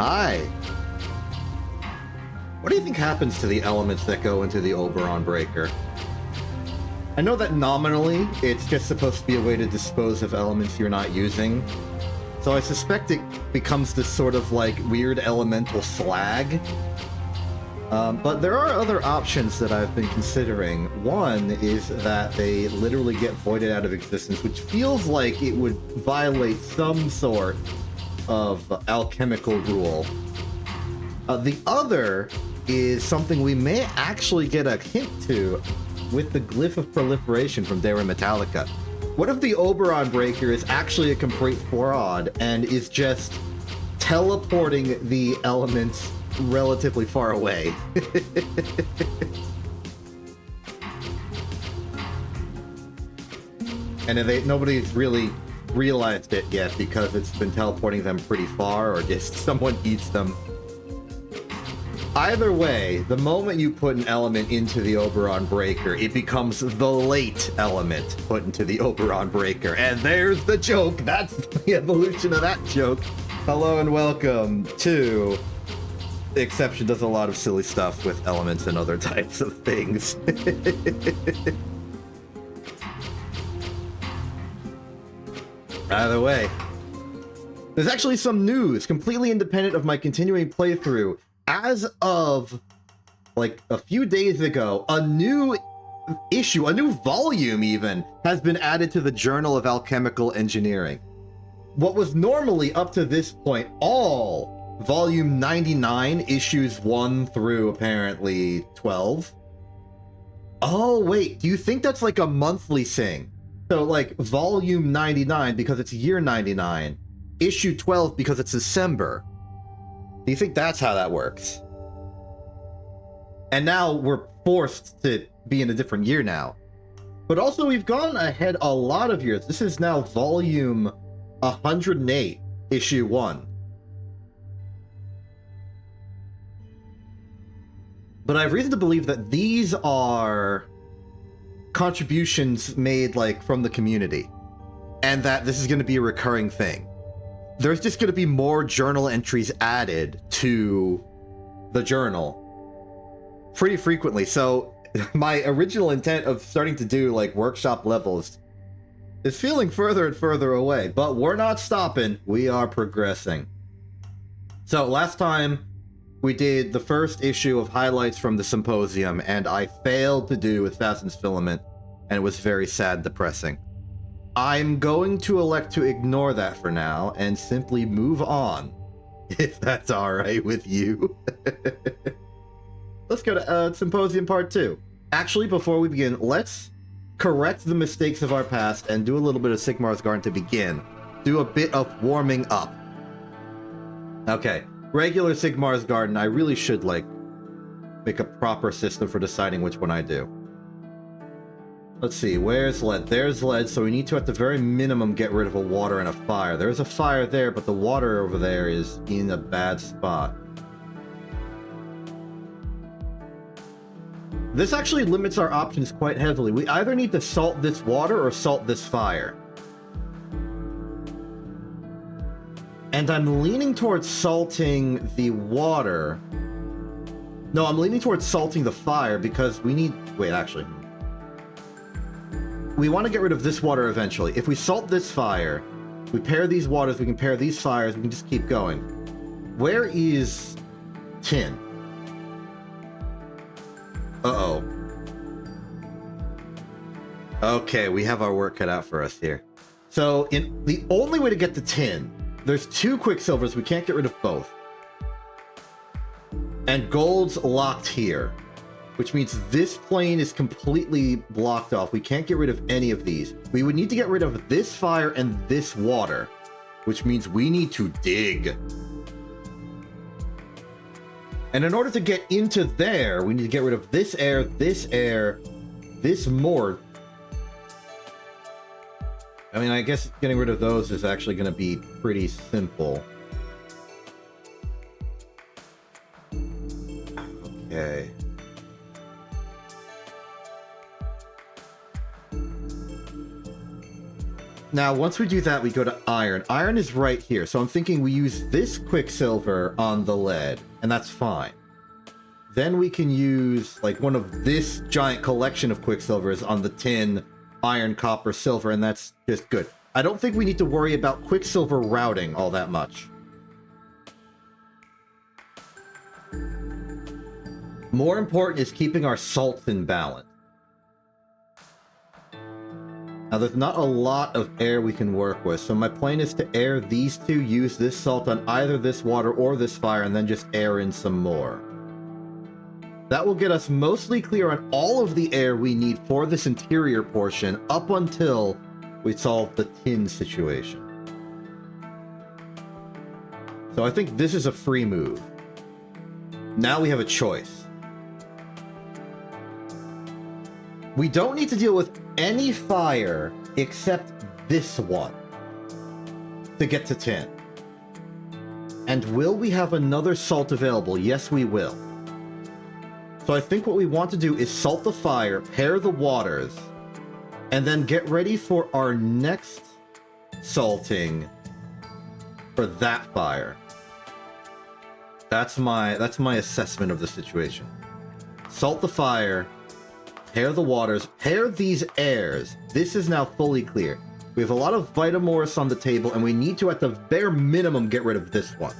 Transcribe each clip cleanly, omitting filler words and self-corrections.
Hi. What do you think happens to the elements that go into the Oberon breaker? I know that nominally it's just supposed to be a way to dispose of elements you're not using, so I suspect it becomes this sort of like weird elemental slag. But there are other options that I've been considering. One is that they literally get voided out of existence, which feels like it would violate some sort of alchemical rule. The other is something we may actually get a hint to with the Glyph of Proliferation from Daring Metallica. What if the Oberon Breaker is actually a complete fraud and is just teleporting the elements relatively far away? And nobody's really realized it yet because it's been teleporting them pretty far, or just someone eats them. Either way, the moment you put an element into the Oberon Breaker, it becomes the late element put into the Oberon Breaker. And there's the joke. That's the evolution of that joke. Hello and welcome to... The Exception does a lot of silly stuff with elements and other types of things. Either way, there's actually some news completely independent of my continuing playthrough. As of like a few days ago, a new issue, a new volume even, has been added to the Journal of Alchemical Engineering. What was normally up to this point all volume 99, issues 1 through apparently 12. Oh wait, do you think that's like a monthly thing? So like volume 99 because it's year 99, issue 12 because it's December. Do you think that's how that works? And now we're forced to be in a different year now. But also we've gone ahead a lot of years. This is now volume 108, issue 1. But I have reason to believe that these are contributions made like from the community, and that this is going to be a recurring thing. There's just going to be more journal entries added to the journal pretty frequently. So my original intent of starting to do like workshop levels is feeling further and further away, but we're not stopping. We are progressing. So last time we did the first issue of highlights from the symposium, and I failed to do Assassin's Filament, and it was very sad and depressing. I'm going to elect to ignore that for now and simply move on, if that's all right with you. Let's go to Symposium Part 2. Actually, before we begin, let's correct the mistakes of our past and do a little bit of Sigmar's Garden to begin. Do a bit of warming up. Okay, regular Sigmar's Garden, I really should, like, make a proper system for deciding which one I do. Let's see, where's lead? There's lead, so we need to, at the very minimum, get rid of a water and a fire. There's a fire there, but the water over there is in a bad spot. This actually limits our options quite heavily. We either need to salt this water or salt this fire. And I'm leaning towards salting the water. No, I'm leaning towards salting the fire because we need... Wait, actually... We want to get rid of this water eventually. If we salt this fire, we pair these waters, we can pair these fires, we can just keep going. Where is tin? Uh-oh. Okay, we have our work cut out for us here. So, the only way to get the tin, there's 2 quicksilvers, we can't get rid of both. And gold's locked here, which means this plane is completely blocked off. We can't get rid of any of these. We would need to get rid of this fire and this water, which means we need to dig. And in order to get into there, we need to get rid of this air, this mort. I mean, I guess getting rid of those is actually going to be pretty simple. Okay. Now, once we do that, we go to iron. Iron is right here, so I'm thinking we use this quicksilver on the lead, and that's fine. Then we can use, like, one of this giant collection of quicksilvers on the tin, iron, copper, silver, and that's just good. I don't think we need to worry about quicksilver routing all that much. More important is keeping our salts in balance. Now, there's not a lot of air we can work with, so my plan is to air these two, use this salt on either this water or this fire, and then just air in some more. That will get us mostly clear on all of the air we need for this interior portion up until we solve the tin situation. So I think this is a free move. Now we have a choice. We don't need to deal with any fire except this one to get to tin. And will we have another salt available? Yes, we will. So I think what we want to do is salt the fire, pair the waters, and then get ready for our next salting for that fire. That's my assessment of the situation. Salt the fire, pair the waters, pair these airs. This is now fully clear. We have a lot of Vitamorphs on the table, and we need to, at the bare minimum, get rid of this one.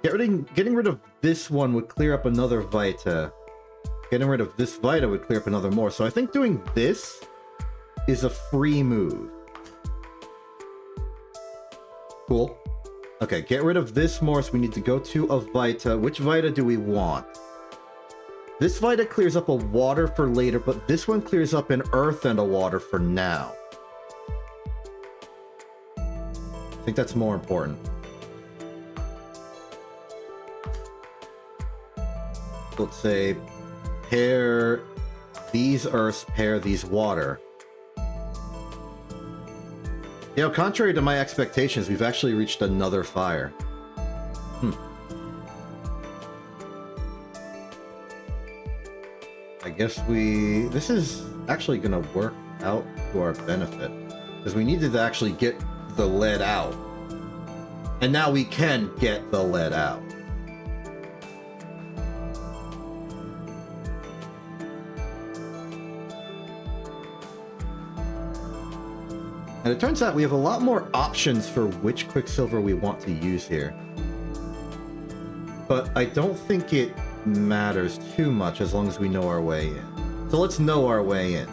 Getting rid of this one would clear up another Vita. Getting rid of this Vita would clear up another more. So I think doing this is a free move. Cool. Okay, get rid of this more, so we need to go to a Vita. Which Vita do we want? This Vita clears up a water for later, but this one clears up an earth and a water for now. I think that's more important. Let's say pair these earths, pair these water. You know, contrary to my expectations, we've actually reached another fire. I guess this is actually gonna work out to our benefit, because we needed to actually get the lead out. And now we can get the lead out. And it turns out we have a lot more options for which quicksilver we want to use here. But I don't think it matters too much as long as we know our way in. So let's know our way in.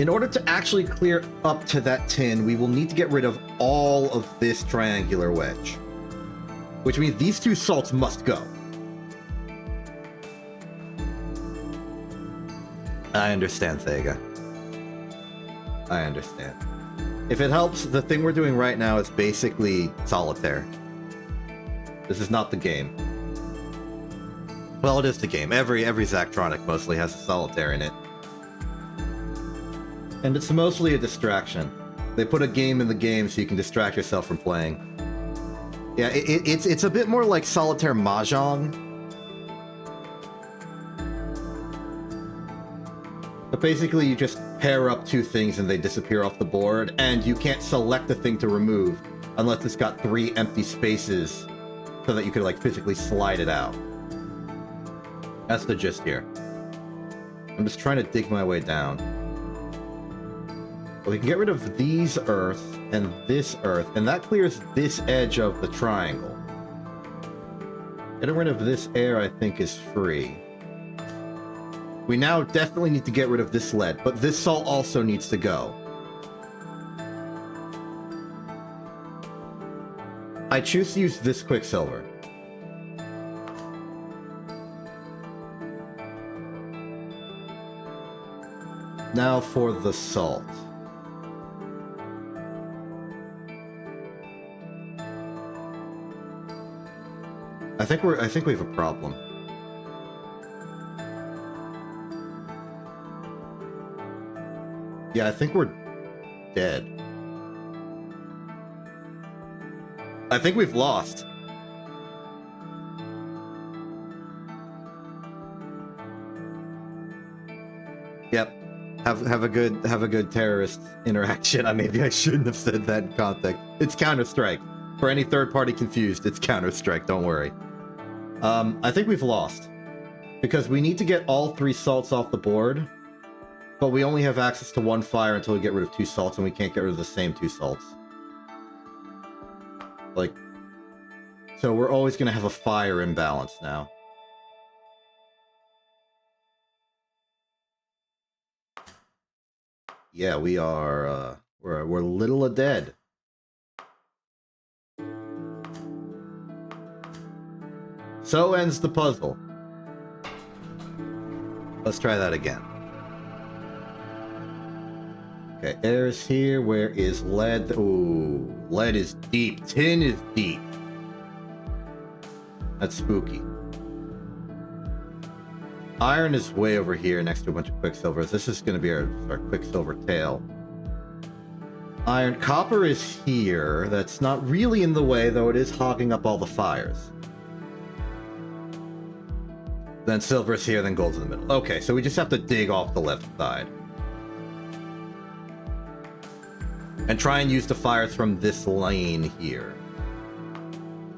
In order to actually clear up to that tin, we will need to get rid of all of this triangular wedge. Which means these two salts must go. I understand, Thega. I understand. If it helps, the thing we're doing right now is basically solitaire. This is not the game. Well, it is the game. Every Zachtronic mostly has a solitaire in it. And it's mostly a distraction. They put a game in the game so you can distract yourself from playing. Yeah, it's a bit more like solitaire mahjong. But basically, you just pair up two things and they disappear off the board, and you can't select the thing to remove unless it's got 3 empty spaces so that you could, like, physically slide it out. That's the gist here. I'm just trying to dig my way down. Well, we can get rid of these earths and this earth, and that clears this edge of the triangle. Getting rid of this air, I think, is free. We now definitely need to get rid of this lead, but this salt also needs to go. I choose to use this quicksilver. Now for the salt. I think we have a problem. Yeah, I think we're dead. I think we've lost. Yep. Have a good terrorist interaction. Maybe I shouldn't have said that in context. It's Counter-Strike. For any third party confused, it's Counter-Strike, don't worry. I think we've lost. Because we need to get all 3 salts off the board, but we only have access to 1 fire until we get rid of 2 salts, and we can't get rid of the same 2 salts. Like, so we're always going to have a fire imbalance now. Yeah, we are, we're little a dead. So ends the puzzle. Let's try that again. Okay, air is here. Where is lead? Ooh, lead is deep. Tin is deep. That's spooky. Iron is way over here next to a bunch of quicksilvers. This is going to be our quicksilver tail. Iron. Copper is here. That's not really in the way, though it is hogging up all the fires. Then silver is here, then gold's in the middle. Okay, so we just have to dig off the left side. And try and use the fires from this lane here.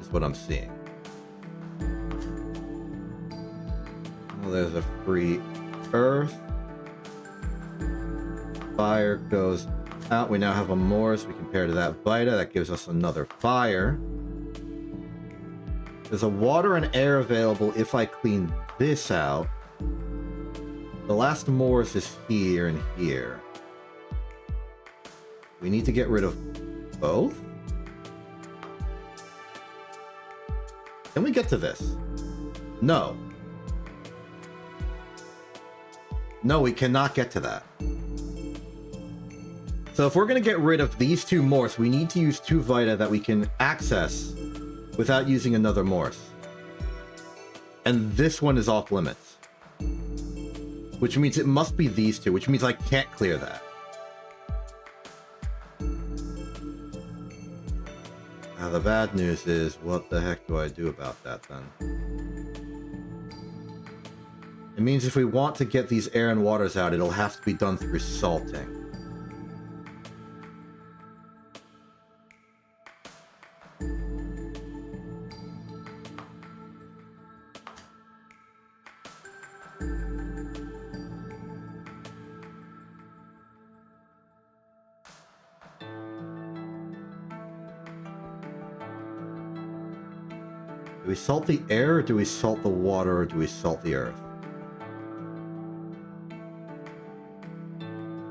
Is what I'm seeing. Well, there's a free earth. Fire goes out. We now have a Morse. We compare to that Vita. That gives us another fire. There's a water and air available if I clean this out. The last Morse is here and here. We need to get rid of both? Can we get to this? No. No, we cannot get to that. So if we're going to get rid of these 2 Morse, we need to use 2 Vita that we can access without using another Morse. And this one is off limits. Which means it must be these 2, which means I can't clear that. Now the bad news is, what the heck do I do about that then? It means if we want to get these air and waters out, it'll have to be done through salting. Do we salt the air, or do we salt the water, or do we salt the earth?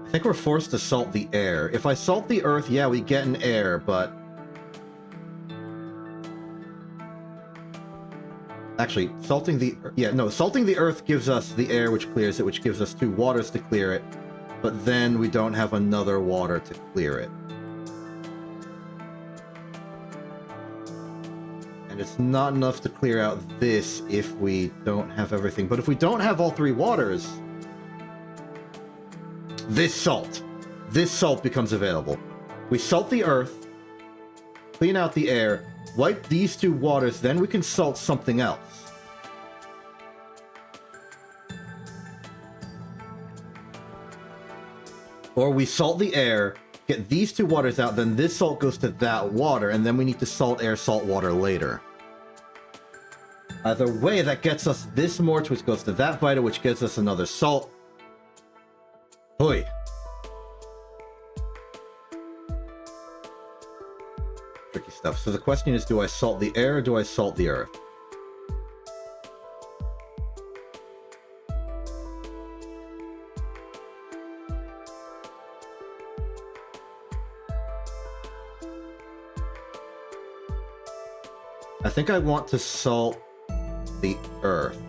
I think we're forced to salt the air. If I salt the earth, yeah, we get an air, but... Actually, salting the... Yeah, no, salting the earth gives us the air, which clears it, which gives us 2 waters to clear it, but then we don't have another water to clear it. And it's not enough to clear out this if we don't have everything. But if we don't have all 3 waters... This salt becomes available. We salt the earth, clean out the air, wipe these 2 waters, then we can salt something else. Or we salt the air, get these 2 waters out, then this salt goes to that water, and then we need to salt air, salt water later. Either way, that gets us this Morse, which goes to that Vita, which gives us another salt. Hoi. Tricky stuff. So the question is, do I salt the air or do I salt the earth? I think I want to salt the earth.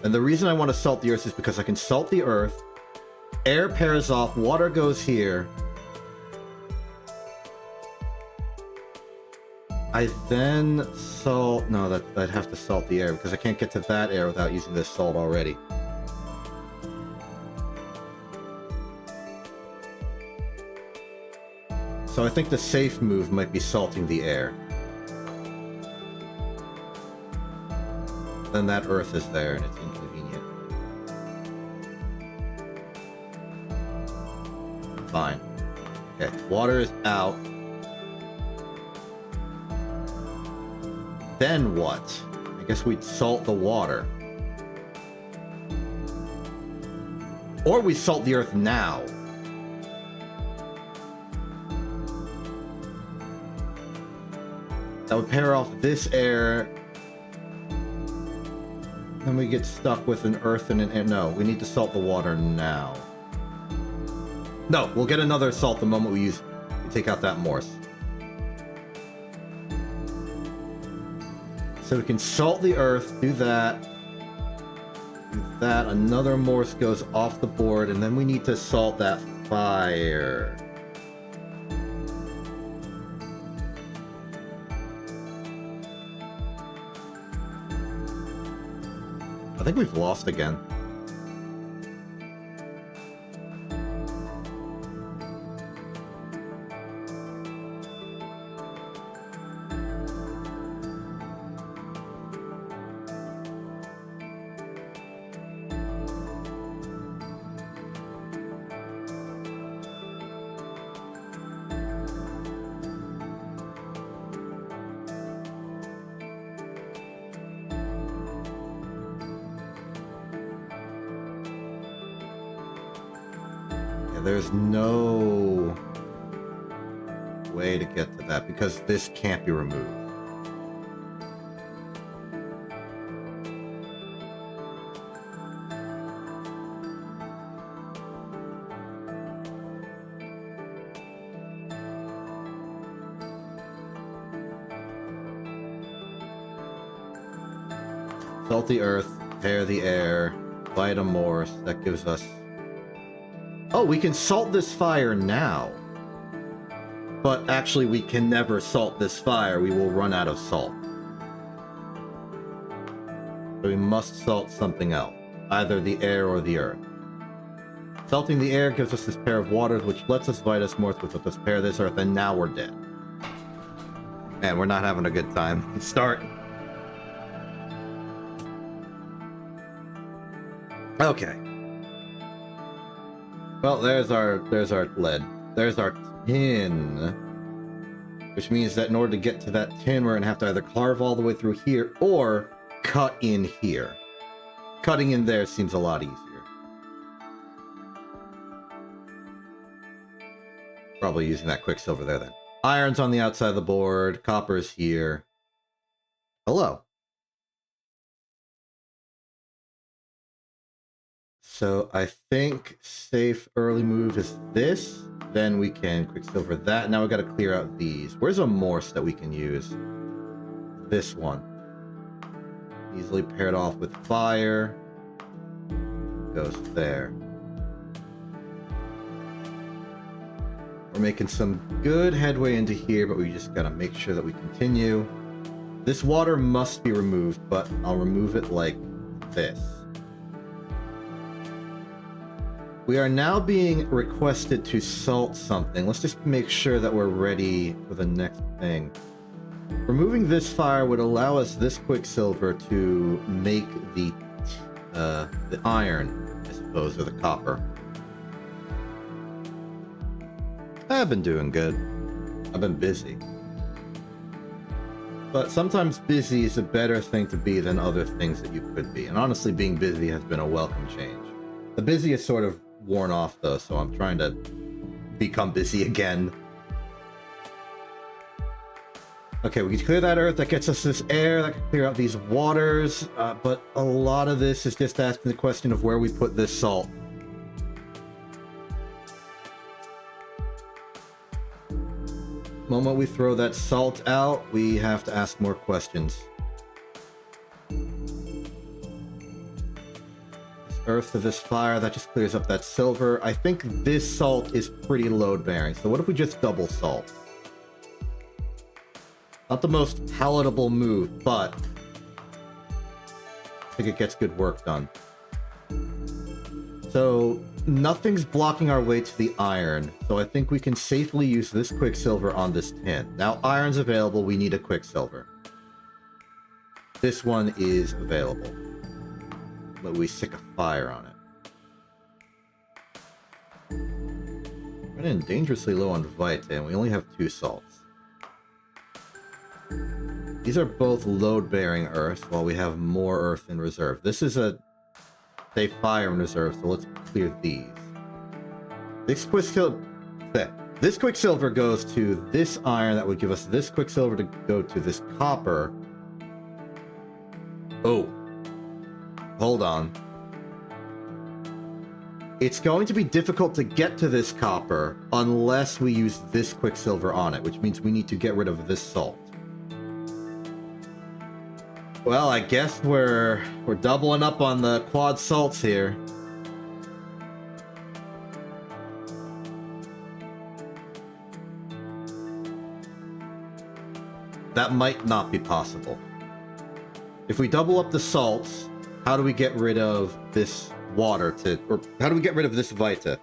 And the reason I want to salt the earth is because I can salt the earth, air pairs off, water goes here. I then salt... No, I'd have to salt the air because I can't get to that air without using this salt already. So I think the safe move might be salting the air. Then that earth is there and it's inconvenient. Fine. Okay, water is out. Then what? I guess we'd salt the water. Or we salt the earth now. That would pair off this air. Then we get stuck with an earth and an air. No, we need to salt the water now. No, we'll get another salt the moment we take out that Morse. So we can salt the earth, do that. Do that, another Morse goes off the board, and then we need to salt that fire. I think we've lost again. There's no way to get to that because this can't be removed. Salt the earth, pair the air, light a Morse. That gives us... Oh, we can salt this fire now. But actually, we can never salt this fire. We will run out of salt. So we must salt something else. Either the air or the earth. Salting the air gives us this pair of waters, which lets us fight us north, which lets us pair this earth, and now we're dead. Man, we're not having a good time. Start. Okay. Well, there's our lead. There's our tin. Which means that in order to get to that tin, we're gonna have to either carve all the way through here or cut in here. Cutting in there seems a lot easier. Probably using that quicksilver there then. Iron's on the outside of the board. Copper's here. Hello. So I think safe early move is this. Then we can quicksilver that. Now we got to clear out these. Where's a Morse that we can use? This one. Easily paired off with fire. Goes there. We're making some good headway into here, but we just got to make sure that we continue. This water must be removed, but I'll remove it like this. We are now being requested to salt something. Let's just make sure that we're ready for the next thing. Removing this fire would allow us this quicksilver to make the iron, I suppose, or the copper. I've been doing good. I've been busy. But sometimes busy is a better thing to be than other things that you could be. And honestly, being busy has been a welcome change. The busy is sort of worn off though, so I'm trying to become busy again. Okay, we can clear that earth. That gets us this air. That can clear out these waters. But a lot of this is just asking the question of where we put this salt. The moment we throw that salt out, we have to ask more questions. Earth to this fire, that just clears up that silver. I think this salt is pretty load bearing, so what if we just double salt? Not the most palatable move, but I think it gets good work done. So nothing's blocking our way to the iron, so I think we can safely use this quicksilver on this tin. Now iron's available, we need a quicksilver. This one is available. But we stick a fire on it. Running dangerously low on Vita, and we only have 2 salts. These are both load-bearing earth, while we have more earth in reserve. This is a, say, fire in reserve, so let's clear these. This quicksilver goes to this iron, that would give us this quicksilver to go to this copper. Oh. Hold on. It's going to be difficult to get to this copper unless we use this quicksilver on it, which means we need to get rid of this salt. Well, I guess we're doubling up on the quad salts here. That might not be possible. If we double up the salts, how do we get rid of this water or how do we get rid of this Vita?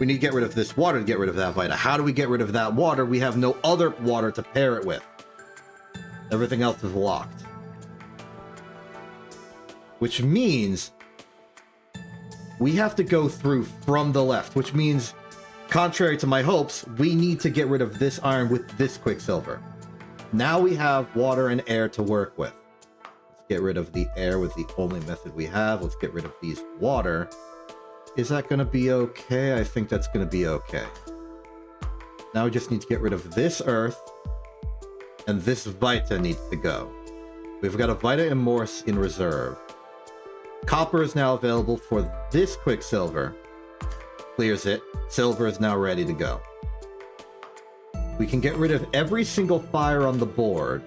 We need to get rid of this water to get rid of that Vita. How do we get rid of that water? We have no other water to pair it with. Everything else is locked. Which means we have to go through from the left, which means, contrary to my hopes, we need to get rid of this iron with this quicksilver. Now we have water and air to work with. Let's get rid of the air with the only method we have. Let's get rid of these water. Is that going to be okay? I think that's going to be okay. Now we just need to get rid of this earth, and this Vita needs to go. We've got a Vita and Morse in reserve. Copper is now available for this quicksilver. Clears it. Silver is now ready to go. We can get rid of every single fire on the board.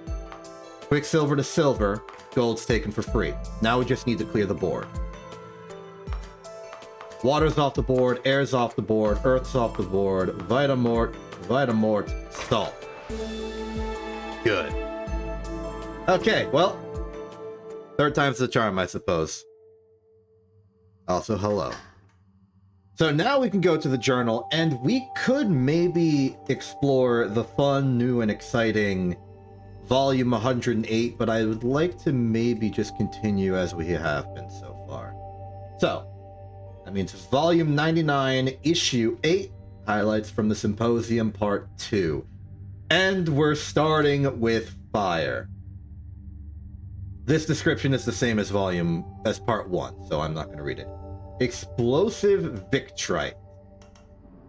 Quicksilver to silver, gold's taken for free. Now we just need to clear the board. Water's off the board, air's off the board, earth's off the board, Vitamort, salt. Good. Okay, well, third time's the charm, I suppose. Also, hello. So now we can go to the journal, and we could maybe explore the fun, new, and exciting volume 108, but I would like to maybe just continue as we have been so far. So, that means volume 99, issue 8, highlights from the Symposium Part 2. And we're starting with fire. This description is the same as Part 1, so I'm not going to read it. Explosive Victrite.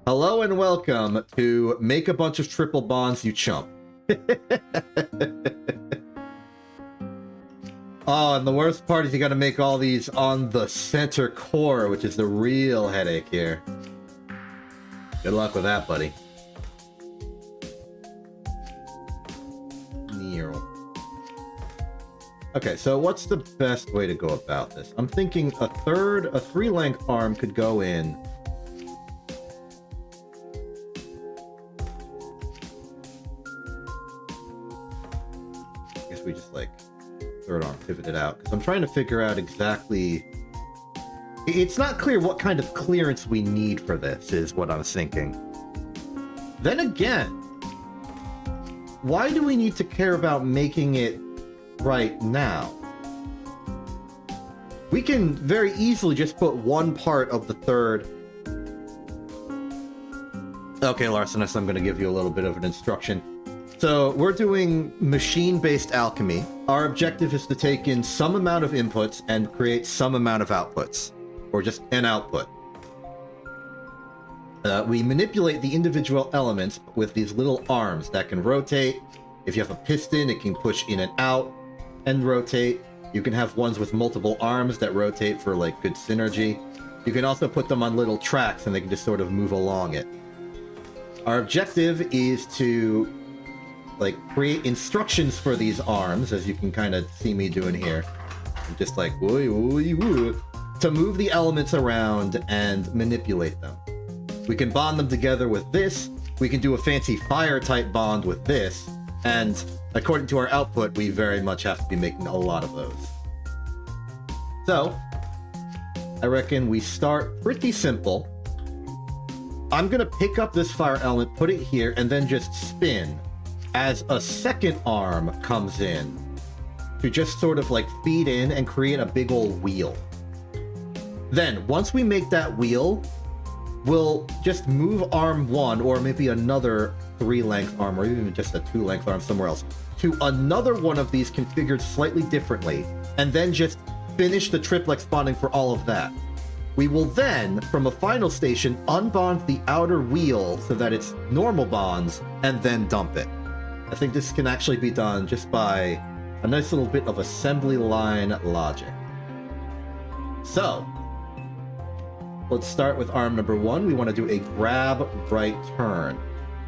Hello and welcome to Make a Bunch of Triple Bonds, You Chump. Oh, and the worst part is you gotta make all these on the center core, which is the real headache here. Good luck with that, buddy. Okay, so what's the best way to go about this? I'm thinking a 3-length arm could go in. I guess we just like third arm pivot it out, because I'm trying to figure out exactly. It's not clear what kind of clearance we need for this, is what I was thinking. Then again, why do we need to care about making it right now? We can very easily just put one part of the third. Okay, Larcenus, I'm going to give you a little bit of an instruction. So we're doing machine-based alchemy. Our objective is to take in some amount of inputs and create some amount of outputs, or just an output. We manipulate the individual elements with these little arms that can rotate. If you have a piston, it can push in and out and rotate. You can have ones with multiple arms that rotate for like good synergy. You can also put them on little tracks and they can just sort of move along it. Our objective is to like create instructions for these arms, as you can kind of see me doing here. I'm just like woo, woo, woo, to move the elements around and manipulate them. We can bond them together with this. We can do a fancy fire type bond with this. And according to our output, we very much have to be making a lot of those. So, I reckon we start pretty simple. I'm going to pick up this fire element, put it here, and then just spin as a second arm comes in to just sort of like feed in and create a big old wheel. Then, once we make that wheel, we'll just move arm 1, or maybe another 3-length arm, or even just a 2-length arm somewhere else, to another one of these configured slightly differently, and then just finish the triplex bonding for all of that. We will then, from a final station, unbond the outer wheel so that it's normal bonds, and then dump it. I think this can actually be done just by a nice little bit of assembly line logic. So, let's start with arm number 1. We want to do a grab right turn.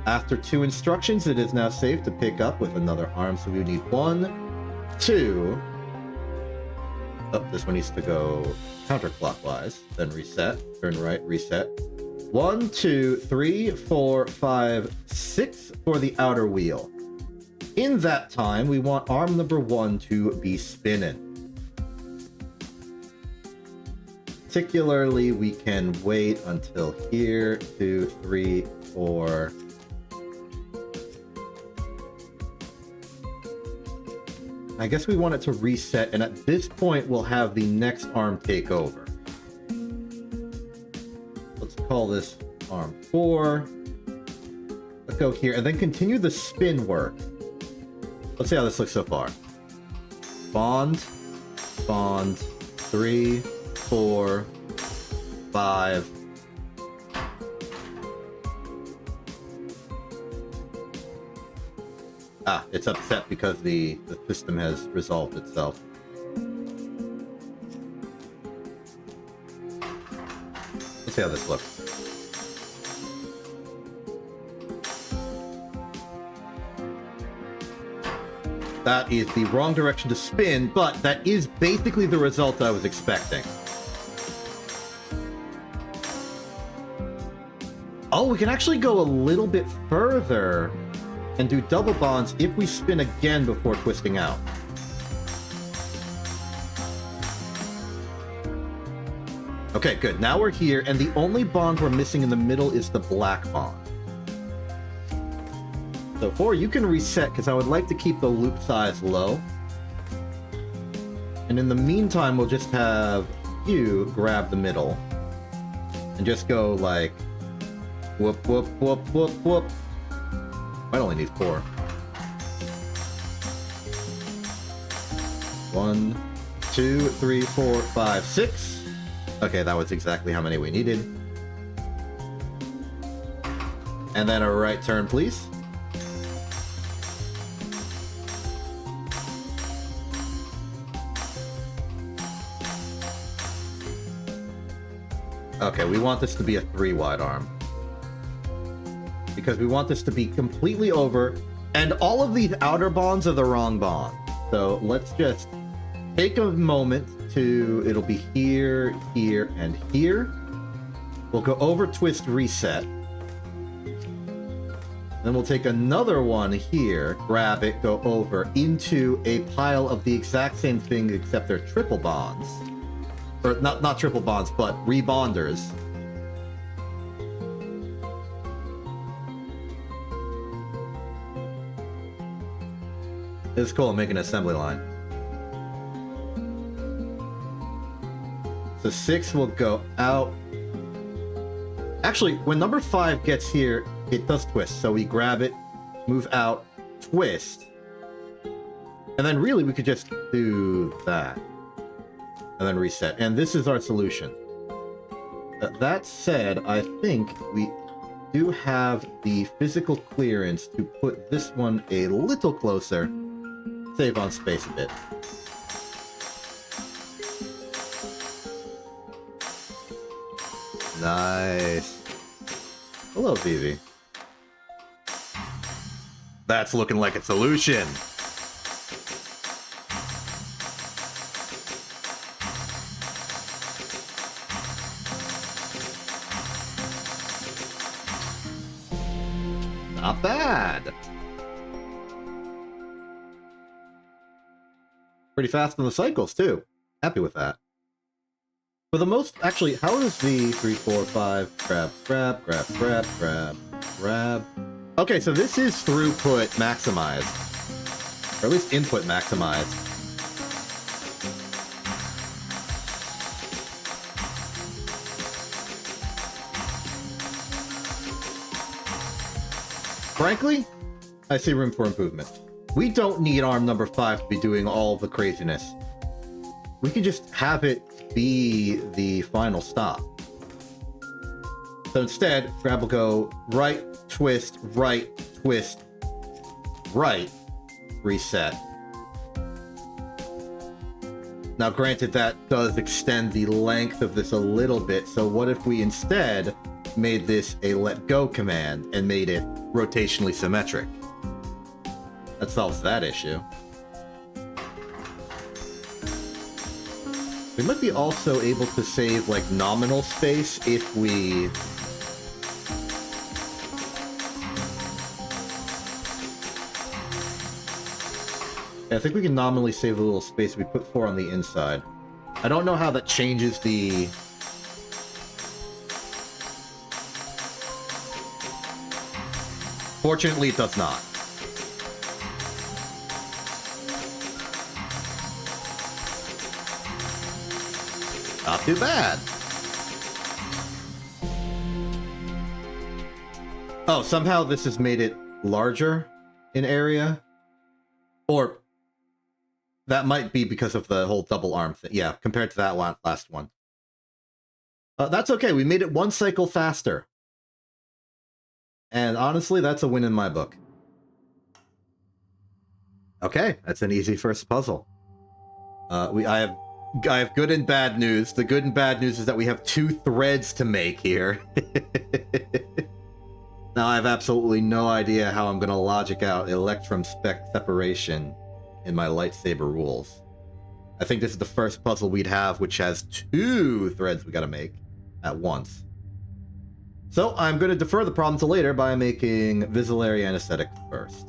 After 2 instructions, it is now safe to pick up with another arm, so we need 1, 2... Oh, this one needs to go counterclockwise, then reset, turn right, reset. 1, 2, 3, 4, 5, 6 for the outer wheel. In that time, we want arm number 1 to be spinning. Particularly, we can wait until here, 2, 3, 4... I guess we want it to reset, and at this point, we'll have the next arm take over. Let's call this arm 4. Let's go here, and then continue the spin work. Let's see how this looks so far. Bond, bond, 3, 4, 5. Ah, it's upset because the system has resolved itself. Let's see how this looks. That is the wrong direction to spin, but that is basically the result I was expecting. Oh, we can actually go a little bit further and do double bonds if we spin again before twisting out. Okay, good. Now we're here, and the only bond we're missing in the middle is the black bond. So 4, you can reset, because I would like to keep the loop size low. And in the meantime, we'll just have you grab the middle. And just go like... whoop, whoop, whoop, whoop, whoop. Might only need 4. 1, 2, 3, 4, 5, 6. Okay, that was exactly how many we needed. And then a right turn, please. Okay, we want this to be a 3-wide arm. Because we want this to be completely over, and all of these outer bonds are the wrong bond. So let's just take a moment to, it'll be here, here, and here. We'll go over, twist, reset. Then we'll take another one here, grab it, go over into a pile of the exact same thing except they're triple bonds. Or not triple bonds, but rebonders. It's cool, making an assembly line. So 6 will go out. Actually, when number 5 gets here, it does twist. So we grab it, move out, twist. And then really we could just do that. And then reset. And this is our solution. That said, I think we do have the physical clearance to put this one a little closer. Save on space a bit. Nice. Hello, Vivi. That's looking like a solution. Not bad. Pretty fast on the cycles, too. Happy with that. For the most... Actually, how is the 3, 4, 5... Grab, grab, grab, grab, grab, grab... Okay, so this is throughput maximized. Or at least input maximized. Frankly, I see room for improvement. We don't need arm number 5 to be doing all the craziness. We can just have it be the final stop. So instead, Grab will go right, twist, right, reset. Now granted, that does extend the length of this a little bit, so what if we instead made this a let go command and made it rotationally symmetric? That solves that issue. We might be also able to save like nominal space if we... Yeah, I think we can nominally save a little space if we put 4 on the inside. I don't know how that changes the... Fortunately, it does not. Not too bad. Oh, somehow this has made it larger in area? Or... that might be because of the whole double arm thing. Yeah, compared to that last one. That's okay. We made it 1 cycle faster. And honestly, that's a win in my book. Okay, that's an easy first puzzle. I have good and bad news. The good and bad news is that we have 2 threads to make here. Now I have absolutely no idea how I'm going to logic out electrum spec separation in my lightsaber rules. I think this is the first puzzle we'd have which has 2 threads we gotta make at once. So I'm going to defer the problem to later by making Visualary Anesthetic first.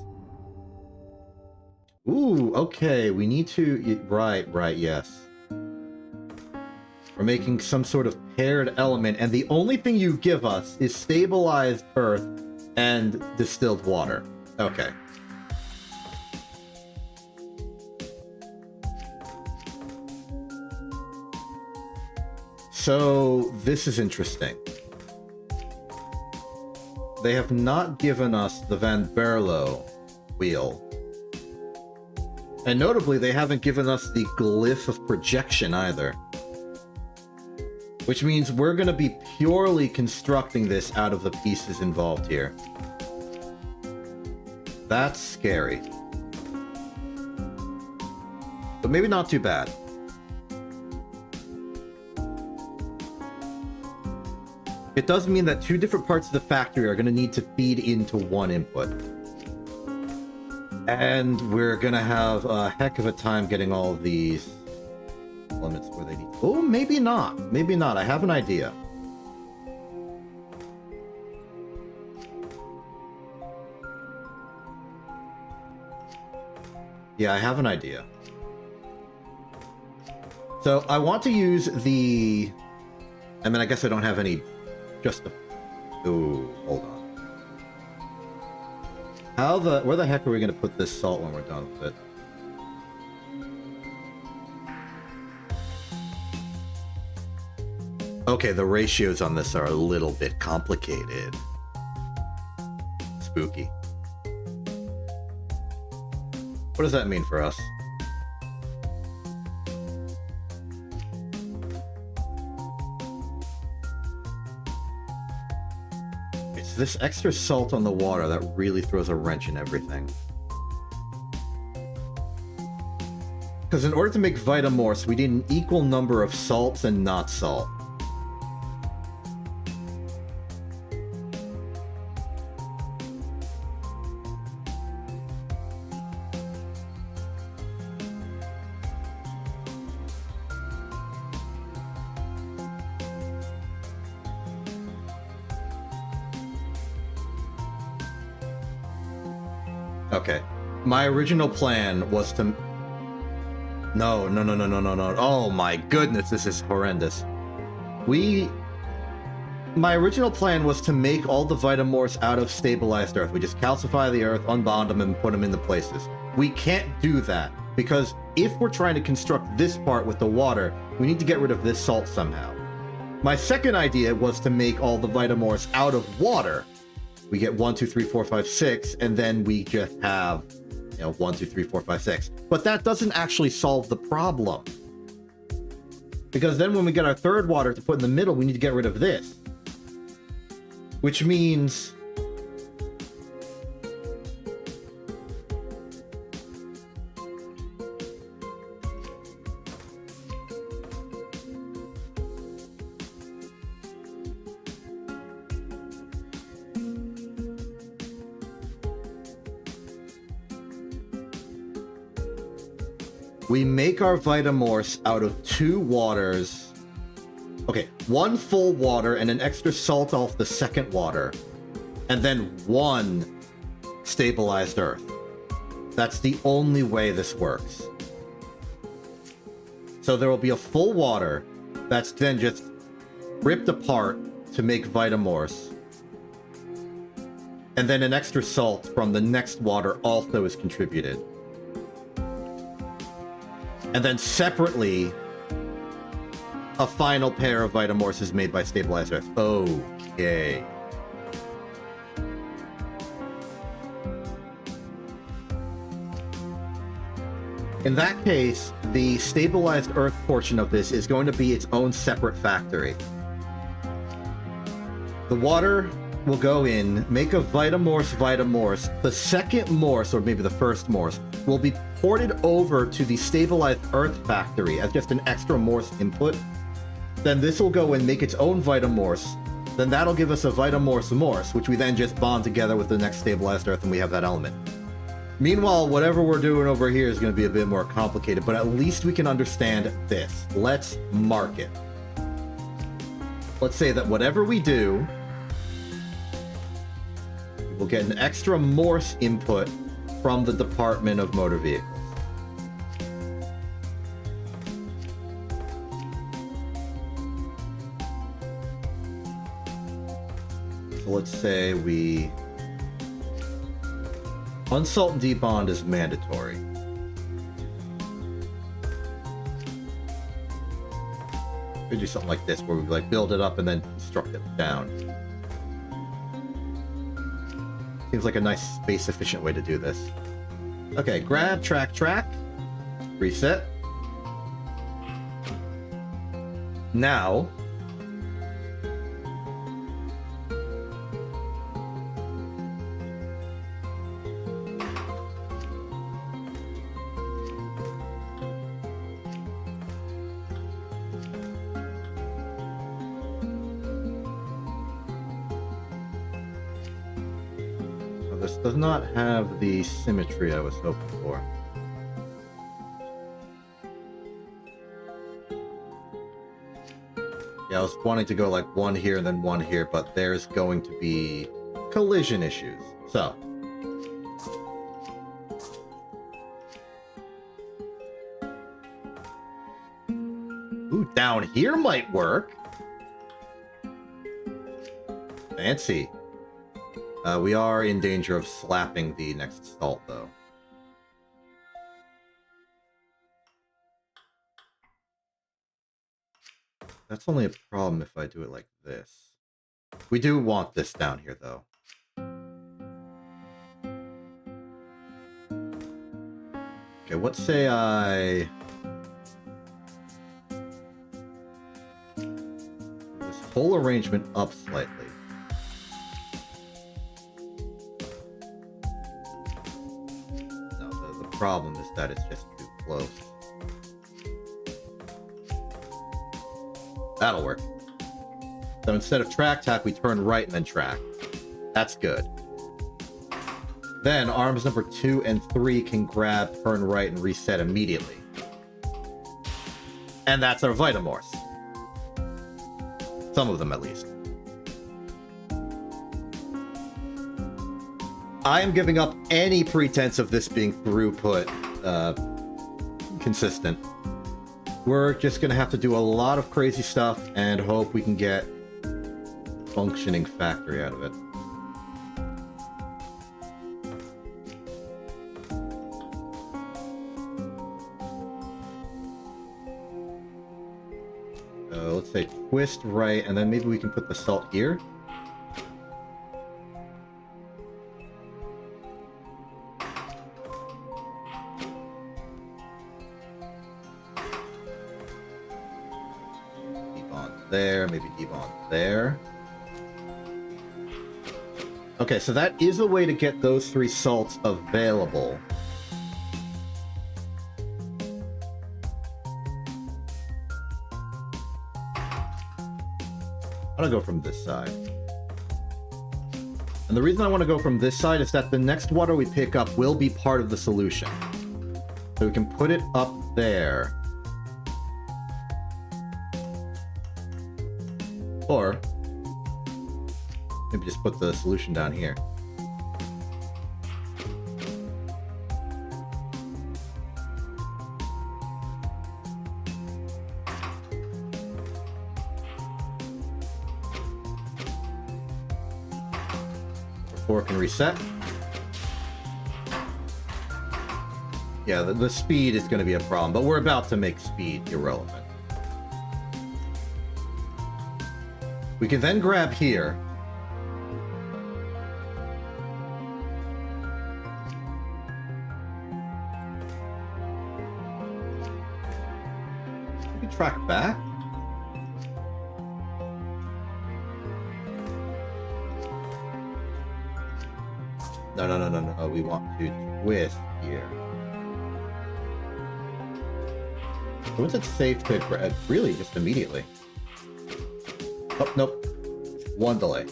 Ooh, okay, we need to... Right, yes. We're making some sort of paired element, and the only thing you give us is stabilized earth and distilled water. Okay. So, this is interesting. They have not given us the Van Berlo wheel. And notably, they haven't given us the glyph of projection either. Which means we're going to be purely constructing this out of the pieces involved here. That's scary. But maybe not too bad. It does mean that 2 different parts of the factory are going to need to feed into 1 input. And we're going to have a heck of a time getting all of these elements where they need... Oh, maybe not. Maybe not. I have an idea. Yeah, I have an idea. So I want to use the... I mean, I guess I don't have any... Just the... Ooh, hold on. Where the heck are we going to put this salt when we're done with it? Okay, the ratios on this are a little bit complicated. Spooky. What does that mean for us? It's this extra salt on the water that really throws a wrench in everything. Because in order to make Vitamorse, we need an equal number of salts and not salt. Okay. My original plan was to... No. Oh my goodness, this is horrendous. My original plan was to make all the Vitamorphs out of stabilized earth. We just calcify the earth, unbond them, and put them into places. We can't do that, because if we're trying to construct this part with the water, we need to get rid of this salt somehow. My second idea was to make all the Vitamorphs out of water, We get 1, 2, 3, 4, 5, 6, and then we just have, 1, 2, 3, 4, 5, 6. But that doesn't actually solve the problem. Because then when we get our third water to put in the middle, we need to get rid of this. Which means... we make our Vitamorse out of 2 waters. Okay, 1 full water and an extra salt off the second water. And then 1 stabilized earth. That's the only way this works. So there will be a full water that's then just ripped apart to make Vitamorse. And then an extra salt from the next water also is contributed. And then separately, a final pair of Vitamorse is made by Stabilized Earth. Okay. In that case, the Stabilized Earth portion of this is going to be its own separate factory. The water will go in, make a Vitamorse. The second Morse, or maybe the first Morse, will be ported over to the Stabilized Earth factory as just an extra Morse input. Then this will go and make its own Vitamorse. Then that'll give us a Vitamorse, which we then just bond together with the next Stabilized Earth, and we have that element. Meanwhile, whatever we're doing over here is going to be a bit more complicated, but at least we can understand this. Let's mark it. Let's say that whatever we do, we'll get an extra Morse input from the Department of Motor Vehicles. So let's say we... Unsalt and debond is mandatory. Could do something like this, where we like build it up and then construct it down. Seems like a nice space-efficient way to do this. Okay, grab, track, reset. Now, this does not have the symmetry I was hoping for. Yeah, I was wanting to go like 1 here and then 1 here, but there's going to be collision issues. So. Ooh, down here might work. Fancy. We are in danger of slapping the next salt, though. That's only a problem if I do it like this. We do want this down here, though. Okay, let's say I... this whole arrangement up slightly. Problem is that it's just too close. That'll work. So instead of track tack, we turn right and then track. That's good. Then arms number 2 and 3 can grab, turn right, and reset immediately. And that's our Vitamorse. Some of them at least. I am giving up any pretense of this being throughput consistent. We're just going to have to do a lot of crazy stuff and hope we can get functioning factory out of it. So let's say twist right, and then maybe we can put the salt here. there, maybe Devon there. Okay, so that is a way to get those 3 salts available. I'm gonna go from this side. And the reason I want to go from this side is that the next water we pick up will be part of the solution. So we can put it up there. Or maybe just put the solution down here. Before it can reset. Yeah, the speed is going to be a problem, but we're about to make speed irrelevant. We can then grab here. We can track back. No. We want to twist here. What's it safe to grab? Really, just immediately. Oh, nope. 1 delay.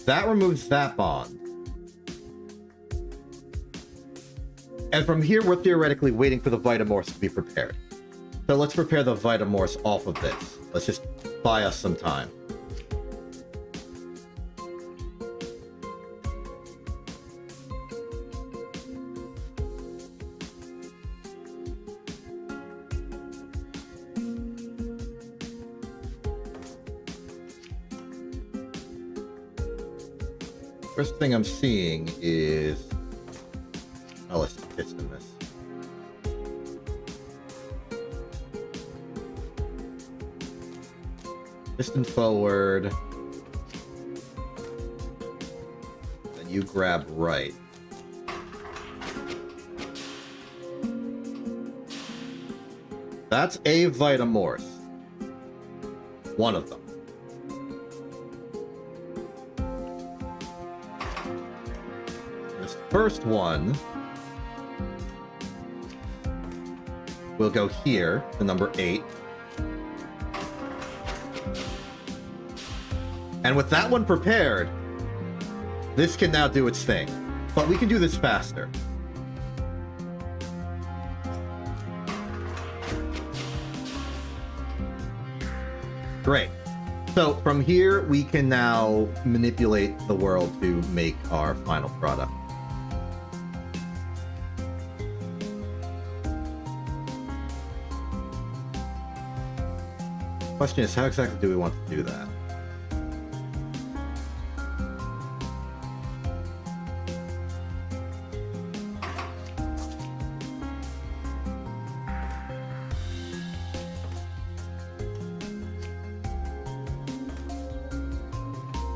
That removes that bond. And from here, we're theoretically waiting for the Vitamorphs to be prepared. So let's prepare the Vitamorphs off of this. Let's just buy us some time. First thing I'm seeing is... Oh, let's just piston this. Piston forward. Then you grab right. That's a Vitamorph. One of them. First one will go here to number 8. And with that one prepared, this can now do its thing. But we can do this faster. Great. So from here, we can now manipulate the world to make our final product. Question is, how exactly do we want to do that?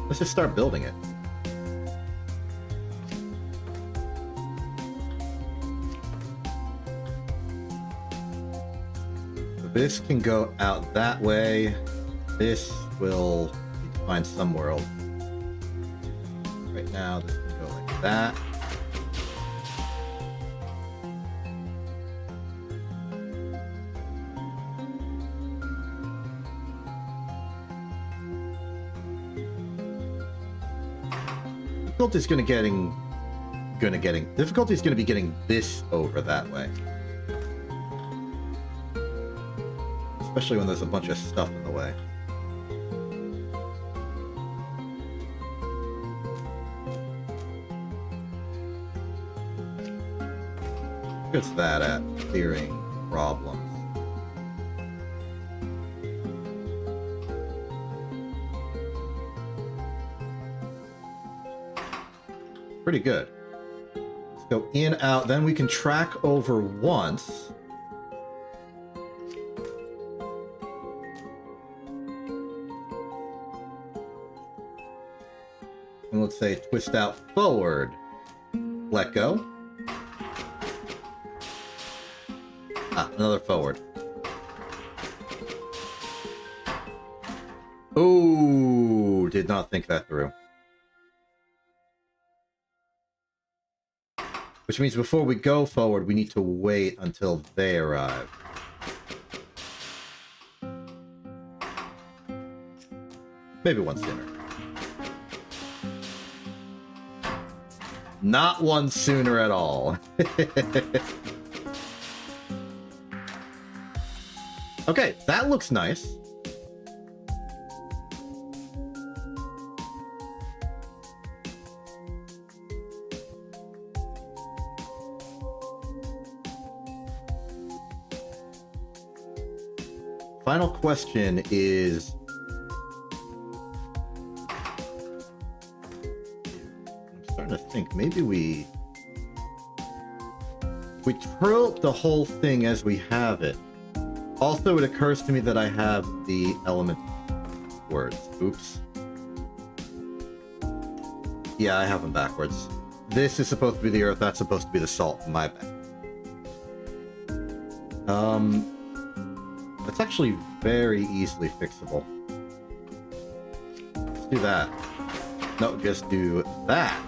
Let's just start building it. This can go out that way. This will need to find some world. Right now, this can go like that. Difficulty is going to be getting this over that way. Especially when there's a bunch of stuff in the way. What's that at? Clearing problems. Pretty good. Let's go in, out, then we can track over once. And let's say twist out forward. Let go. Ah, another forward. Oh, did not think that through. Which means before we go forward, we need to wait until they arrive. Maybe one sooner. Not one sooner at all. Okay, that looks nice. Final question is... I'm starting to think, maybe we trill the whole thing as we have it. Also, it occurs to me that I have the element words. Oops. Yeah, I have them backwards. This is supposed to be the earth, that's supposed to be the salt. My bad. It's actually very easily fixable. Let's do that. No, just do that.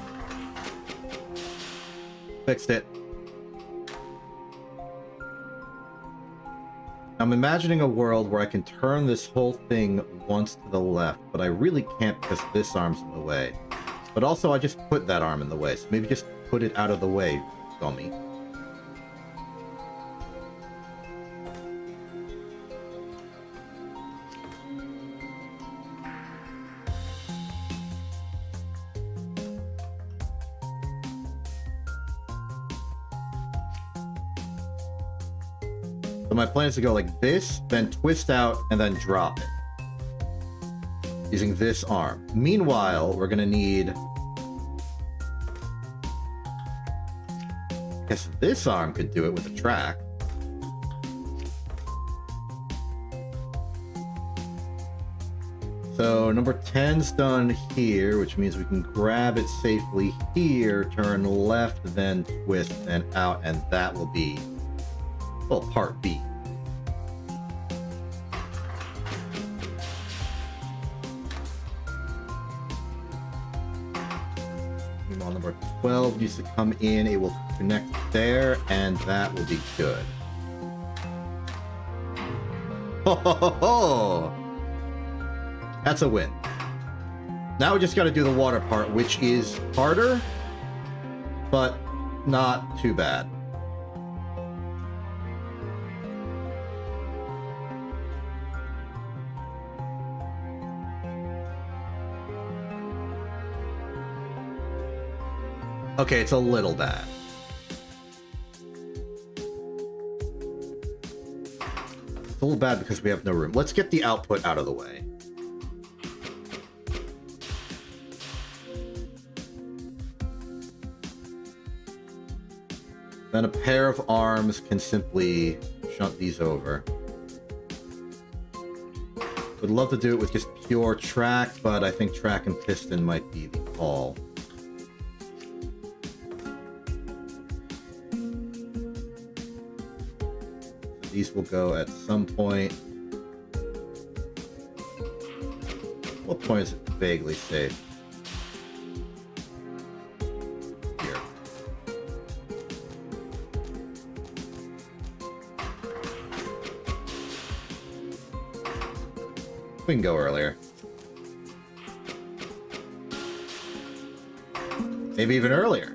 Fixed it. I'm imagining a world where I can turn this whole thing once to the left, but I really can't because this arm's in the way. But also, I just put that arm in the way, so maybe just put it out of the way, dummy. So my plan is to go like this, then twist out, and then drop it. Using this arm. Meanwhile, we're gonna need... I guess this arm could do it with a track. So number 10's done here, which means we can grab it safely here, turn left, then twist, and out, and that will be, well, part B. Meanwhile, number 12 needs to come in, it will connect there, and that will be good. Ho ho ho ho! That's a win. Now we just got to do the water part, which is harder, but not too bad. Okay, it's a little bad. It's a little bad because we have no room. Let's get the output out of the way. Then a pair of arms can simply shunt these over. Would love to do it with just pure track, but I think track and piston might be the call. So these will go at some point. What point is it vaguely safe? We can go earlier. Maybe even earlier.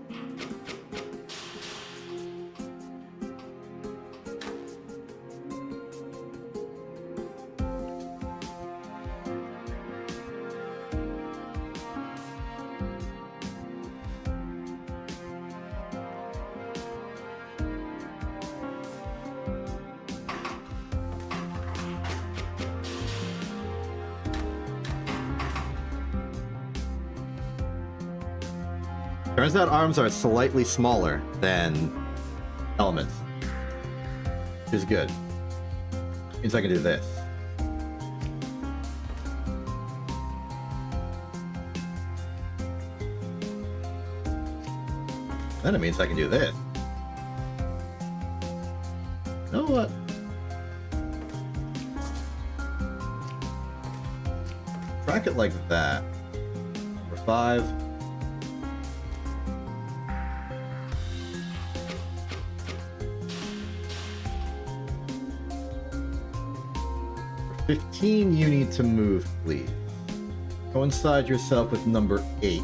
Turns out arms are slightly smaller than elements, which is good. Means I can do this. Then it means I can do this. You know what? track it like that. Number 5. For 15, you need to move, please. Coincide yourself with number 8.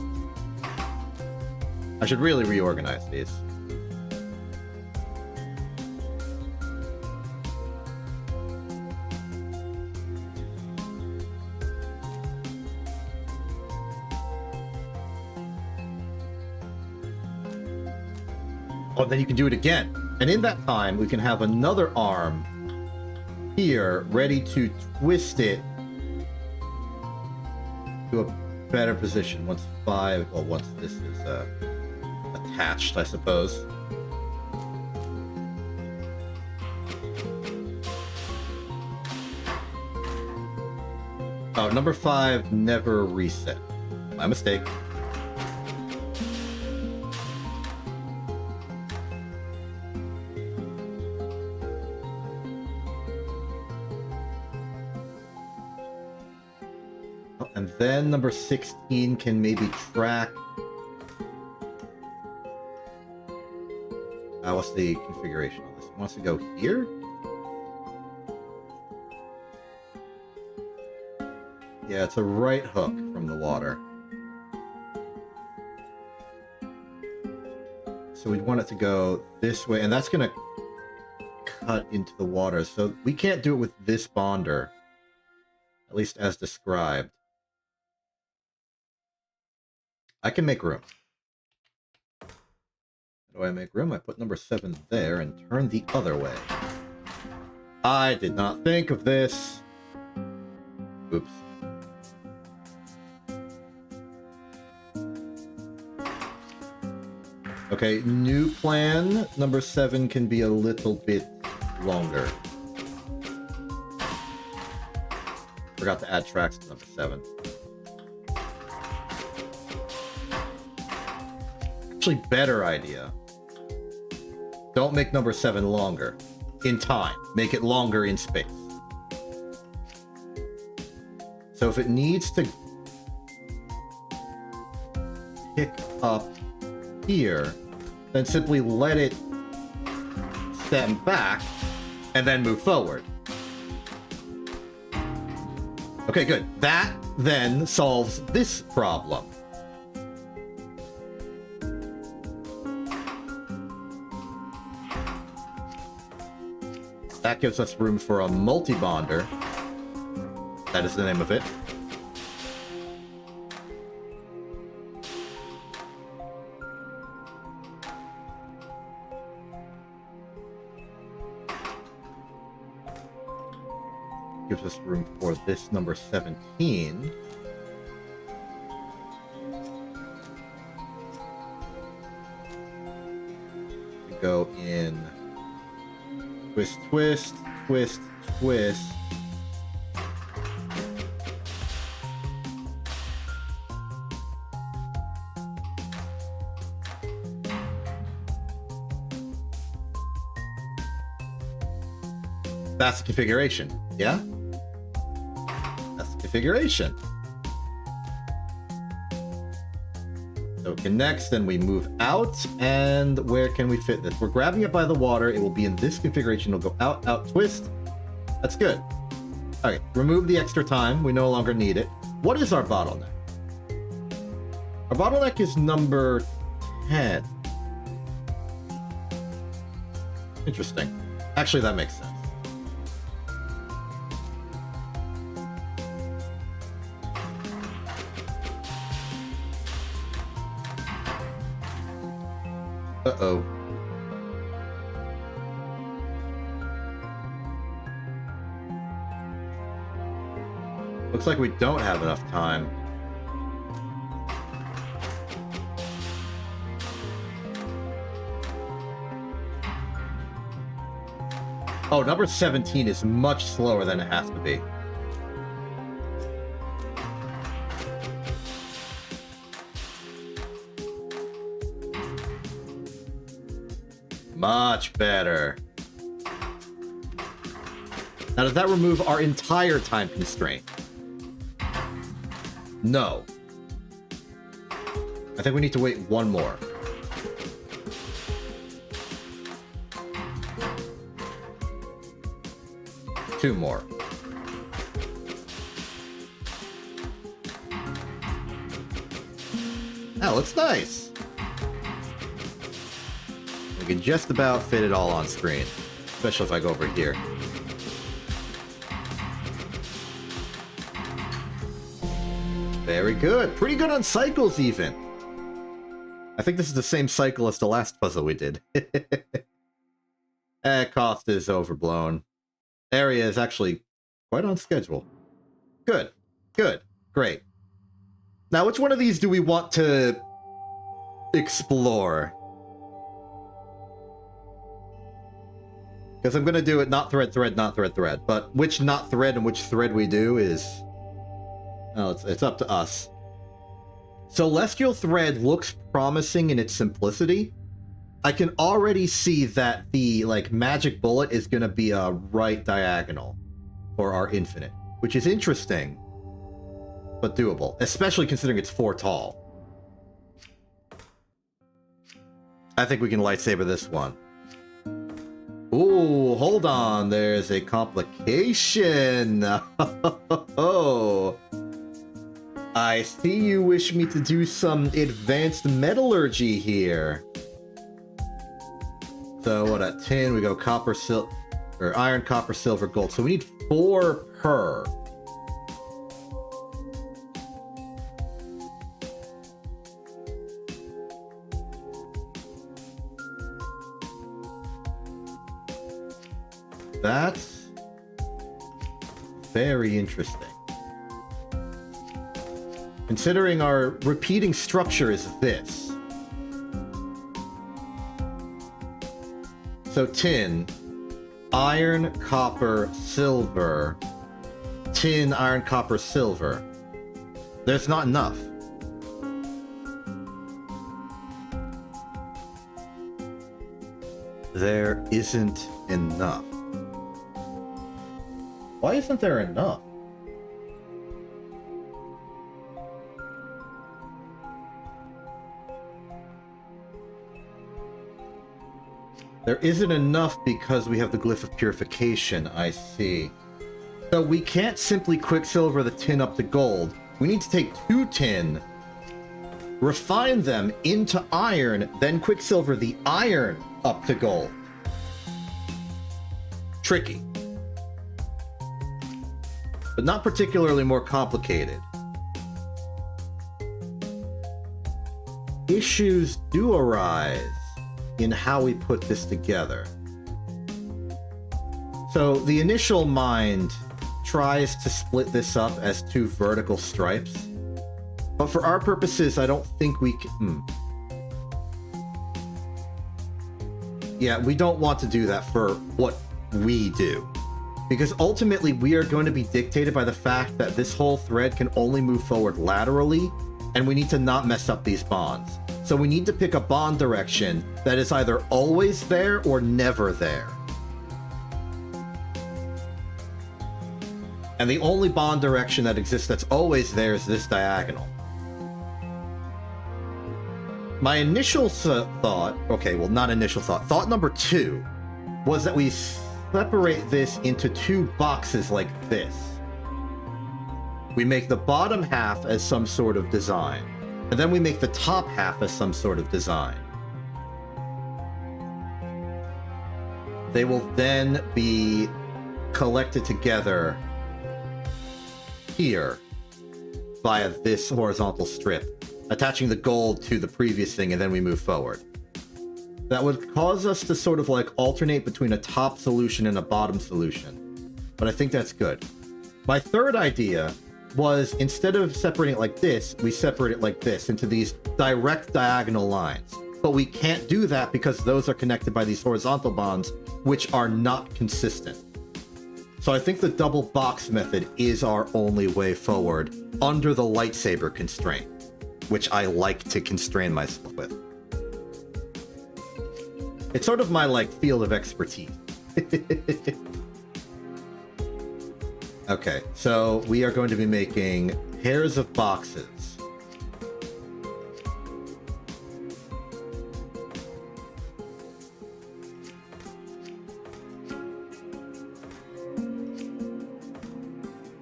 I should really reorganize these. Oh, then you can do it again. And in that time, we can have another arm here ready to twist it to a better position once 5, well, once this is attached, I suppose. Oh, number 5 never reset. My mistake. And then number 16 can maybe track... what's the configuration on this? It wants to go here? Yeah, it's a right hook from the water. So we'd want it to go this way, and that's going to cut into the water. So we can't do it with this bonder, at least as described. I can make room. How do I make room? I put number 7 there and turn the other way. I did not think of this. Oops. Okay, new plan. Number 7 can be a little bit longer. Forgot to add tracks to number 7. Actually, better idea. Don't make number 7 longer in time. Make it longer in space. So if it needs to pick up here, then simply let it stem back and then move forward. Okay, good. That then solves this problem. That gives us room for a multi-bonder. That is the name of it. Gives us room for this number 17. We go in twist, twist, twist, twist. That's the configuration, yeah? That's the configuration. So it connects, then we move out, and where can we fit this? We're grabbing it by the water, it will be in this configuration, it'll go out, out, twist. That's good. Okay, remove the extra time, we no longer need it. What is our bottleneck? Our bottleneck is number 10. Interesting. Actually, that makes sense. Uh-oh. Looks like we don't have enough time. Oh, number 17 is much slower than it has to be. Much better. Now, does that remove our entire time constraint? No. I think we need to wait one more. Two more. That looks nice. We can just about fit it all on screen, especially if I go over here. Very good. Pretty good on cycles, even. I think this is the same cycle as the last puzzle we did. Cost is overblown. Area is actually quite on schedule. Good. Good. Great. Now, which one of these do we want to explore? Because I'm going to do it not thread, thread, not thread, thread. But which not thread and which thread we do is... well, it's up to us. Celestial Thread looks promising in its simplicity. I can already see that the magic bullet is going to be a right diagonal for our infinite, which is interesting, but doable, especially considering it's 4 tall. I think we can lightsaber this one. Ooh, hold on, there's a complication. Oh. I see you wish me to do some advanced metallurgy here. So what, at tin, we go copper, or iron, copper, silver, gold. So we need 4 per. That's very interesting. Considering our repeating structure is this. So tin, iron, copper, silver, tin, iron, copper, silver. There's not enough. There isn't enough. Why isn't there enough? There isn't enough because we have the Glyph of Purification, I see. So we can't simply Quicksilver the tin up to gold. We need to take 2 tin, refine them into iron, then Quicksilver the iron up to gold. Tricky. But not particularly more complicated. Issues do arise in how we put this together. So the initial mind tries to split this up as 2 vertical stripes, but for our purposes, I don't think we can... Yeah, we don't want to do that for what we do, because ultimately we are going to be dictated by the fact that this whole thread can only move forward laterally, and we need to not mess up these bonds. So we need to pick a bond direction that is either always there or never there. And the only bond direction that exists that's always there is this diagonal. My initial thought, okay, well, not initial thought, thought number 2 was that we separate this into 2 boxes like this. We make the bottom half as some sort of design. And then we make the top half as some sort of design. They will then be collected together here via this horizontal strip, attaching the gold to the previous thing, and then we move forward. That would cause us to sort of alternate between a top solution and a bottom solution. But I think that's good. My third idea was, instead of separating it like this, we separate it like this into these direct diagonal lines. But we can't do that because those are connected by these horizontal bonds, which are not consistent. So I think the double box method is our only way forward under the lightsaber constraint, which I like to constrain myself with. It's sort of my field of expertise. Okay, so we are going to be making pairs of boxes.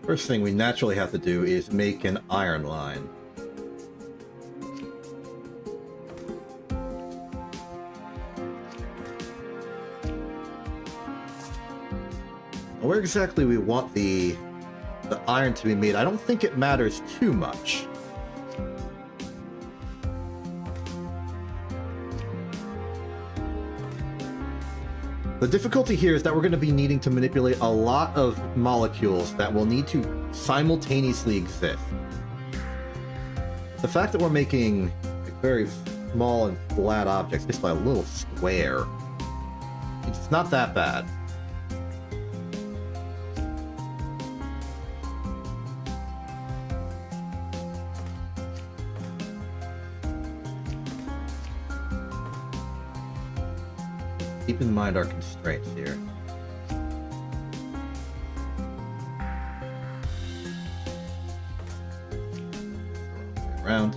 First thing we naturally have to do is make an iron line. Where exactly we want the iron to be made, I don't think it matters too much. The difficulty here is that we're going to be needing to manipulate a lot of molecules that will need to simultaneously exist. The fact that we're making very small and flat objects just by a little square, it's not that bad. Keep in mind our constraints here. Around.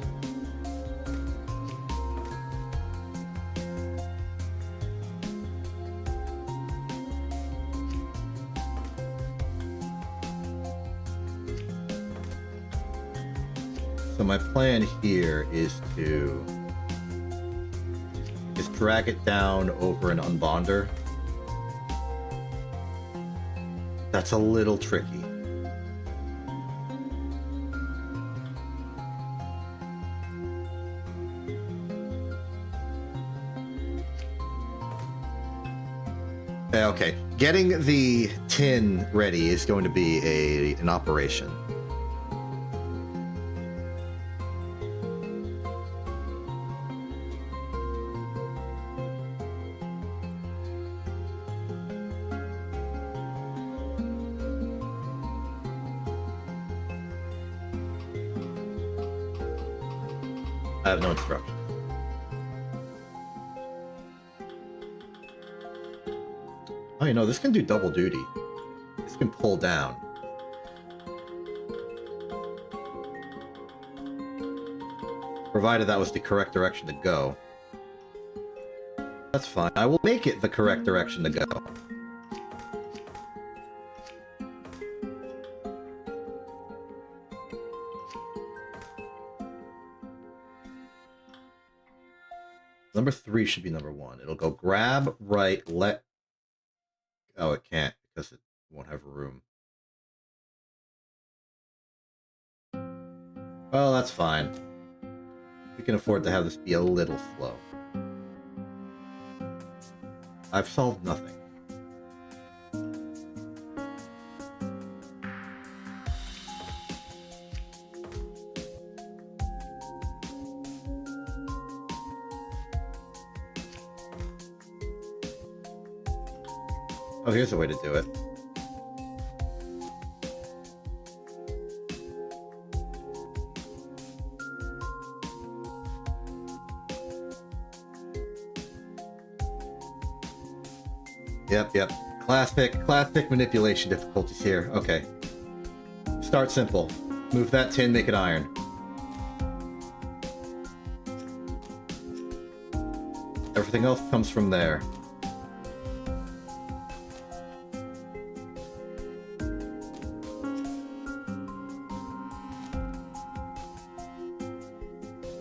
So my plan here is to just drag it down over an unbonder. That's a little tricky. Okay, getting the tin ready is going to be an operation. I have no instructions. Oh, you know, this can do double duty. This can pull down. Provided that was the correct direction to go. That's fine. I will make it the correct direction to go. Number 3 should be number 1. It'll go grab, right, let... Oh, it can't, because it won't have room. Well, that's fine. We can afford to have this be a little slow. I've solved nothing. Oh, here's a way to do it. Yep. Classic manipulation difficulties here. Okay. Start simple. Move that tin, make it iron. Everything else comes from there.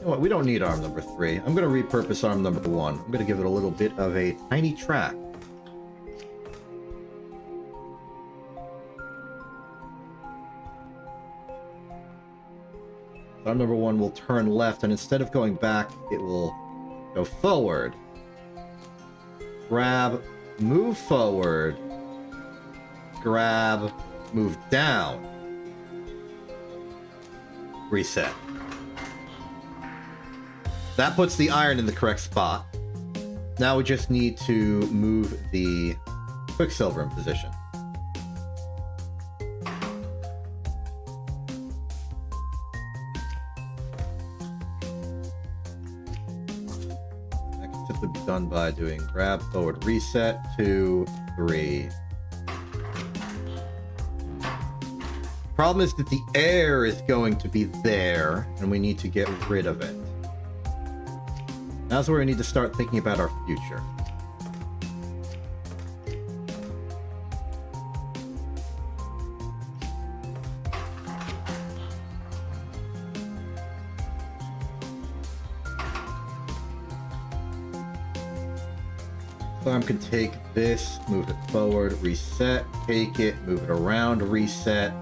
What, we don't need arm number 3. I'm going to repurpose arm number 1. I'm going to give it a little bit of a tiny track. Arm number 1 will turn left, and instead of going back, it will go forward. Grab, move forward. Grab, move down. Reset. That puts the iron in the correct spot. Now we just need to move the Quicksilver in position. That can simply be done by doing grab, forward, reset, 2, 3. Problem is that the air is going to be there, and we need to get rid of it. That's where we need to start thinking about our future. Arm can take this, move it forward, reset, take it, move it around, reset.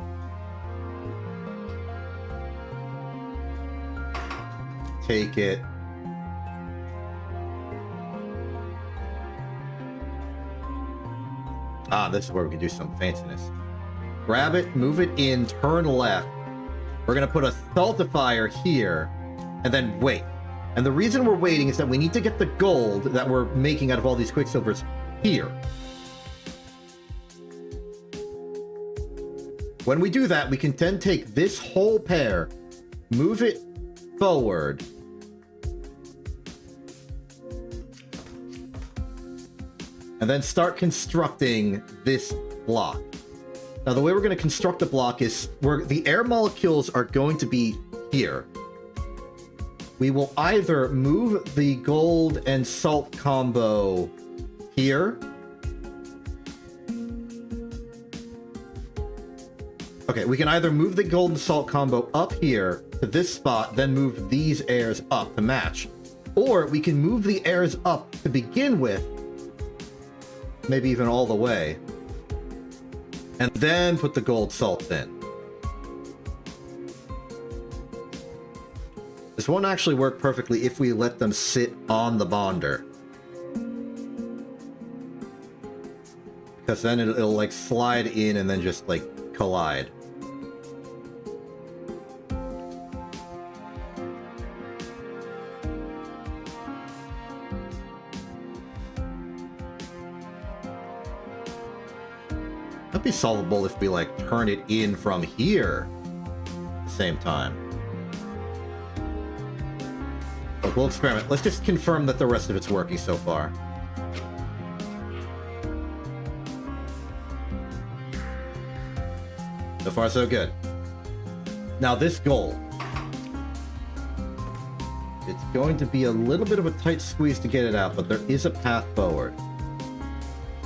Take it. Ah, this is where we can do some fanciness. Grab it, move it in, turn left. We're gonna put a saltifier here, and then wait. And the reason we're waiting is that we need to get the gold that we're making out of all these quicksilvers here. When we do that, we can then take this whole pair, move it forward, and then start constructing this block. Now, the way we're going to construct the block is the air molecules are going to be here. We will either move the gold and salt combo here. Okay, we can either move the gold and salt combo up here to this spot, then move these airs up to match. Or we can move the airs up to begin with, maybe even all the way, and then put the gold salt in. This won't actually work perfectly if we let them sit on the bonder. Because then it'll like slide in and then just like collide. That'd be solvable if we like turn it in from here at the same time. But we'll experiment. Let's just confirm that the rest of it's working so far. So far, so good. Now, this gold. It's going to be a little bit of a tight squeeze to get it out, but there is a path forward.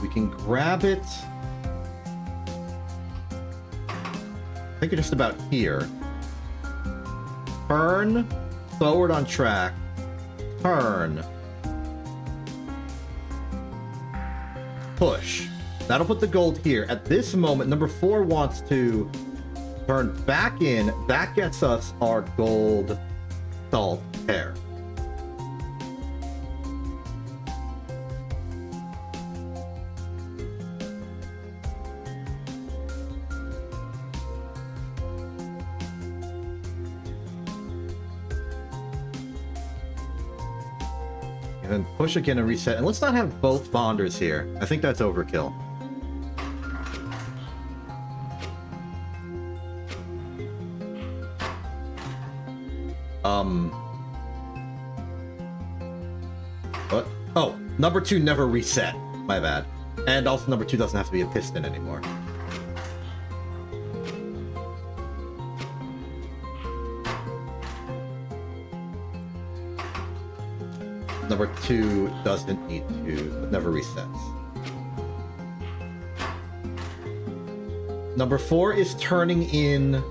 We can grab it. I think it's just about here. Turn forward on track. Turn. Push. That'll put the gold here. At this moment, number 4 wants to turn back in. That gets us our gold salt pair. And then push again and reset. And let's not have both bonders here. I think that's overkill. What? Oh, number 2 never reset. My bad. And also number 2 doesn't have to be a piston anymore. Number 2 doesn't need to, but never resets. Number 4 is turning in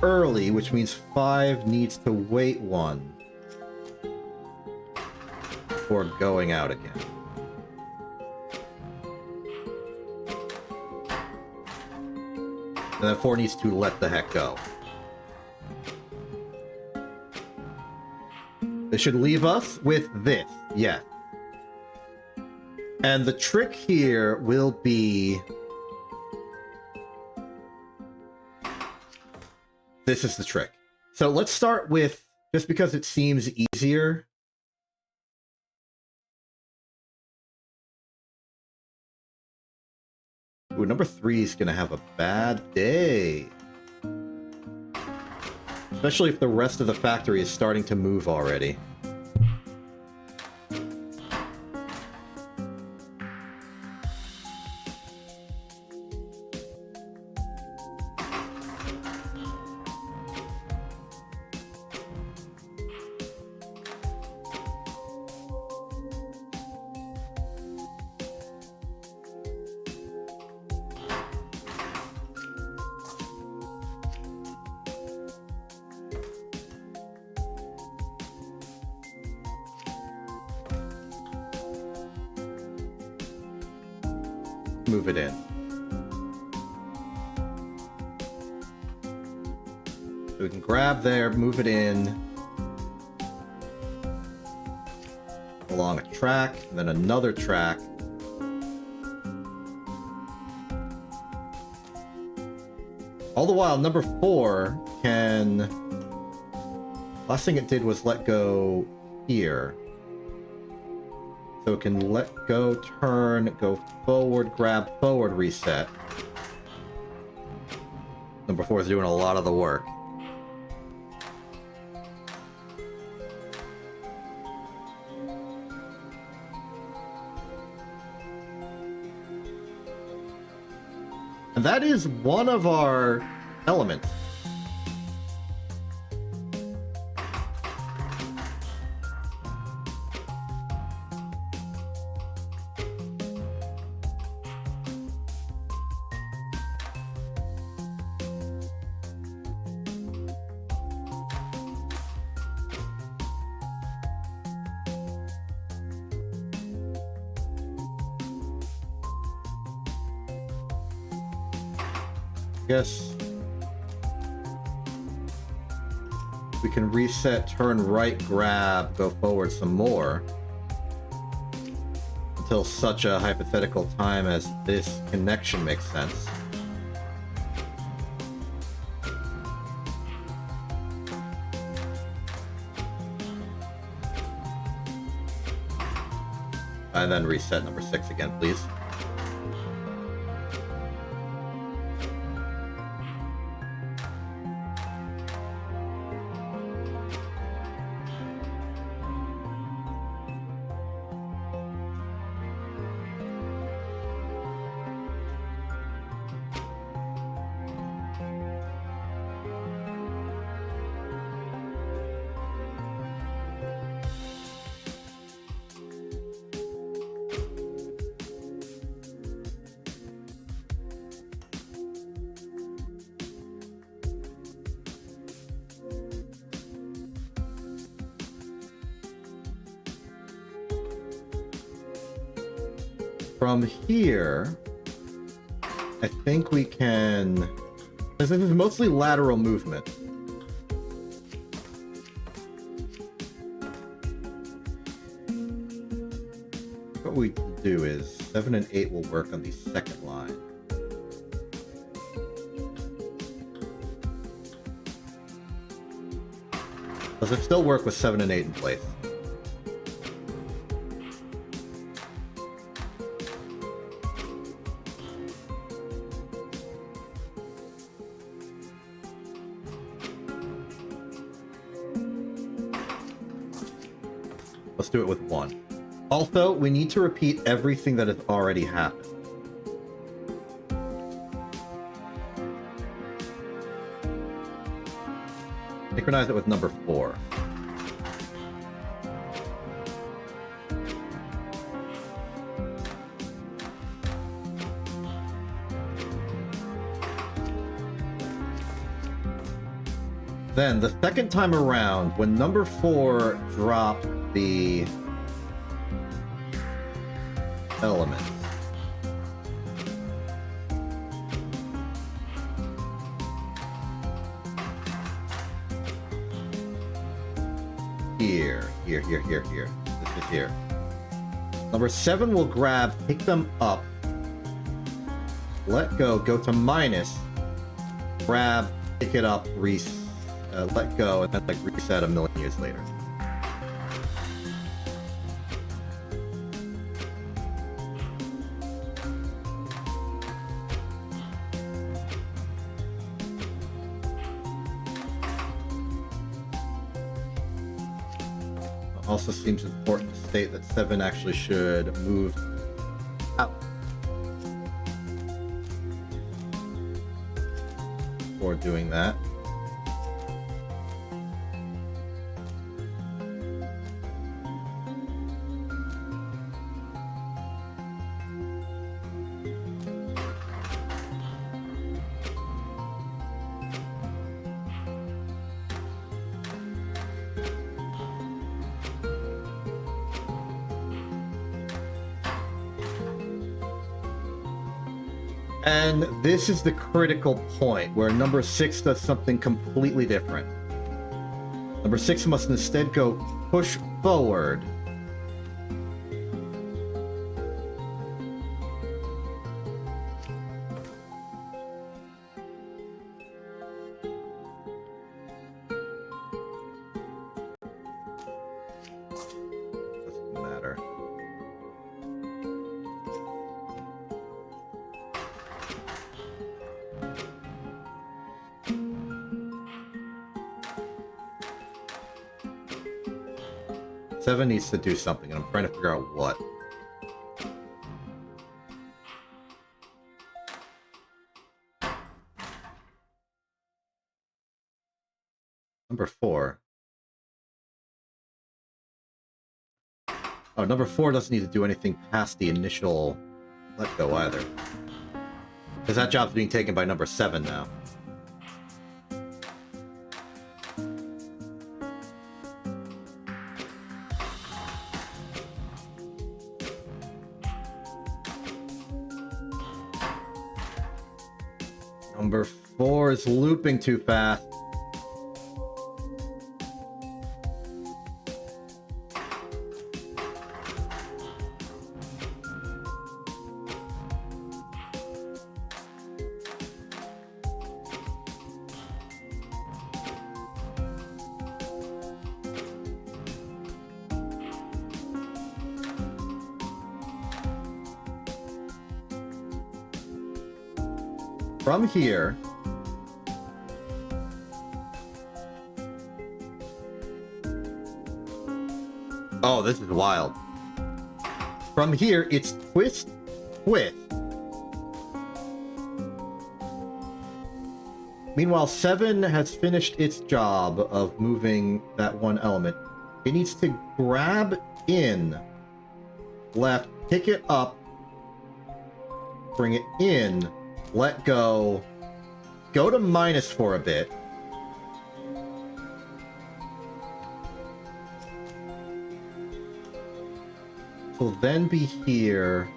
early, which means 5 needs to wait 1 before going out again. And then 4 needs to let the heck go. This should leave us with this, yes. And the trick here will be... This is the trick. So let's start with, just because it seems easier. Ooh, number 3 is going to have a bad day. Especially if the rest of the factory is starting to move already. move it in. So we can grab there, move it in along a track, and then another track. All the while, number 4 can... Last thing it did was let go here. So it can let go, turn, go forward, grab, forward, reset. Number 4 is doing a lot of the work. And that is one of our elements. Guess we can reset, turn right, grab, go forward some more until such a hypothetical time as this connection makes sense. And then reset number 6 again, please. From here, I think we can... This is mostly lateral movement. What we do is 7 and 8 will work on the second line. Does it still work with 7 and 8 in place? Let's do it with 1. Also, we need to repeat everything that has already happened. Synchronize it with number 4. Then, the second time around, when number 4 dropped the element, here. This is here. Number 7 will grab, pick them up, let go, go to minus, grab, pick it up, let go, and then like reset a million years later. Also seems important to state that 7 actually should move out before doing that. And this is the critical point where number 6 does something completely different. Number 6 must instead go push forward. Doesn't matter. Seven needs to do something, and I'm trying to figure out what. Number 4. Oh, number 4 doesn't need to do anything past the initial let go either. Because that job's being taken by number 7 now. Number 4 is looping too fast. From here, oh, this is wild. From here, it's twist, twist. Meanwhile, 7 has finished its job of moving that one element. It needs to grab in, left, pick it up, bring it in, let go, go to minus for a bit. Will then be here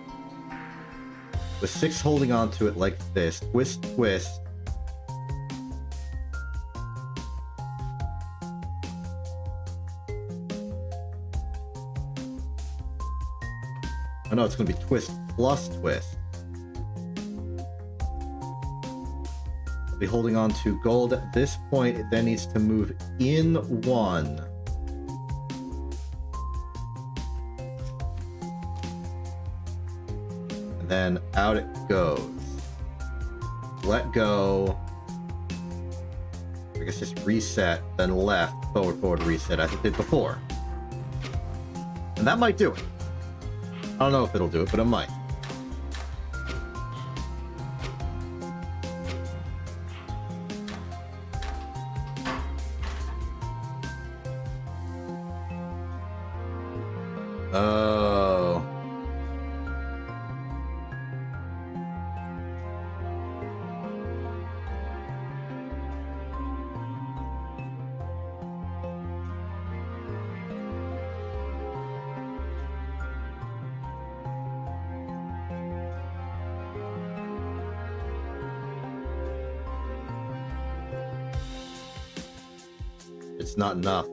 with 6 holding on to it like this. Twist, twist. Oh no, it's going to be twist plus twist. Be holding on to gold at this point. It then needs to move in 1. And then out it goes. Let go. I guess just reset, then left, forward, forward, reset, as it did before. And that might do it. I don't know if it'll do it, but it might. Oh. It's not enough.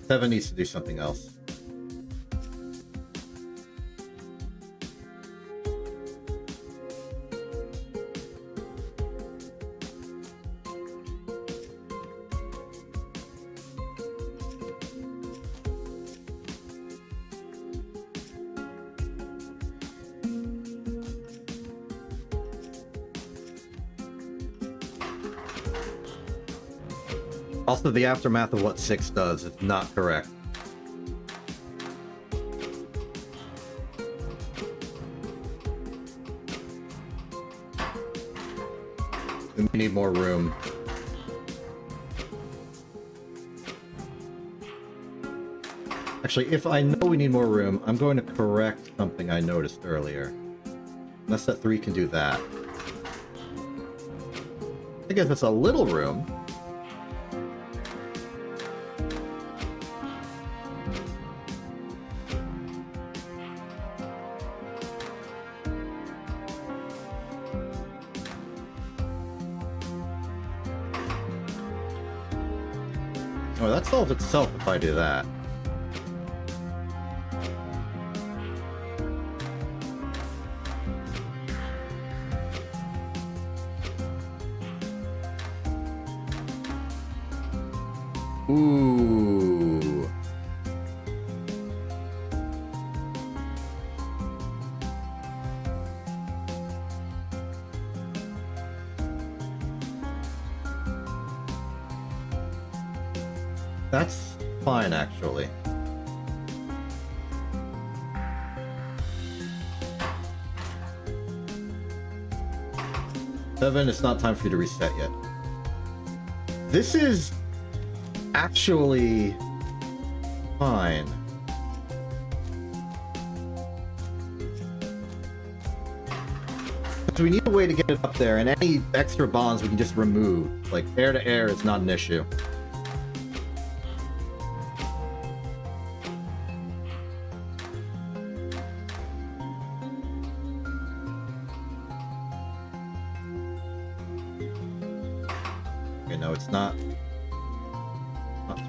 Seven needs to do something else. Also, the aftermath of what 6 does is not correct. We need more room. Actually, if I know we need more room, I'm going to correct something I noticed earlier. Unless that 3 can do that. I guess it's a little room. Oh, that solves itself if I do that. Ooh. That's fine, actually. Seven, it's not time for you to reset yet. This is actually fine. So we need a way to get it up there, and any extra bonds we can just remove. Like, air to air is not an issue. Okay, no, it's not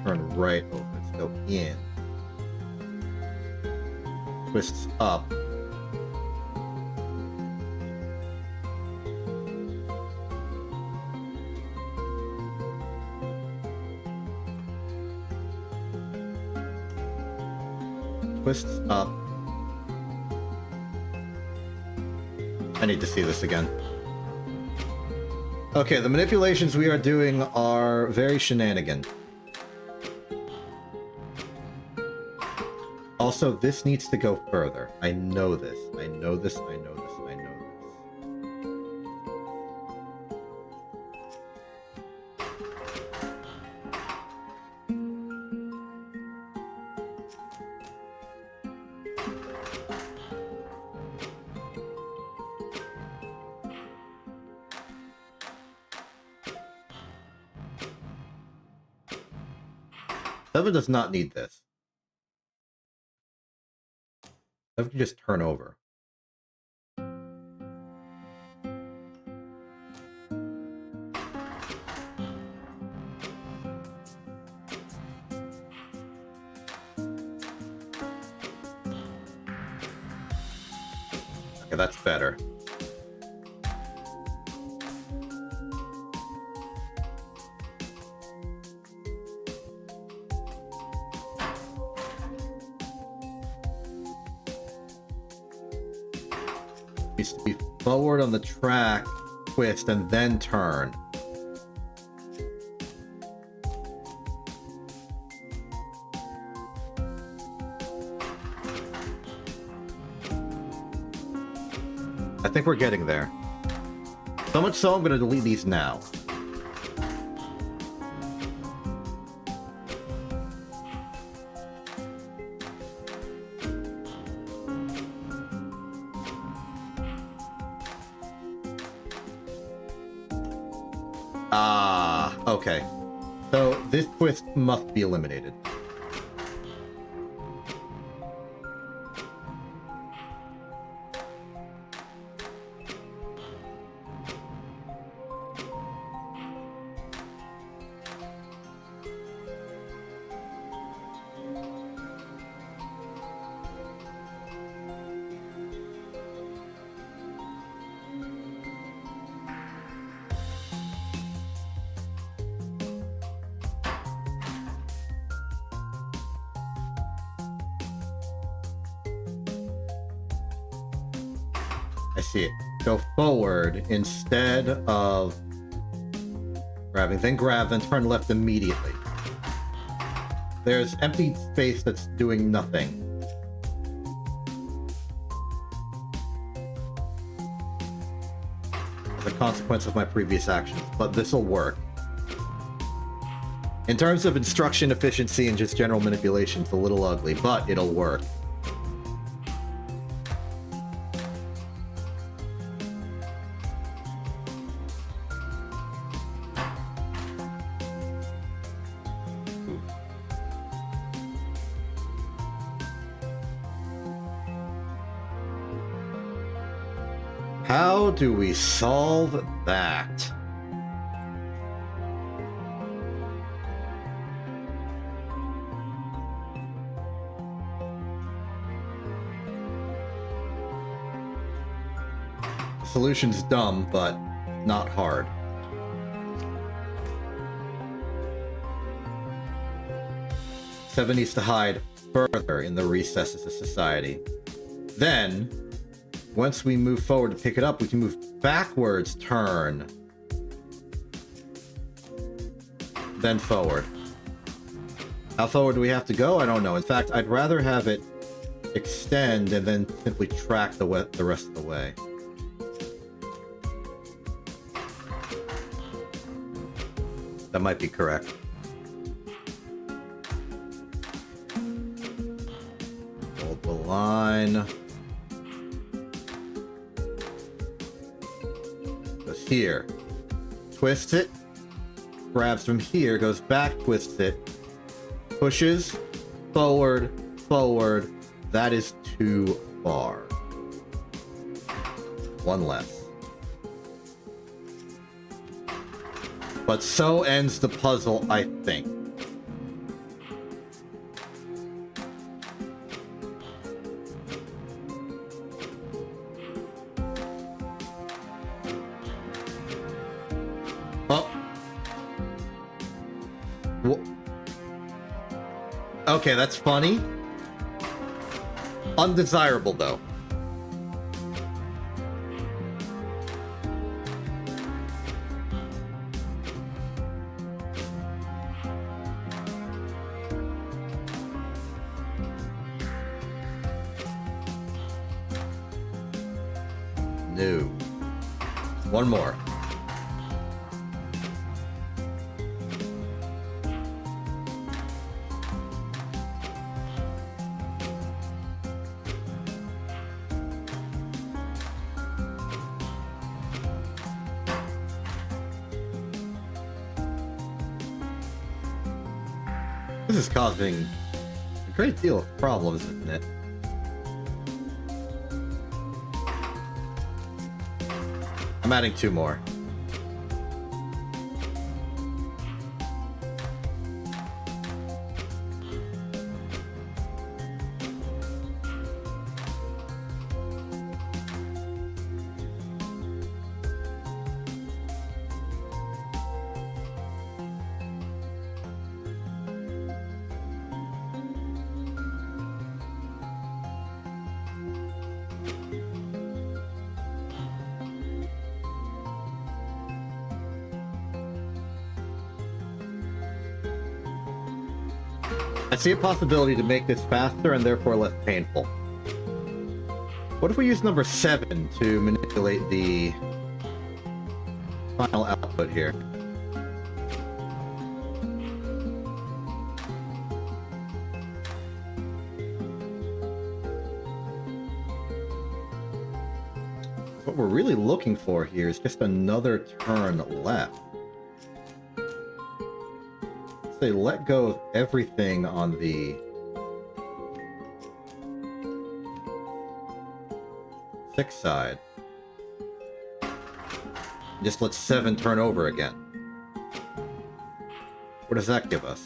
turn right over, let's go in. Twists up. Twists up. I need to see this again. Okay, the manipulations we are doing are very shenanigan. Also, this needs to go further. I know this. I know this. I know this. I know this. 7 does not need this. 7 can just turn over. Okay, that's better. Needs to be forward on the track, twist, and then turn. I think we're getting there. So much so, I'm going to delete these now. Ah, okay. So this twist must be eliminated. I see it. Go forward instead of grabbing. Then grab, then turn left immediately. There's empty space that's doing nothing. As a consequence of my previous actions, but this'll work. In terms of instruction efficiency and just general manipulation, it's a little ugly, but it'll work. How do we solve that? The solution's dumb, but not hard. Seven needs to hide further in the recesses of society. Then, once we move forward to pick it up, we can move backwards, turn, then forward. How forward do we have to go? I don't know. In fact, I'd rather have it extend and then simply track the rest of the way. That might be correct. Hold the line. Goes here. Twists it. Grabs from here. Goes back. Twists it. Pushes. Forward. Forward. That is too far. One less. But so ends the puzzle, I think. Oh. Okay, that's funny. Undesirable, though. No. One more. This is causing a great deal of problems, isn't it? I'm adding two more. I see a possibility to make this faster and therefore less painful. What if we use number 7 to manipulate the final output here? What we're really looking for here is just another turn left. They let go of everything on the 6 side. Just let 7 turn over again. What does that give us?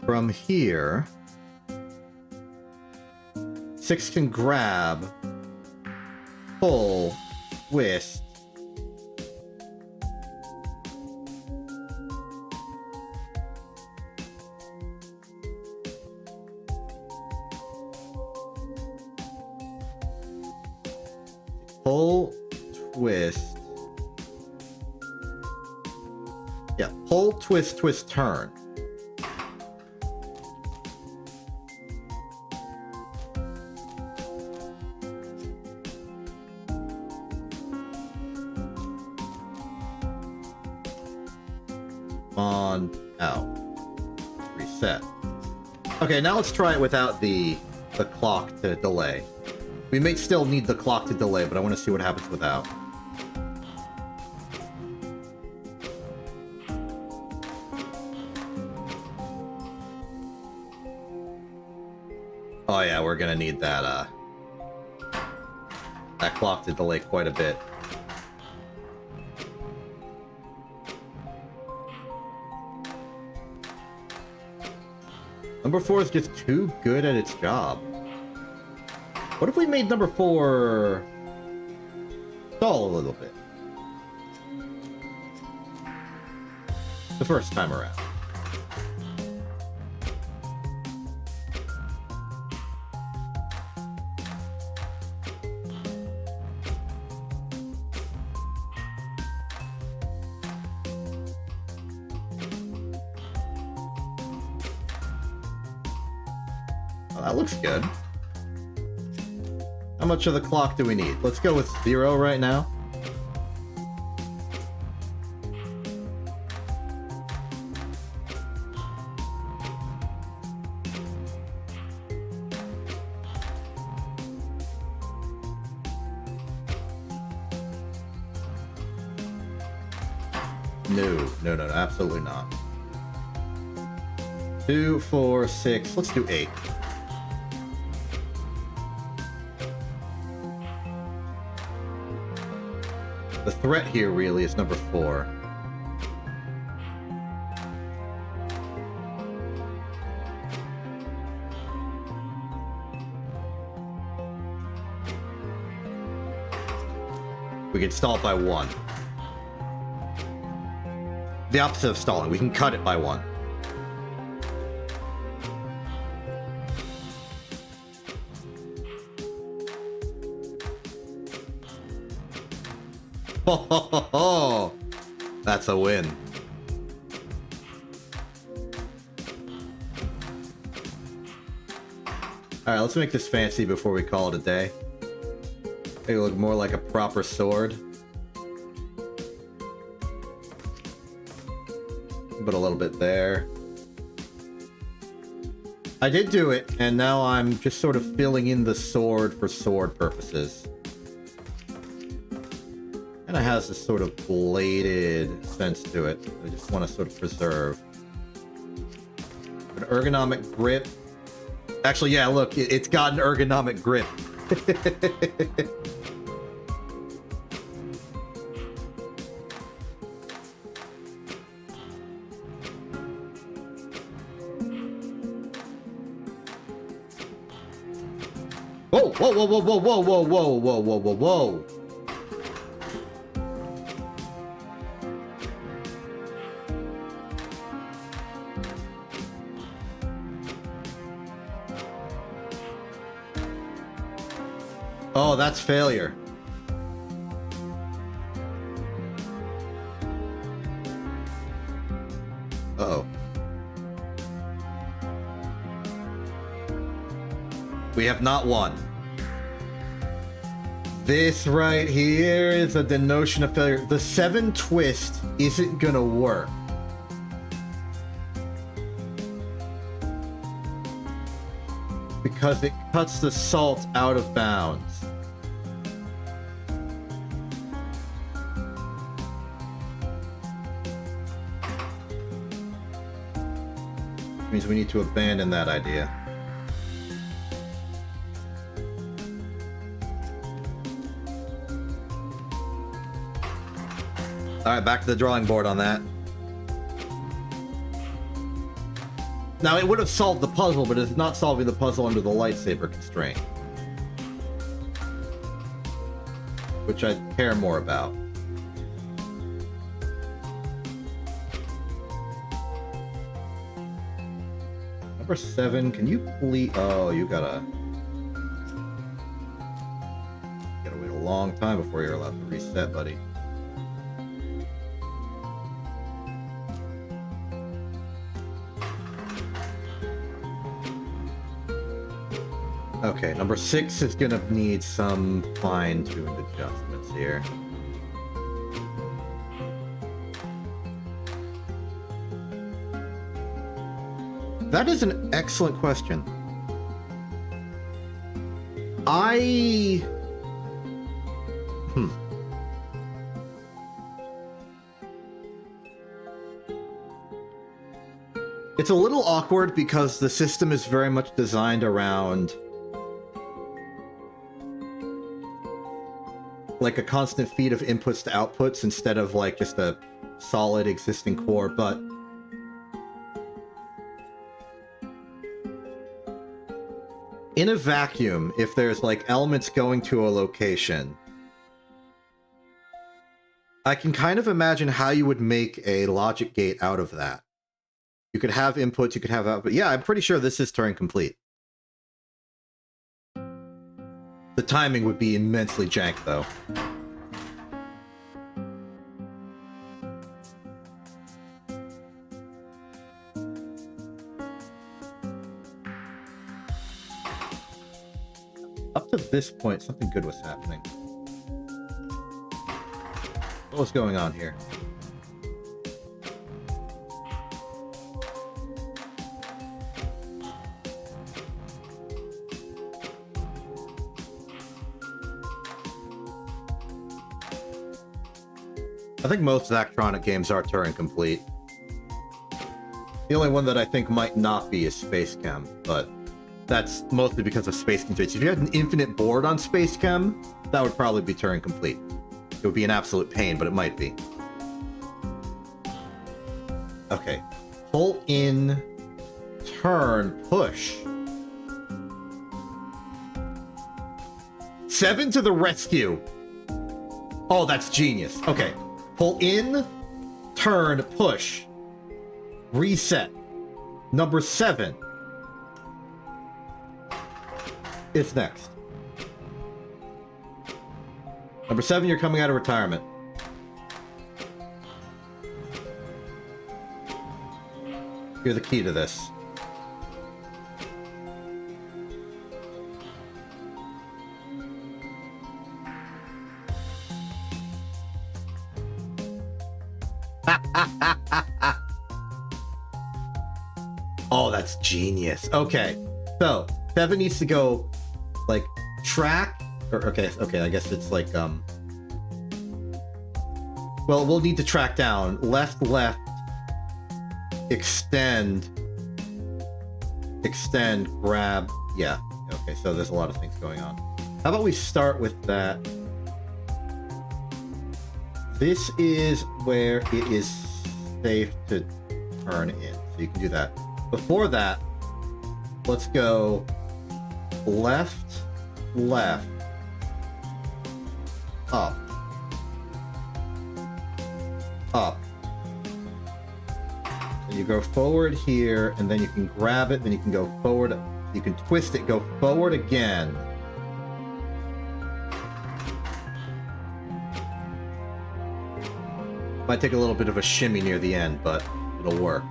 From here, 6 can grab, pull, twist, pull, twist, yeah, pull, twist, twist, turn. On, out, reset. Okay, now let's try it without the clock to delay. We may still need the clock to delay, but I want to see what happens without. Oh yeah, we're gonna need that, that clock to delay quite a bit. Number 4 is just too good at its job. What if we made number 4 stall a little bit? The first time around. Oh, that looks good. How much of the clock do we need? Let's go with 0 right now. No, absolutely not. 2, 4, 6. Let's do 8. The threat here really is number 4. We can stall it by 1. The opposite of stalling. We can cut it by 1. Ho, ho, ho, ho. That's a win. Alright, let's make this fancy before we call it a day. Make it look more like a proper sword. Put a little bit there. I did do it, and now I'm just sort of filling in the sword for sword purposes. And it has this sort of bladed sense to it. I just want to sort of preserve. An ergonomic grip. Actually, yeah, look, it's got an ergonomic grip. Whoa, whoa, whoa, whoa, whoa, whoa, whoa, whoa, whoa, whoa, whoa, whoa. Oh, that's failure. Uh-oh. We have not won. This right here is a denotion of failure. The 7 twist isn't gonna work. Because it cuts the salt out of bounds. Means we need to abandon that idea. Alright, back to the drawing board on that. Now, it would have solved the puzzle, but it's not solving the puzzle under the lightsaber constraint. Which I care more about. Number 7, can you please... Oh, you gotta wait a long time before you're allowed to reset, buddy. Okay, number 6 is gonna need some fine-tuned adjustments here. That is an excellent question. It's a little awkward because the system is very much designed around like a constant feed of inputs to outputs instead of like just a solid existing core, but in a vacuum, if there's like elements going to a location, I can kind of imagine how you would make a logic gate out of that. You could have inputs, you could have output. Yeah, I'm pretty sure this is Turing complete. The timing would be immensely jank, though. Up to this point, something good was happening. What was going on here? I think most Zachtronic games are Turing complete. The only one that I think might not be is Space Chem, but that's mostly because of space constraints. If you had an infinite board on Space Chem, that would probably be Turing complete. It would be an absolute pain, but it might be. Okay. Pull in, turn, push. 7 to the rescue. Oh, that's genius. Okay. Pull in, turn, push. Reset. Number 7 is next. Number 7, you're coming out of retirement. You're the key to this. Oh, that's genius. Okay, so 7 needs to go like track, or okay, I guess it's like well, we'll need to track down left, extend, grab. Yeah, okay, so there's a lot of things going on. How about we start with that? This is where it is safe to turn in, so you can do that. Before that, let's go left, up, and you go forward here, and then you can grab it, then you can go forward, you can twist it, go forward again. Might take a little bit of a shimmy near the end, but it'll work.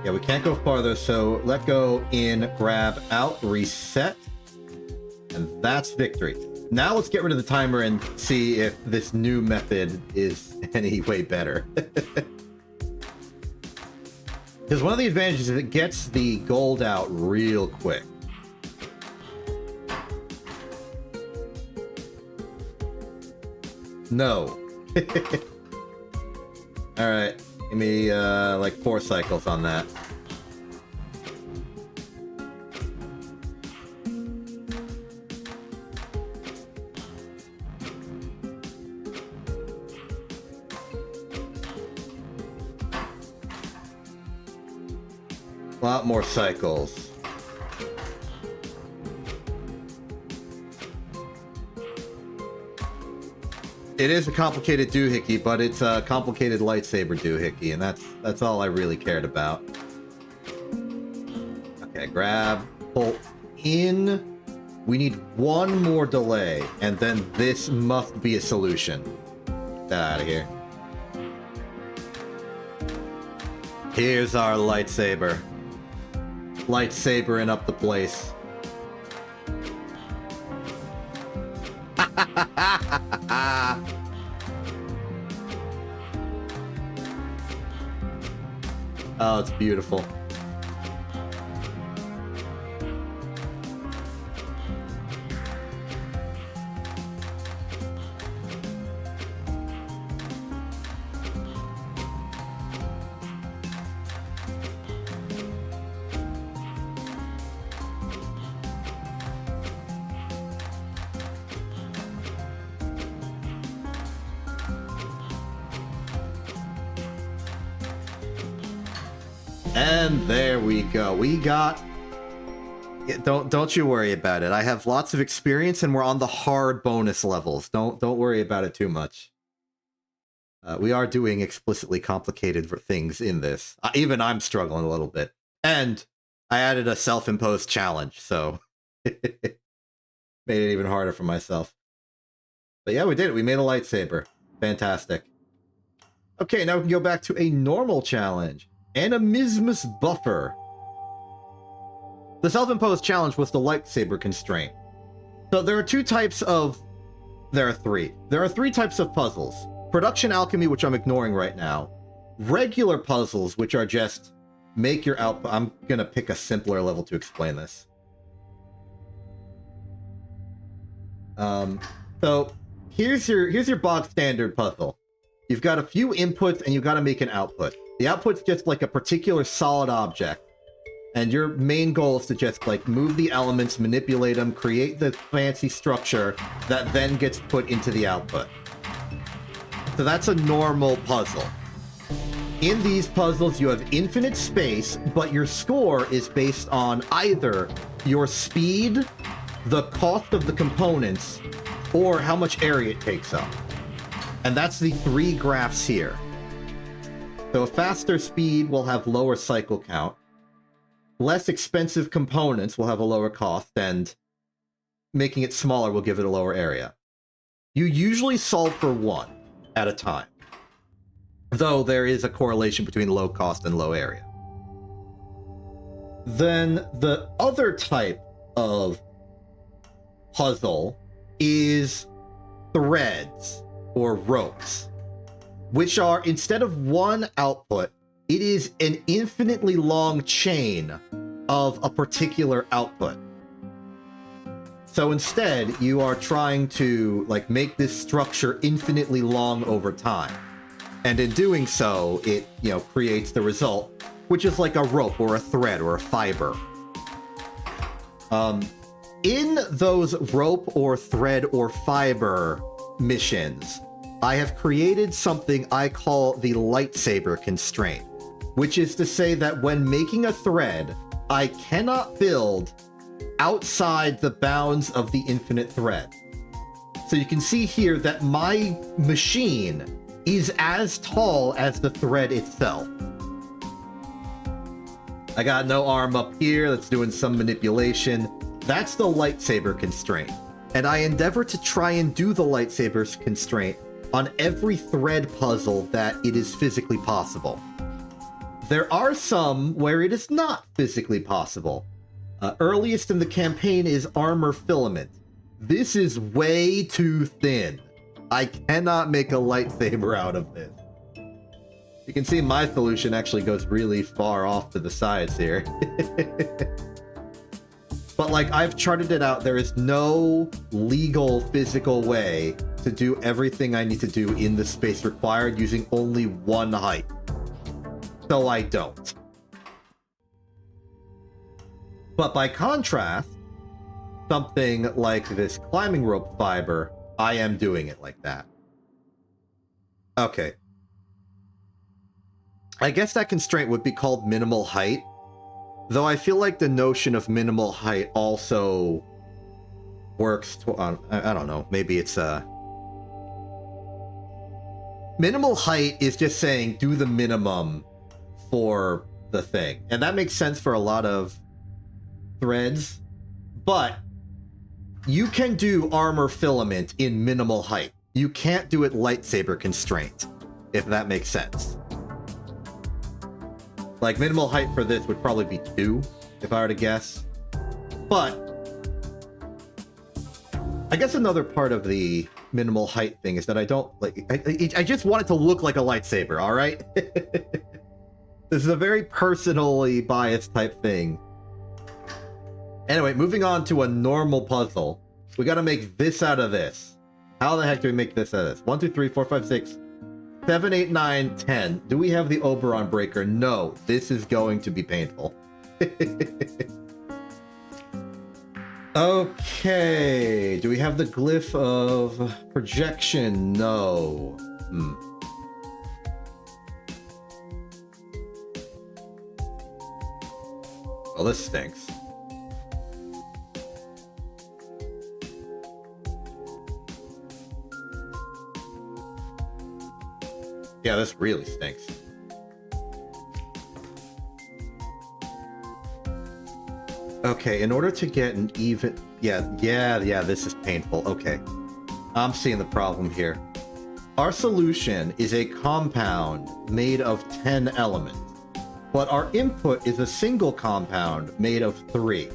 Yeah, we can't go farther, so let go, in, grab, out, reset, and that's victory. Now let's get rid of the timer and see if this new method is any way better. Because one of the advantages is it gets the gold out real quick. No. Alright, give me like 4 cycles on that. A lot more cycles. It is a complicated doohickey, but it's a complicated lightsaber doohickey, and that's all I really cared about. Okay, grab, pull in. We need one more delay, and then this must be a solution. Get out of here. Here's our lightsaber. Lightsabering up the place. Oh, it's beautiful. And there we go. We got... Don't you worry about it. I have lots of experience and we're on the hard bonus levels. Don't worry about it too much. We are doing explicitly complicated things in this. Even I'm struggling a little bit. And I added a self-imposed challenge, so made it even harder for myself. But yeah, we did it. We made a lightsaber. Fantastic. Okay, now we can go back to a normal challenge. Animismus Buffer. The self-imposed challenge was the lightsaber constraint. So there are two types of... There are three. There are three types of puzzles. Production alchemy, which I'm ignoring right now. Regular puzzles, which are just make your output... I'm going to pick a simpler level to explain this. So here's your bog standard puzzle. You've got a few inputs and you've got to make an output. The output's just like a particular solid object. And your main goal is to just like move the elements, manipulate them, create the fancy structure that then gets put into the output. So that's a normal puzzle. In these puzzles, you have infinite space, but your score is based on either your speed, the cost of the components, or how much area it takes up. And that's the three graphs here. So a faster speed will have lower cycle count. Less expensive components will have a lower cost, and making it smaller will give it a lower area. You usually solve for one at a time, though there is a correlation between low cost and low area. Then the other type of puzzle is threads or ropes, which are, instead of one output, it is an infinitely long chain of a particular output. So instead, you are trying to like make this structure infinitely long over time. And in doing so, it, creates the result, which is like a rope or a thread or a fiber. In those rope or thread or fiber missions, I have created something I call the lightsaber constraint, which is to say that when making a thread, I cannot build outside the bounds of the infinite thread. So you can see here that my machine is as tall as the thread itself. I got no arm up here that's doing some manipulation. That's the lightsaber constraint. And I endeavor to try and do the lightsaber's constraint on every thread puzzle that it is physically possible. There are some where it is not physically possible. Earliest in the campaign is armor filament. This is way too thin. I cannot make a lightsaber out of this. You can see my solution actually goes really far off to the sides here. But like, I've charted it out. There is no legal physical way to do everything I need to do in the space required using only one height. So I don't. But by contrast, something like this climbing rope fiber, I am doing it like that. Okay. I guess that constraint would be called minimal height, though I feel like the notion of minimal height also works to, I don't know, maybe it's minimal height is just saying do the minimum for the thing. And that makes sense for a lot of threads, but you can do armor filament in minimal height. You can't do it lightsaber constraint, if that makes sense. Like, minimal height for this would probably be 2, if I were to guess. But I guess another part of the minimal height thing is that I don't, like, I just want it to look like a lightsaber, all right? This is a very personally biased type thing. Anyway, moving on to a normal puzzle. We gotta make this out of this. How the heck do we make this out of this? 1, 2, 3, 4, 5, 6, 7, 8, 9, 10. Do we have the Oberon breaker? No. This is going to be painful. Okay. Do we have the glyph of projection? No. Well, this stinks. Yeah, this really stinks. Okay, in order to get an even... Yeah, this is painful. Okay. I'm seeing the problem here. Our solution is a compound made of 10 elements, but our input is a single compound made of 3.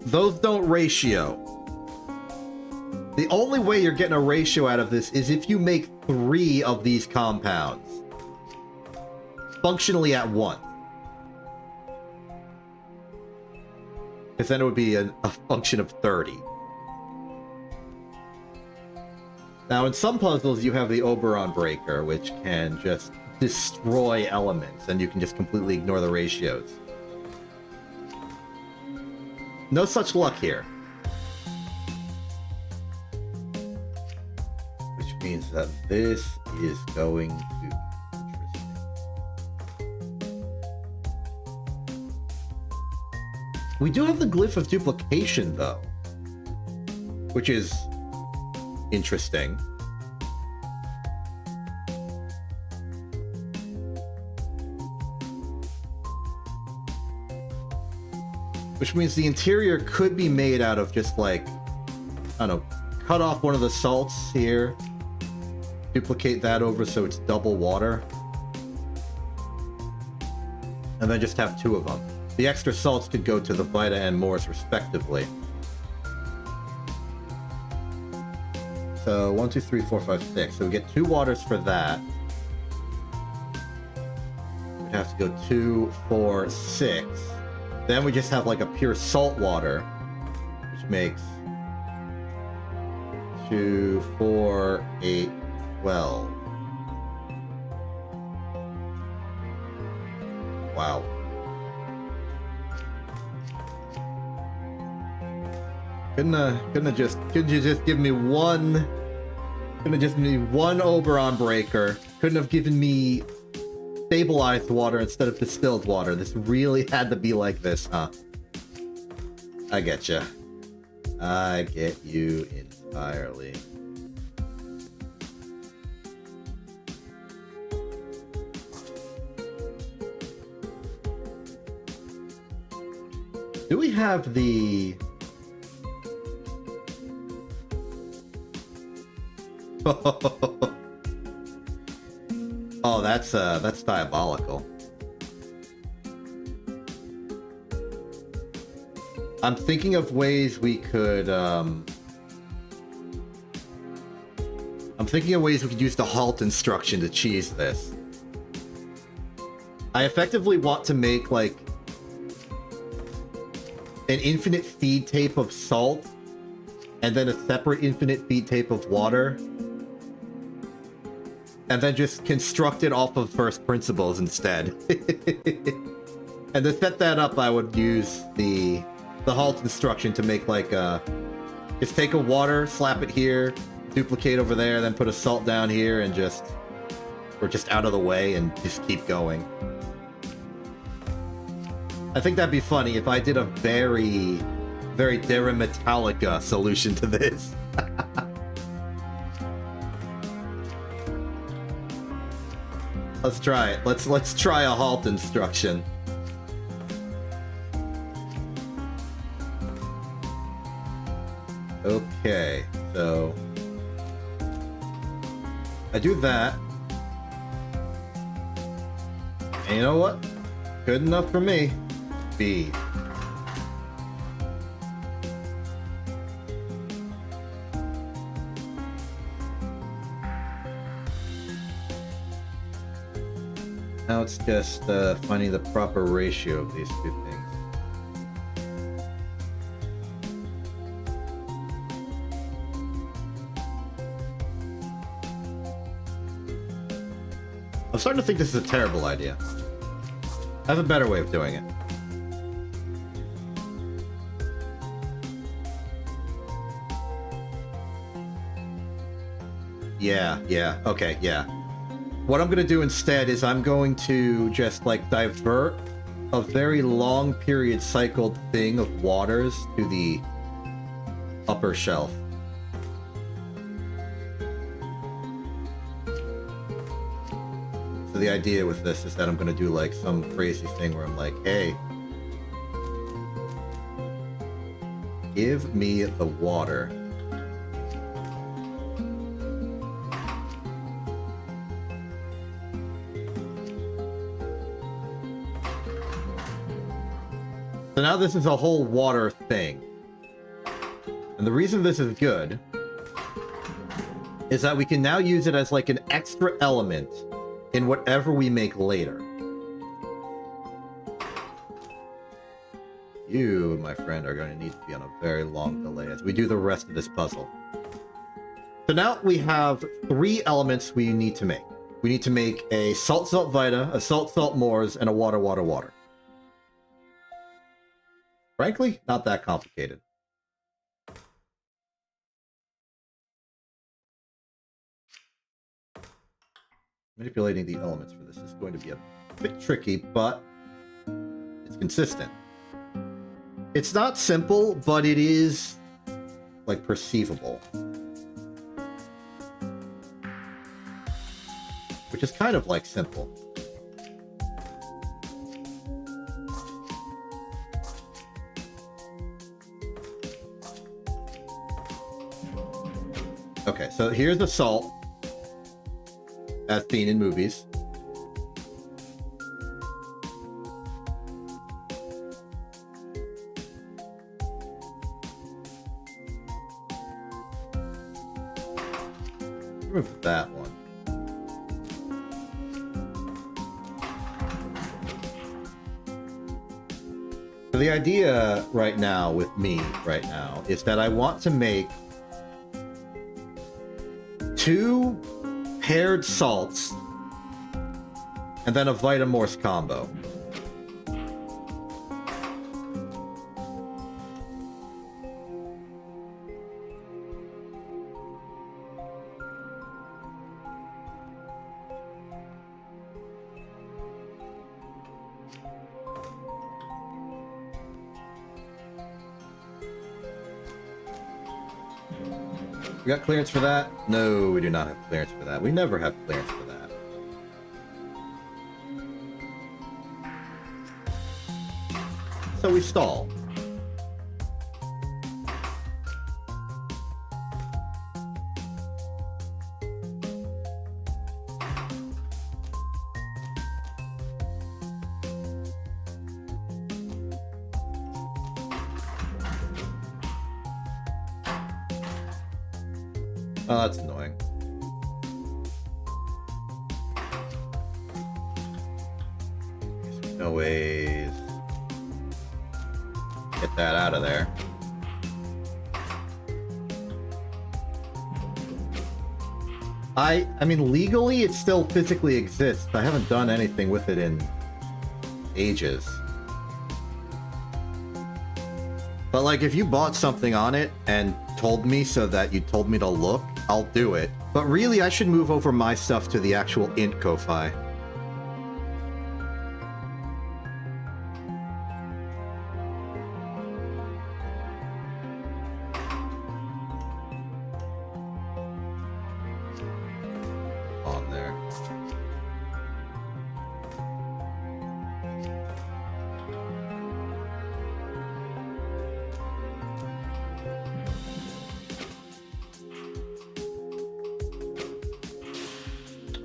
Those don't ratio. The only way you're getting a ratio out of this is if you make 3 of these compounds functionally at once. Because then it would be a function of 30. Now, in some puzzles, you have the Oberon breaker, which can just destroy elements, and you can just completely ignore the ratios. No such luck here. Which means that this is going to be interesting. We do have the glyph of duplication, though, which is interesting. Which means the interior could be made out of just like, I don't know, cut off one of the salts here, duplicate that over so it's double water, and then just have 2 of them. The extra salts could go to the Vita and Morse respectively. So 1, 2, 3, 4, 5, 6. So we get 2 waters for that. We'd have to go 2, 4, 6. Then we just have like a pure salt water, which makes 2, 4, 8, 12. Wow. Couldn't you just give me one? Couldn't have just given me one Oberon breaker. Couldn't have given me stabilized water instead of distilled water. This really had to be like this, huh? I get you. I get you entirely. Do we have the... Oh, that's diabolical. I'm thinking of ways we could, I'm thinking of ways we could use the halt instruction to cheese this. I effectively want to make, like, an infinite feed tape of salt, and then a separate infinite feed tape of water, and then just construct it off of first principles instead. And to set that up, I would use the halt instruction to make like a... Just take a water, slap it here, duplicate over there, then put a salt down here, and just... Or just out of the way, and just keep going. I think that'd be funny if I did a very Terra Metallica solution to this. Let's try it. Let's try a halt instruction. Okay, so I do that. And you know what? Good enough for me. B. Now it's just finding the proper ratio of these 2 things. I'm starting to think this is a terrible idea. I have a better way of doing it. Yeah, okay, yeah. what I'm going to do instead is I'm going to just, like, divert a very long period cycled thing of waters to the upper shelf. So the idea with this is that I'm going to do, like, some crazy thing where I'm like, hey, give me the water. So now this is a whole water thing. And the reason this is good is that we can now use it as like an extra element in whatever we make later. You, my friend, are going to need to be on a very long delay as we do the rest of this puzzle. So now we have 3 elements we need to make. We need to make a salt vita, a salt mores, and a water. Frankly, not that complicated. Manipulating the elements for this is going to be a bit tricky, but it's consistent. It's not simple, but it is, like, perceivable. Which is kind of like simple. Okay, so here's the salt, as seen in movies. Remove that one. So the idea right now with me right now is that I want to make 2 paired salts and then a Vitamorse combo. We got clearance for that? No, we do not have clearance for that. We never have clearance for that. So we stall. Oh, that's annoying. There's no ways. Get that out of there. I mean, legally, it still physically exists. I haven't done anything with it in ages. But, like, if you bought something on it and told me so that you told me to look, I'll do it. But really, I should move over my stuff to the actual int Ko-Fi. On there.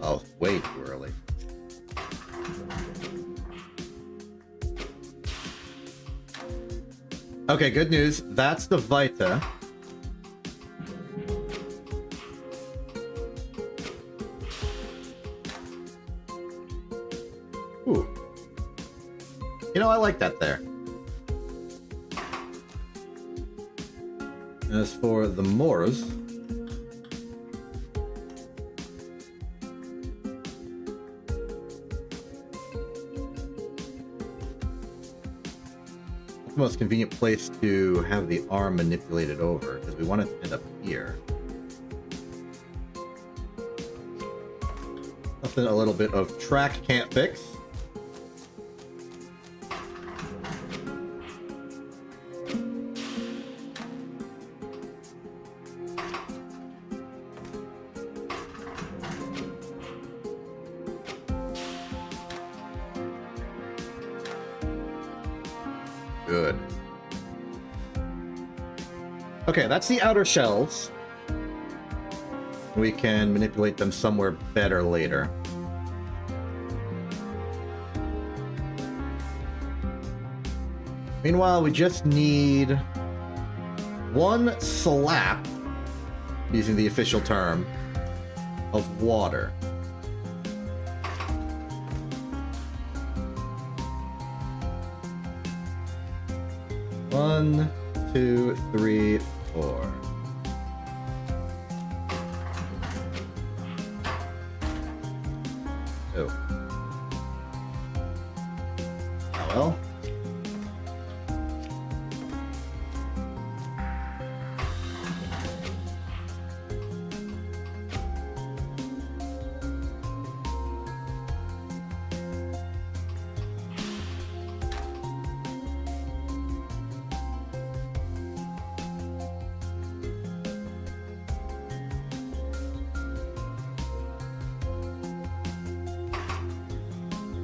Oh, way too early. Okay, good news. That's the Vita. Ooh. You know, I like that there. As for the Mors, the most convenient place to have the arm manipulated over, because we want it to end up here. The something a little bit of track can't fix. Good. Okay, that's the outer shells. We can manipulate them somewhere better later. Meanwhile, we just need one slap, using the official term, of water. One, two, three, four. Oh. Oh well.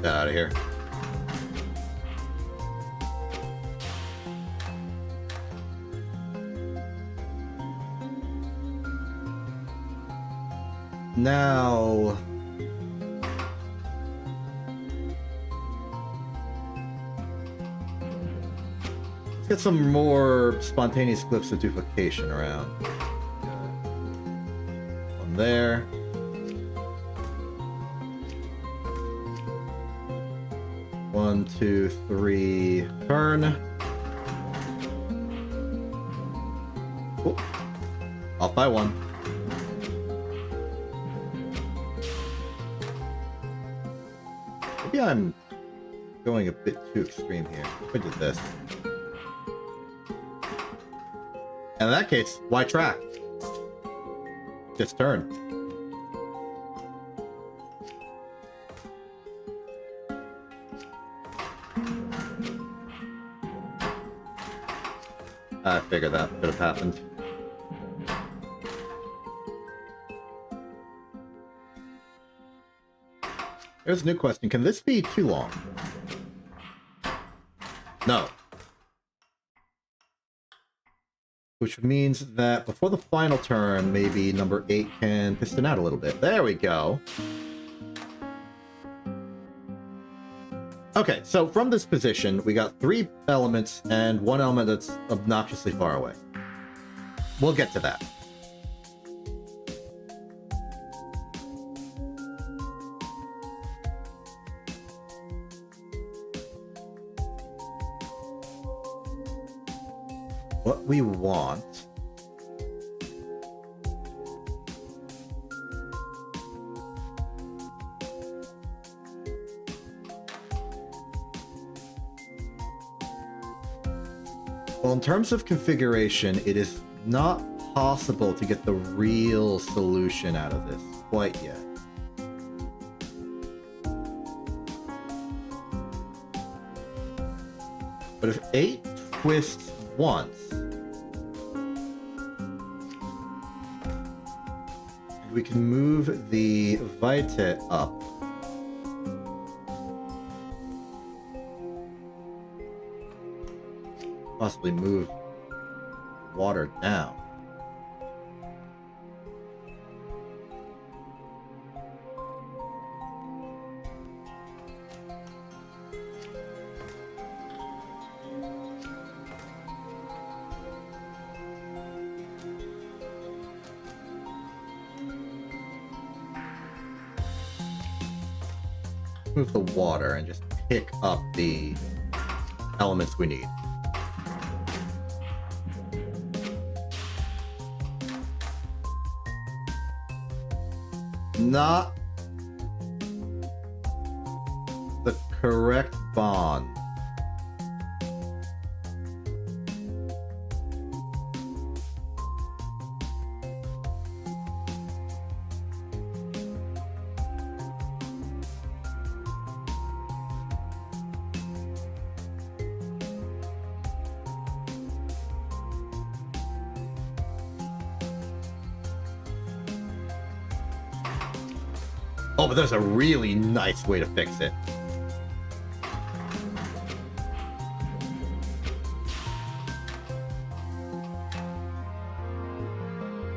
Get out of here. Now, let's get some more spontaneous glyphs of duplication around. One there. One, two, three, turn. Oh, off by one. Maybe I'm going a bit too extreme here. I did this. And in that case, why track? Just turn. I figured that could have happened. Here's a new question. Can this be too long? No. Which means that before the final turn, maybe number 8 can piston out a little bit. There we go. Okay, so from this position, we got 3 elements and 1 element that's obnoxiously far away. We'll get to that. What we want... Well, in terms of configuration, it is not possible to get the real solution out of this quite yet. But if 8 twists once, we can move the Vitae up. Possibly move water down. Move the water and just pick up the elements we need. Not the correct bond. Oh, but there's a really nice way to fix it.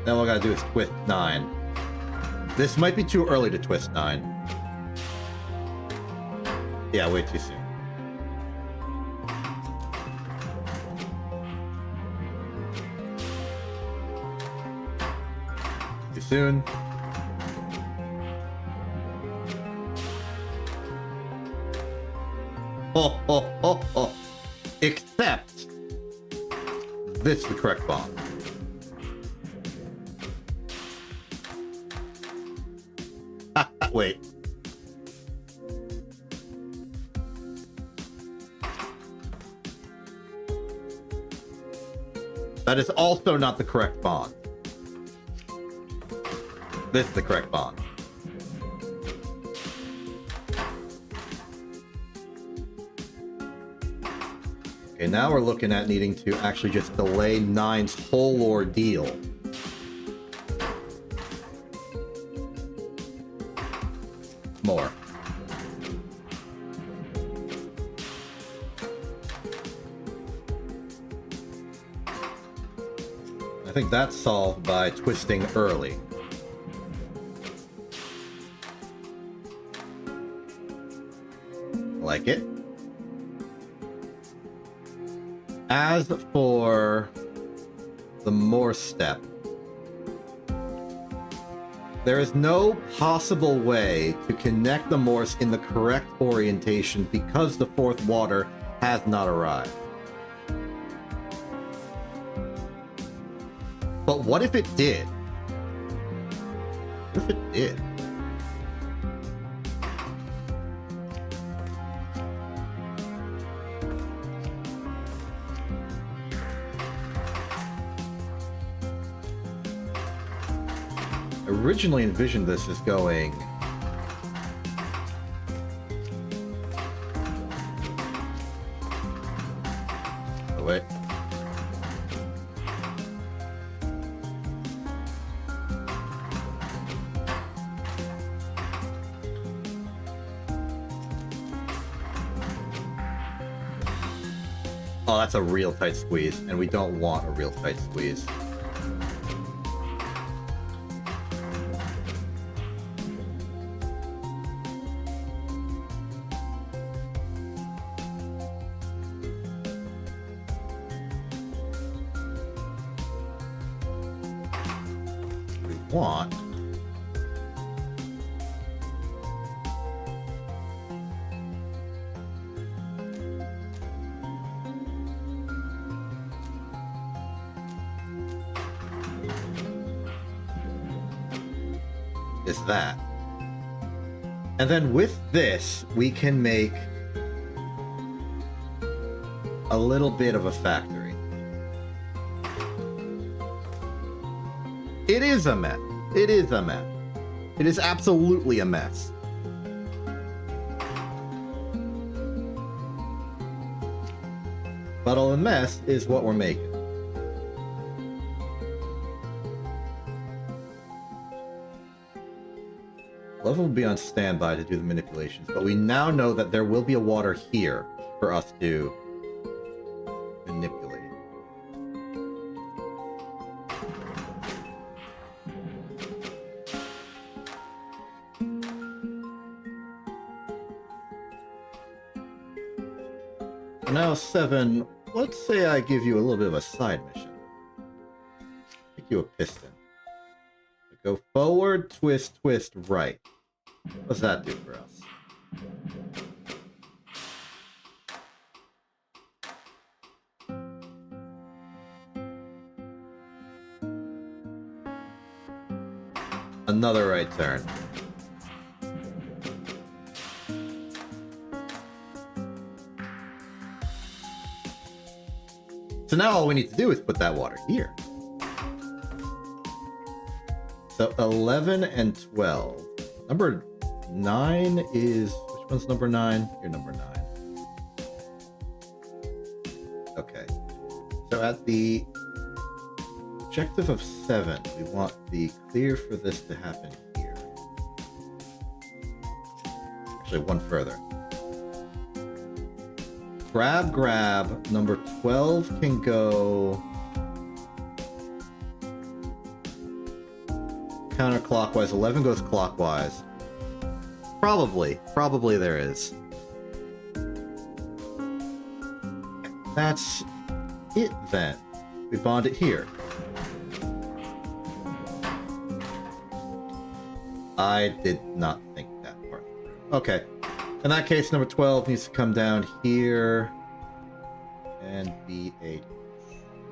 Now all I gotta do is twist 9. This might be too early to twist 9. Yeah, way too soon. Too soon. Oh, oh, oh, oh. Except this is the correct bond. Wait. That is also not the correct bond. This is the correct bond. Okay, now we're looking at needing to actually just delay 9's whole ordeal. More. I think that's solved by twisting early. Like it. As for the Morse step, there is no possible way to connect the Morse in the correct orientation because the fourth water has not arrived. But what if it did? What if it did? Originally envisioned this as going oh wait. Oh, that's a real tight squeeze, and we don't want a real tight squeeze. Want is that, and then with this we can make a little bit of a factory. It is a mess. It is a mess. It is absolutely a mess. But all the mess is what we're making. Love will be on standby to do the manipulations, but we now know that there will be a water here for us to manipulate. Now 7, let's say I give you a little bit of a side mission. Make you a piston. Go forward, twist, twist, right. What's that do for us? Another right turn. So now all we need to do is put that water here. So 11 and 12. Number 9 is... Which one's number 9? You're number 9. Okay. So at the objective of 7, we want the clear for this to happen here. Actually, one further. Grab. Number 12 can go counterclockwise. 11 goes clockwise. Probably there is. That's it then. We bond it here. I did not think that part through. Okay. In that case, number 12 needs to come down here and be a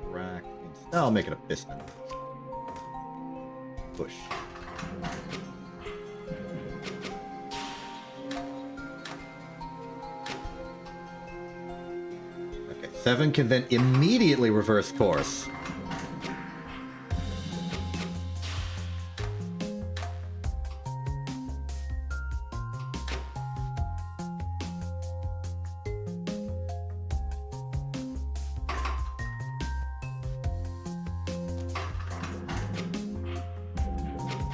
track. I'll make it a piston. Push. Okay, 7 can then immediately reverse course.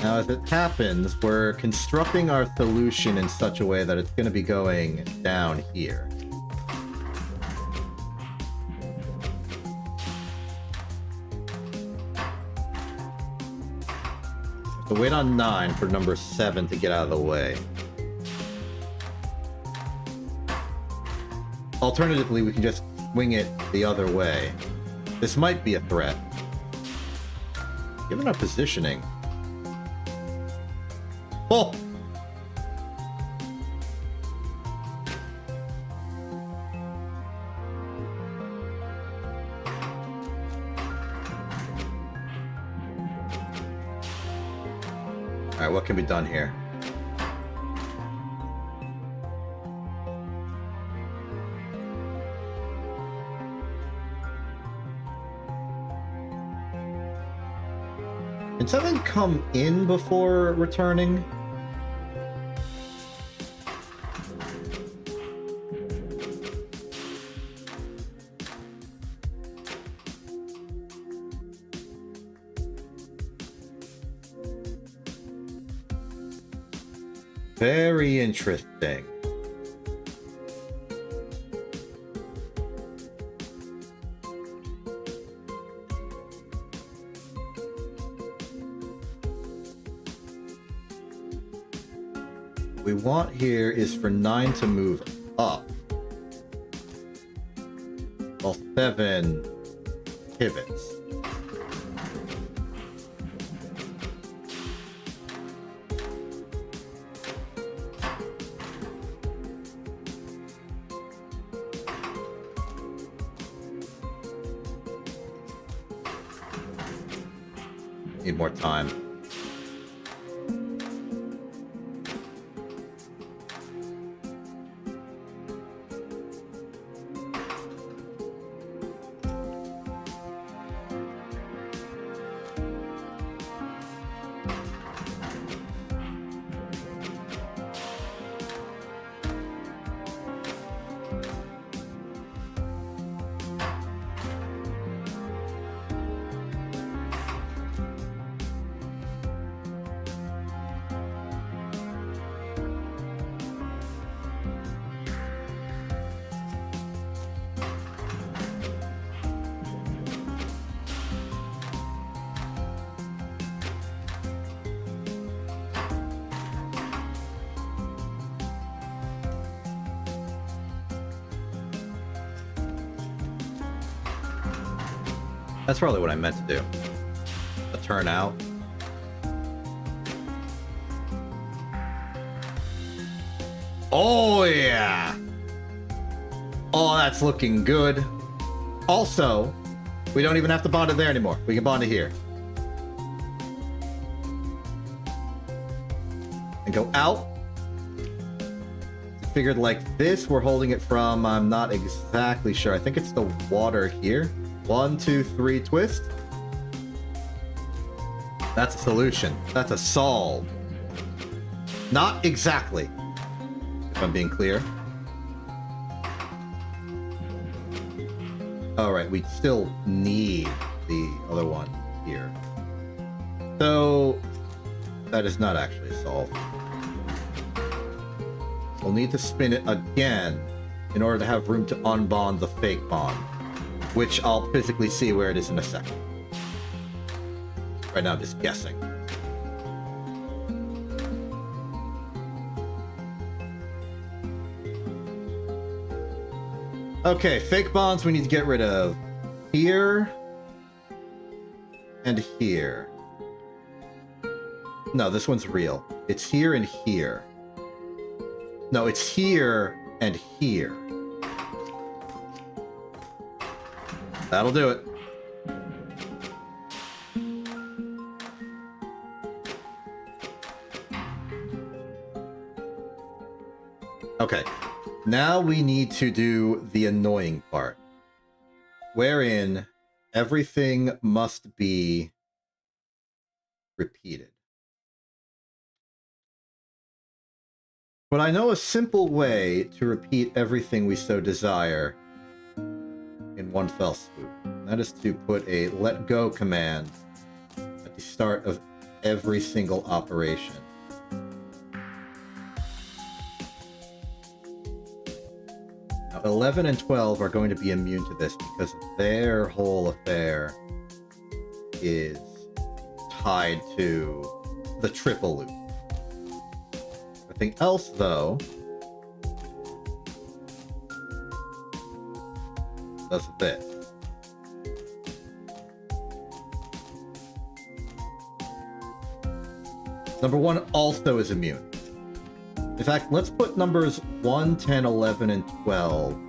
Now, as it happens, we're constructing our solution in such a way that it's going to be going down here. So wait on 9 for number 7 to get out of the way. Alternatively, we can just swing it the other way. This might be a threat. Given our positioning... Oh! Alright, what can be done here? Can something come in before returning? Very interesting. What we want here is for 9 to move up, while 7 pivots. Need more time. That's probably what I meant to do. A turn out. Oh, yeah. Oh, that's looking good. Also, we don't even have to bond it there anymore. We can bond it here. And go out. Figured like this, we're holding it from, I'm not exactly sure. I think it's the water here. 1, 2, 3, twist. That's a solution. That's a solve. Not exactly, if I'm being clear. Alright, we still need the other one here. So, that is not actually a solve. we'll need to spin it again in order to have room to unbond the fake bond, which I'll physically see where it is in a second. Right now I'm just guessing. Okay, fake bonds we need to get rid of here and here. No, this one's real. It's here and here. No, it's here and here. That'll do it. Okay. Now we need to do the annoying part, wherein everything must be repeated. But I know a simple way to repeat everything we so desire in one fell swoop. And that is to put a let go command at the start of every single operation. Now, 11 and 12 are going to be immune to this because their whole affair is tied to the triple loop. Everything else, though, does this. Number 1 also is immune. In fact, let's put numbers 1, 10, 11, and 12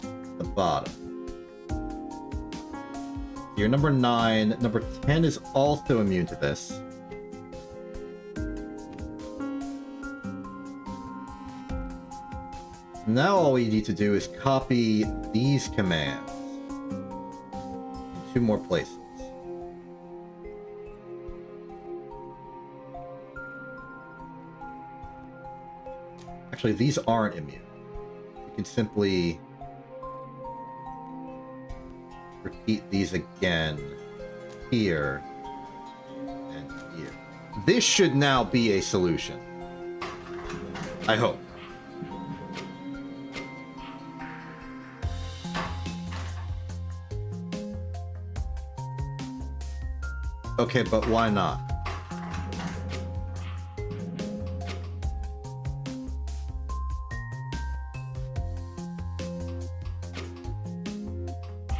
at the bottom. Here, number 9. Number 10 is also immune to this. Now all we need to do is copy these commands in 2 more places. Actually, these aren't immune. You can simply repeat these again here and here. This should now be a solution. I hope. Okay, but why not?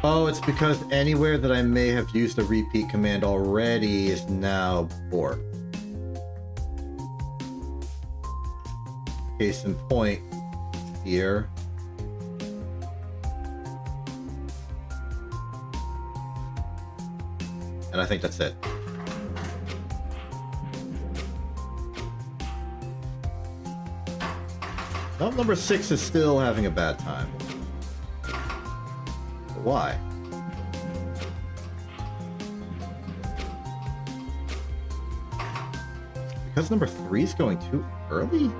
Oh, it's because anywhere that I may have used a repeat command already is now borked. Case in point, here. And I think that's it. Well, number 6 is still having a bad time. But why? Because number 3 is going too early?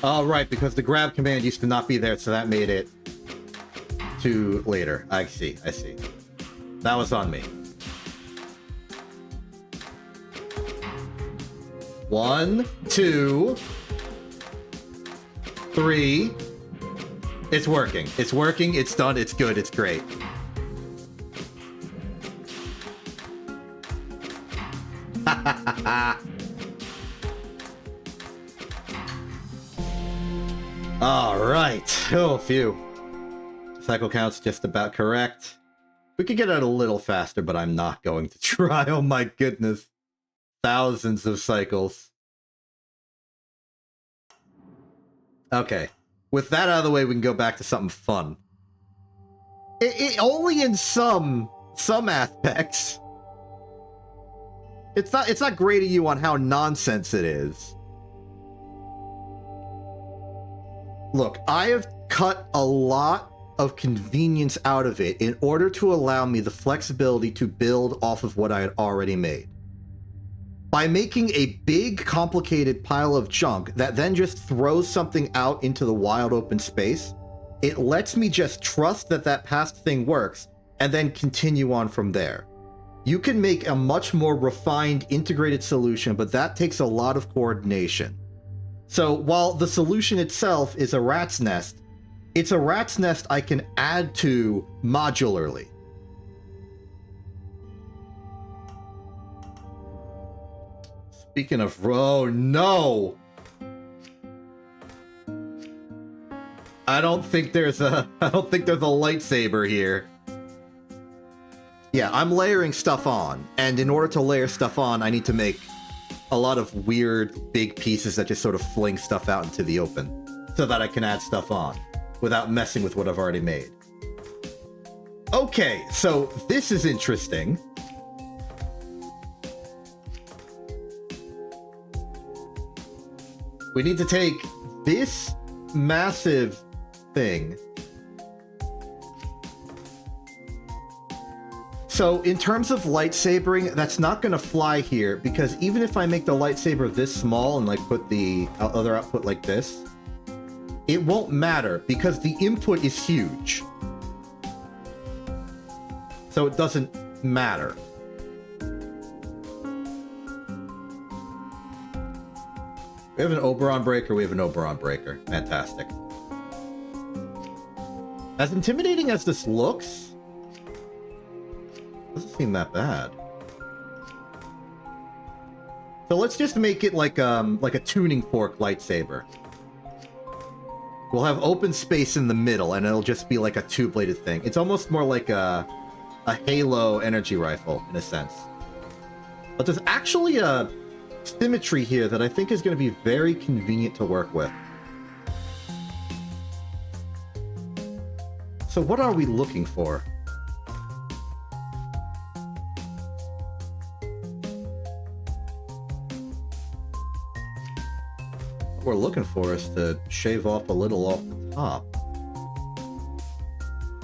Oh, right, because the grab command used to not be there, so that made it to later. I see, I see. That was on me. 1, 2, 3. It's working. It's working. It's done. It's good. It's great. All right. Oh, phew. Cycle count's just about correct. We could get it a little faster, but I'm not going to try. Oh my goodness. Thousands of cycles. Okay. With that out of the way, we can go back to something fun. Only in some aspects. It's not grading you on how nonsense it is. Look, I have cut a lot of convenience out of it in order to allow me the flexibility to build off of what I had already made. By making a big, complicated pile of junk that then just throws something out into the wild open space, it lets me just trust that that past thing works and then continue on from there. You can make a much more refined, integrated solution, but that takes a lot of coordination. So while the solution itself is a rat's nest, it's a rat's nest I can add to modularly. Speaking of, oh no! I don't think there's a lightsaber here. Yeah, I'm layering stuff on, and in order to layer stuff on, I need to make a lot of weird big pieces that just sort of fling stuff out into the open, so that I can add stuff on without messing with what I've already made. Okay, so this is interesting. We need to take this massive thing. So in terms of lightsabering, that's not going to fly here, because even if I make the lightsaber this small and like put the other output like this, it won't matter because the input is huge. So it doesn't matter. We have an Oberon breaker, we have an Oberon breaker. Fantastic. As intimidating as this looks, doesn't seem that bad. So let's just make it like a tuning fork lightsaber. We'll have open space in the middle, and it'll just be like a two-bladed thing. It's almost more like a Halo energy rifle, in a sense. But there's actually a symmetry here that I think is going to be very convenient to work with. So what are we looking for? What we're looking for is to shave off a little off the top.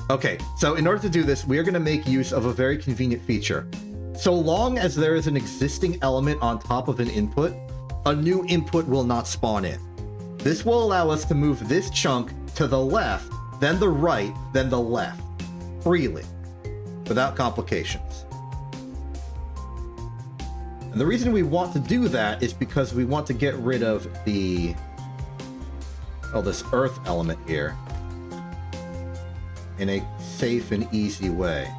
Okay, so in order to do this, we are going to make use of a very convenient feature. So long as there is an existing element on top of an input, a new input will not spawn in. This will allow us to move this chunk to the left, then the right, then the left, freely, without complications. And the reason we want to do that is because we want to get rid of the, this earth element here in a safe and easy way.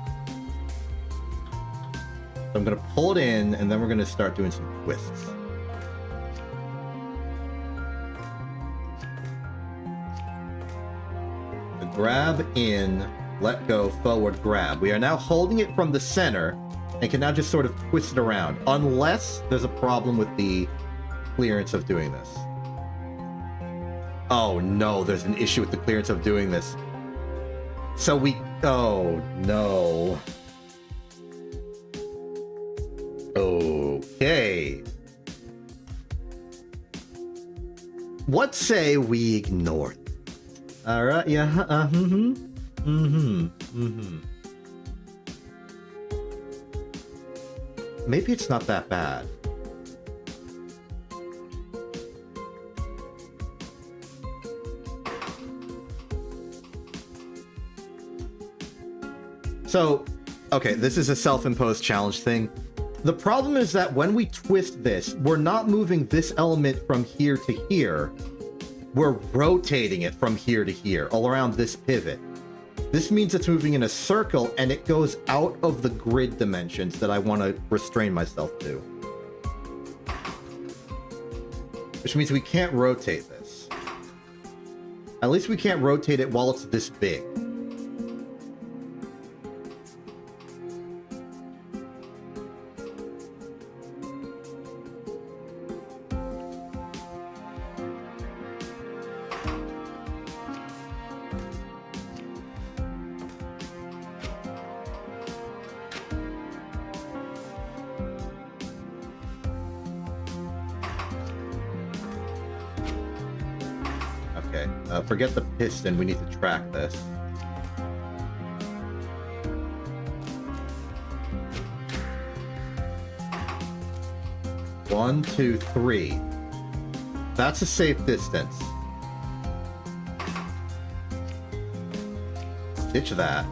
So I'm going to pull it in, and then we're going to start doing some twists. So grab in, let go, forward, grab. We are now holding it from the center, and can now just sort of twist it around, unless there's a problem with the clearance of doing this. Oh no, there's an issue with the clearance of doing this. So oh no. Okay. What say we ignore it? Alright, yeah, Maybe it's not that bad. So, okay, this is a self-imposed challenge thing. The problem is that when we twist this, we're not moving this element from here to here. We're rotating it from here to here, all around this pivot. This means it's moving in a circle, and it goes out of the grid dimensions that I want to restrain myself to. Which means we can't rotate this. At least we can't rotate it while it's this big. Okay, forget the piston. We need to track this. One, two, three. That's a safe distance. Ditch that.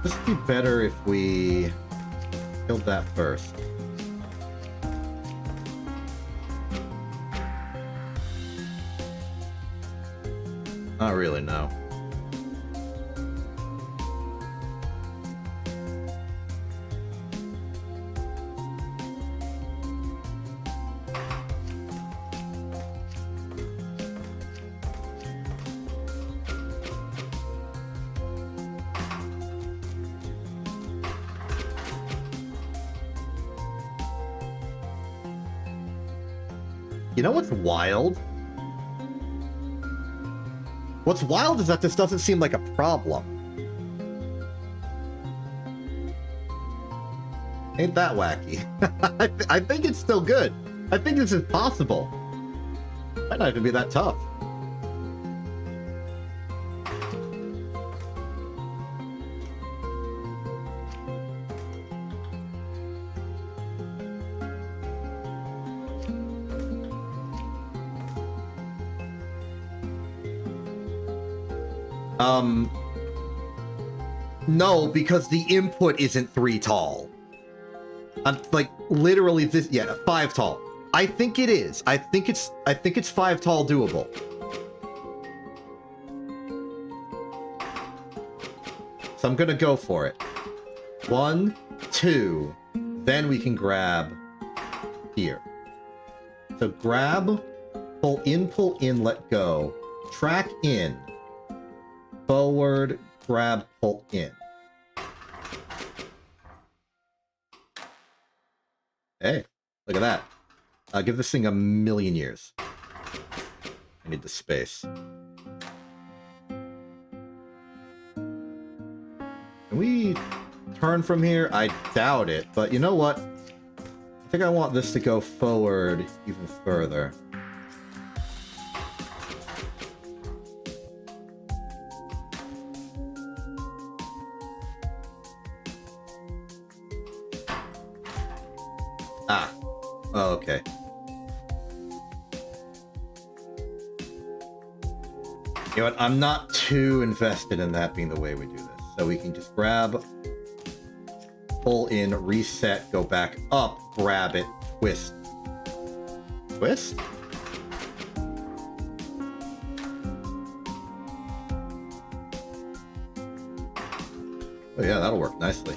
This would be better if we killed that first. Not really, no. You know what's wild? What's wild is that this doesn't seem like a problem. Ain't that wacky? I think it's still good. I think this is possible. Might not even be that tough. No, because the input isn't 3 tall. I'm like literally this, yeah, 5 tall. I think it is. I think it's 5 tall doable. So I'm gonna go for it. 1, 2, then we can grab here. So grab, pull in, let go. Track in. Forward, grab, pull in. Hey, look at that. Give this thing a million years. I need the space. Can we turn from here? I doubt it, but you know what? I think I want this to go forward even further. Ah. Oh, okay. You know what? I'm not too invested in that being the way we do this. So we can just grab, pull in, reset, go back up, grab it, twist. Twist? Oh yeah, that'll work nicely.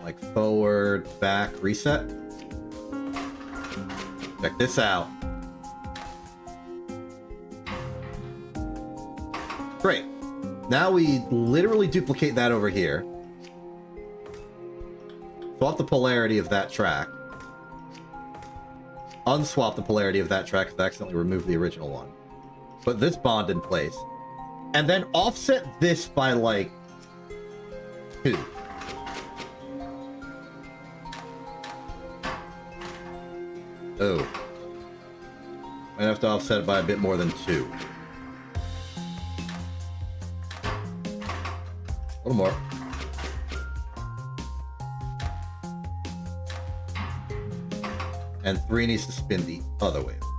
Like forward, back, reset. Check this out. Great. Now we literally duplicate that over here. Swap the polarity of that track. Unswap the polarity of that track because I accidentally removed the original one. Put this bond in place. And then offset this by like 2. Oh. Might have to offset it by a bit more than 2. A little more. And 3 needs to spin the other way, of course.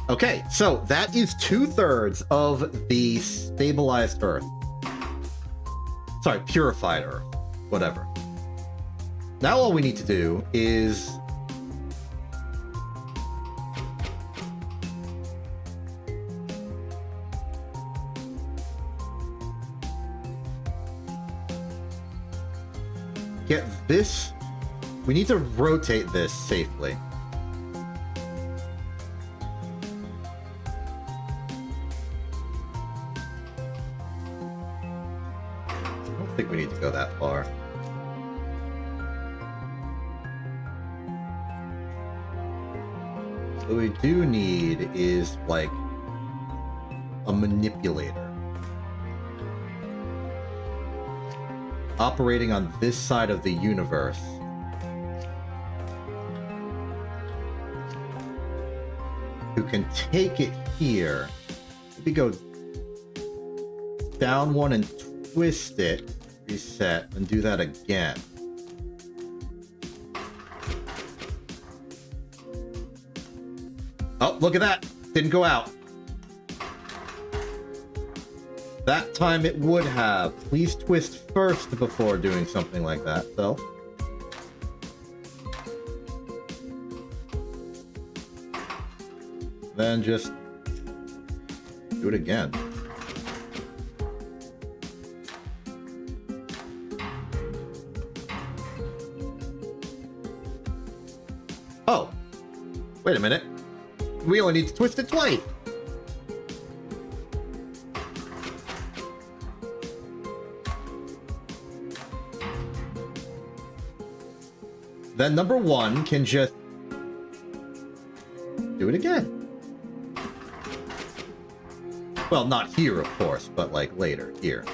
Okay, so that is 2/3 of the stabilized Earth. Sorry, purified Earth. Whatever. Now all we need to do is get this. We need to rotate this safely. I don't think we need to go that far. What we do need is, like, a manipulator. Operating on this side of the universe. Who can take it here. Maybe go down one and twist it, reset, and do that again. Oh, look at that! Didn't go out. That time it would have. Please twist first before doing something like that, though. Then just do it again. Oh, wait a minute. We only need to twist it twice. Then number one can just do it again. Well, not here, of course, but like later, here.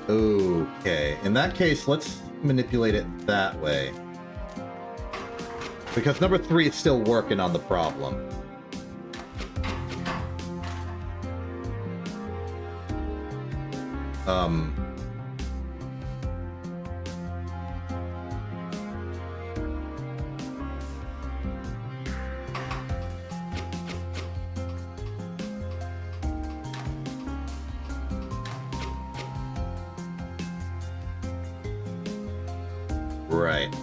Okay, in that case, let's manipulate it that way. Because number 3 is still working on the problem. Right.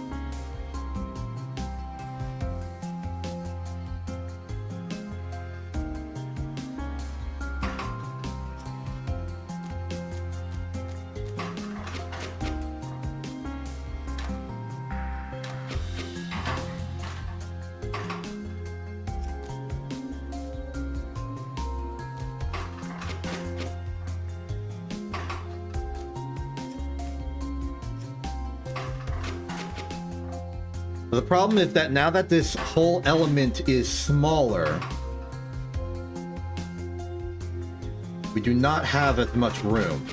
The problem is that now that this whole element is smaller, we do not have as much room.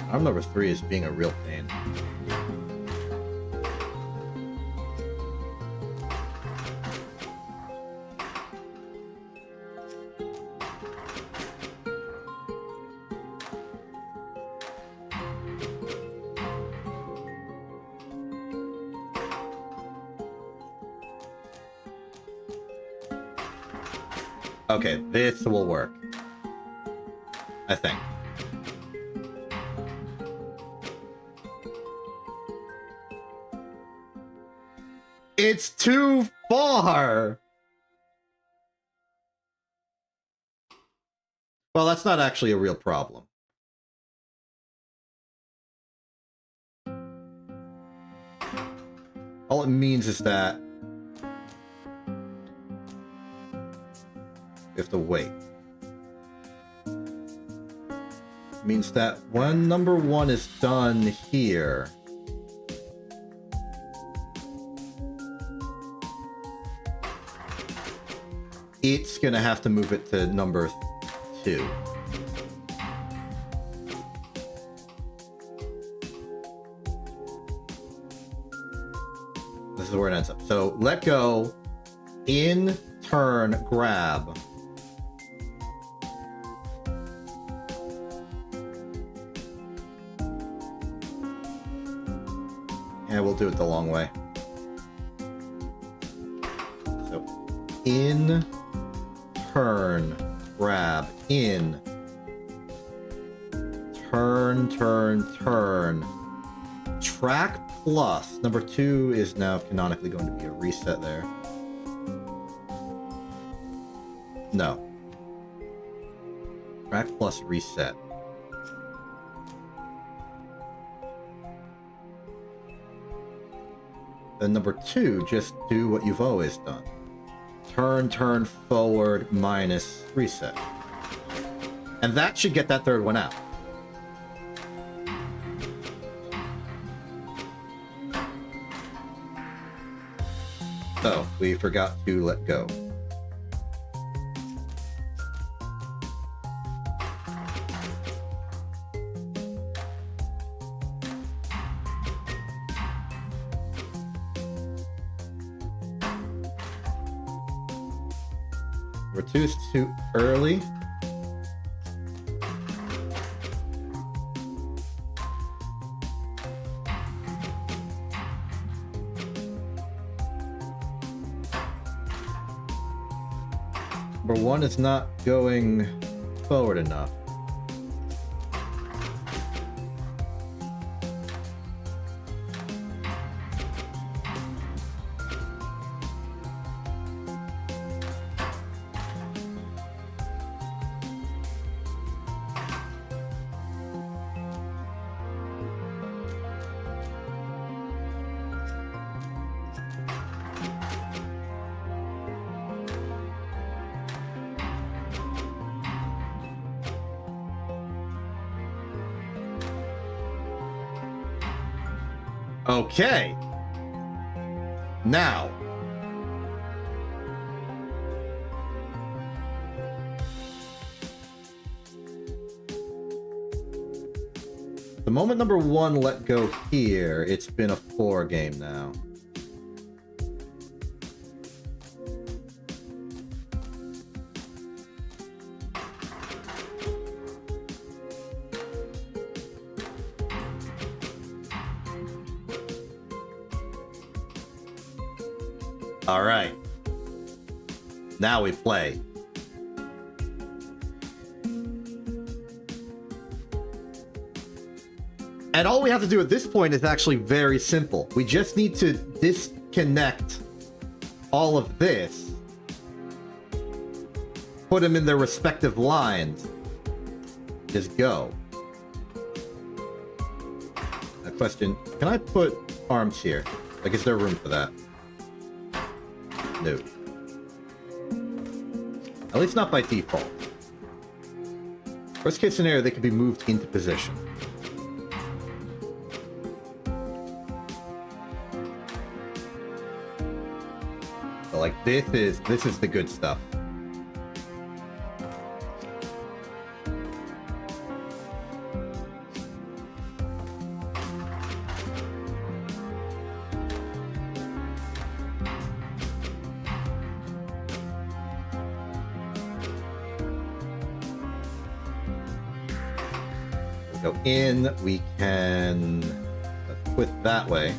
Arm number 3 is being a real pain. Okay, this will work. I think. It's too far! Well, that's not actually a real problem. All it means is that we have to wait. It means that when number 1 is done here, it's gonna have to move it to number 2. This is where it ends up. So let go, in, turn, grab. And we'll do it the long way. So in, turn, grab, in, turn, turn, turn. Track plus. Number 2 is now canonically going to be a reset there. No. Track plus reset. Then number 2, just do what you've always done. Turn, turn, forward, minus reset. And that should get that third one out. Oh, we forgot to let go. Number 2 is too early. Number 1 is not going forward enough. Okay. Now. The moment number 1 let go here, it's been a 4 game now. All right. Now we play. And all we have to do at this point is actually very simple. We just need to disconnect all of this, put them in their respective lines, just go. A question, can I put arms here? Like, is there room for that? No. At least not by default. Worst case scenario, they could be moved into position. So, like, this is the good stuff. Go in, we can twist that way.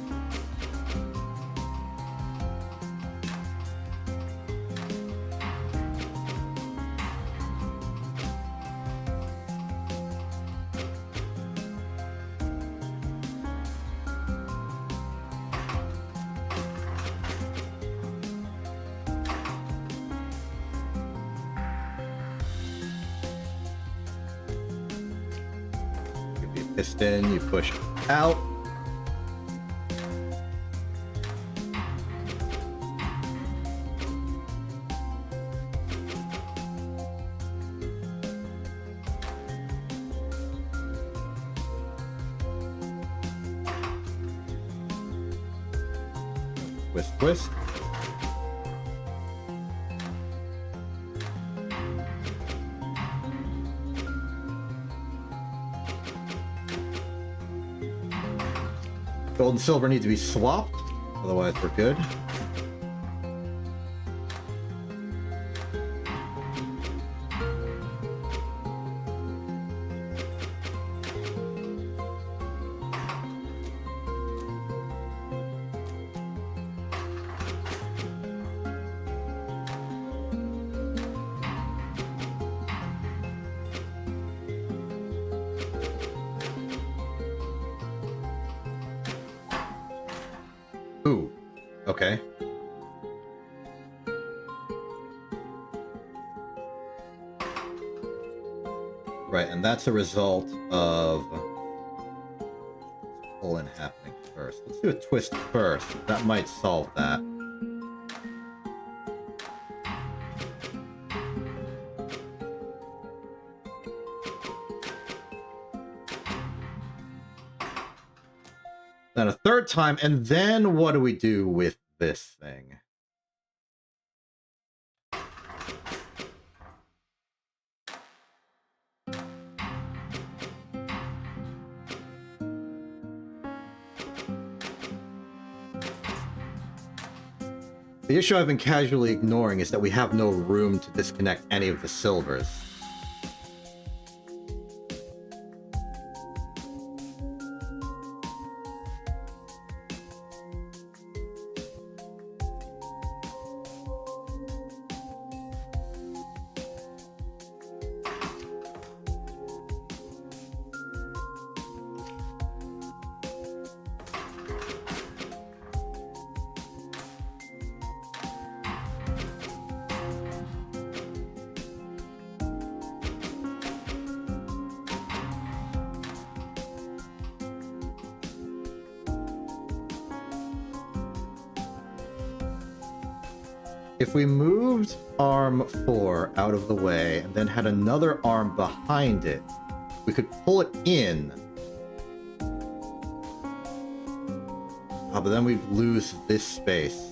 Piston, you push out. Twist, twist. Gold and silver need to be swapped, otherwise we're good. Okay. Right, and that's a result of pull-in happening first. Let's do a twist first. That might solve that. Then a third time, and then what do we do with this thing? The issue I've been casually ignoring is that we have no room to disconnect any of the silvers. If we moved arm 4 out of the way and then had another arm behind it, we could pull it in. Oh, but then we'd lose this space.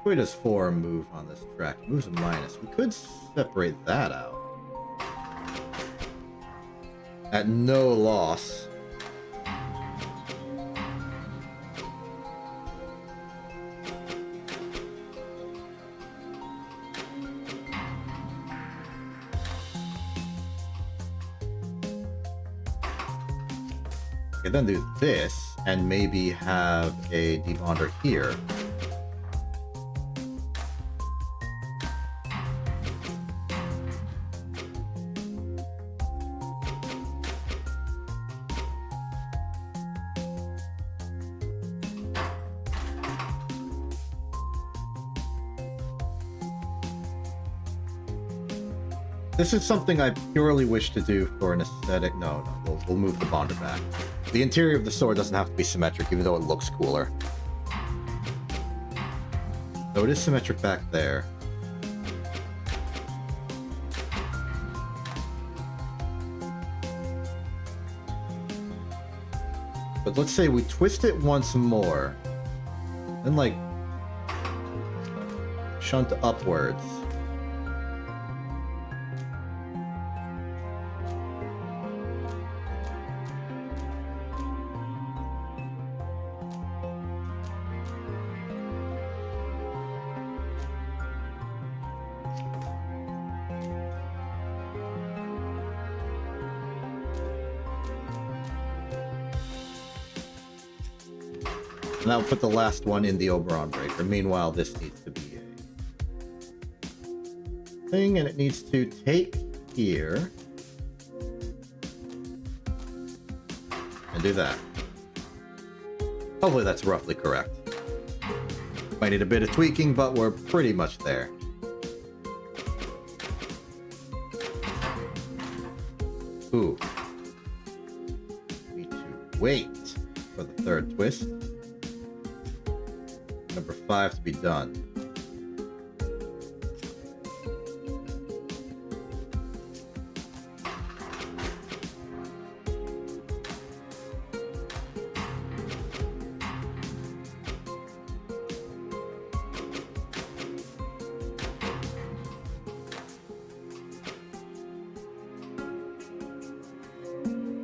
Where does 4 move on this track? It moves a minus. We could separate that out. At no loss. Okay, then do this, and maybe have a debonder here. This is something I purely wish to do for an aesthetic. No, we'll move the bonder back. The interior of the sword doesn't have to be symmetric, even though it looks cooler. So it is symmetric back there. But let's say we twist it once more, then like shunt upwards. And that will put the last one in the Oberon breaker. Meanwhile, this needs to be a thing, and it needs to take here and do that. Hopefully that's roughly correct. Might need a bit of tweaking, but we're pretty much there. Ooh. Need to wait for the third twist. Number 5 to be done.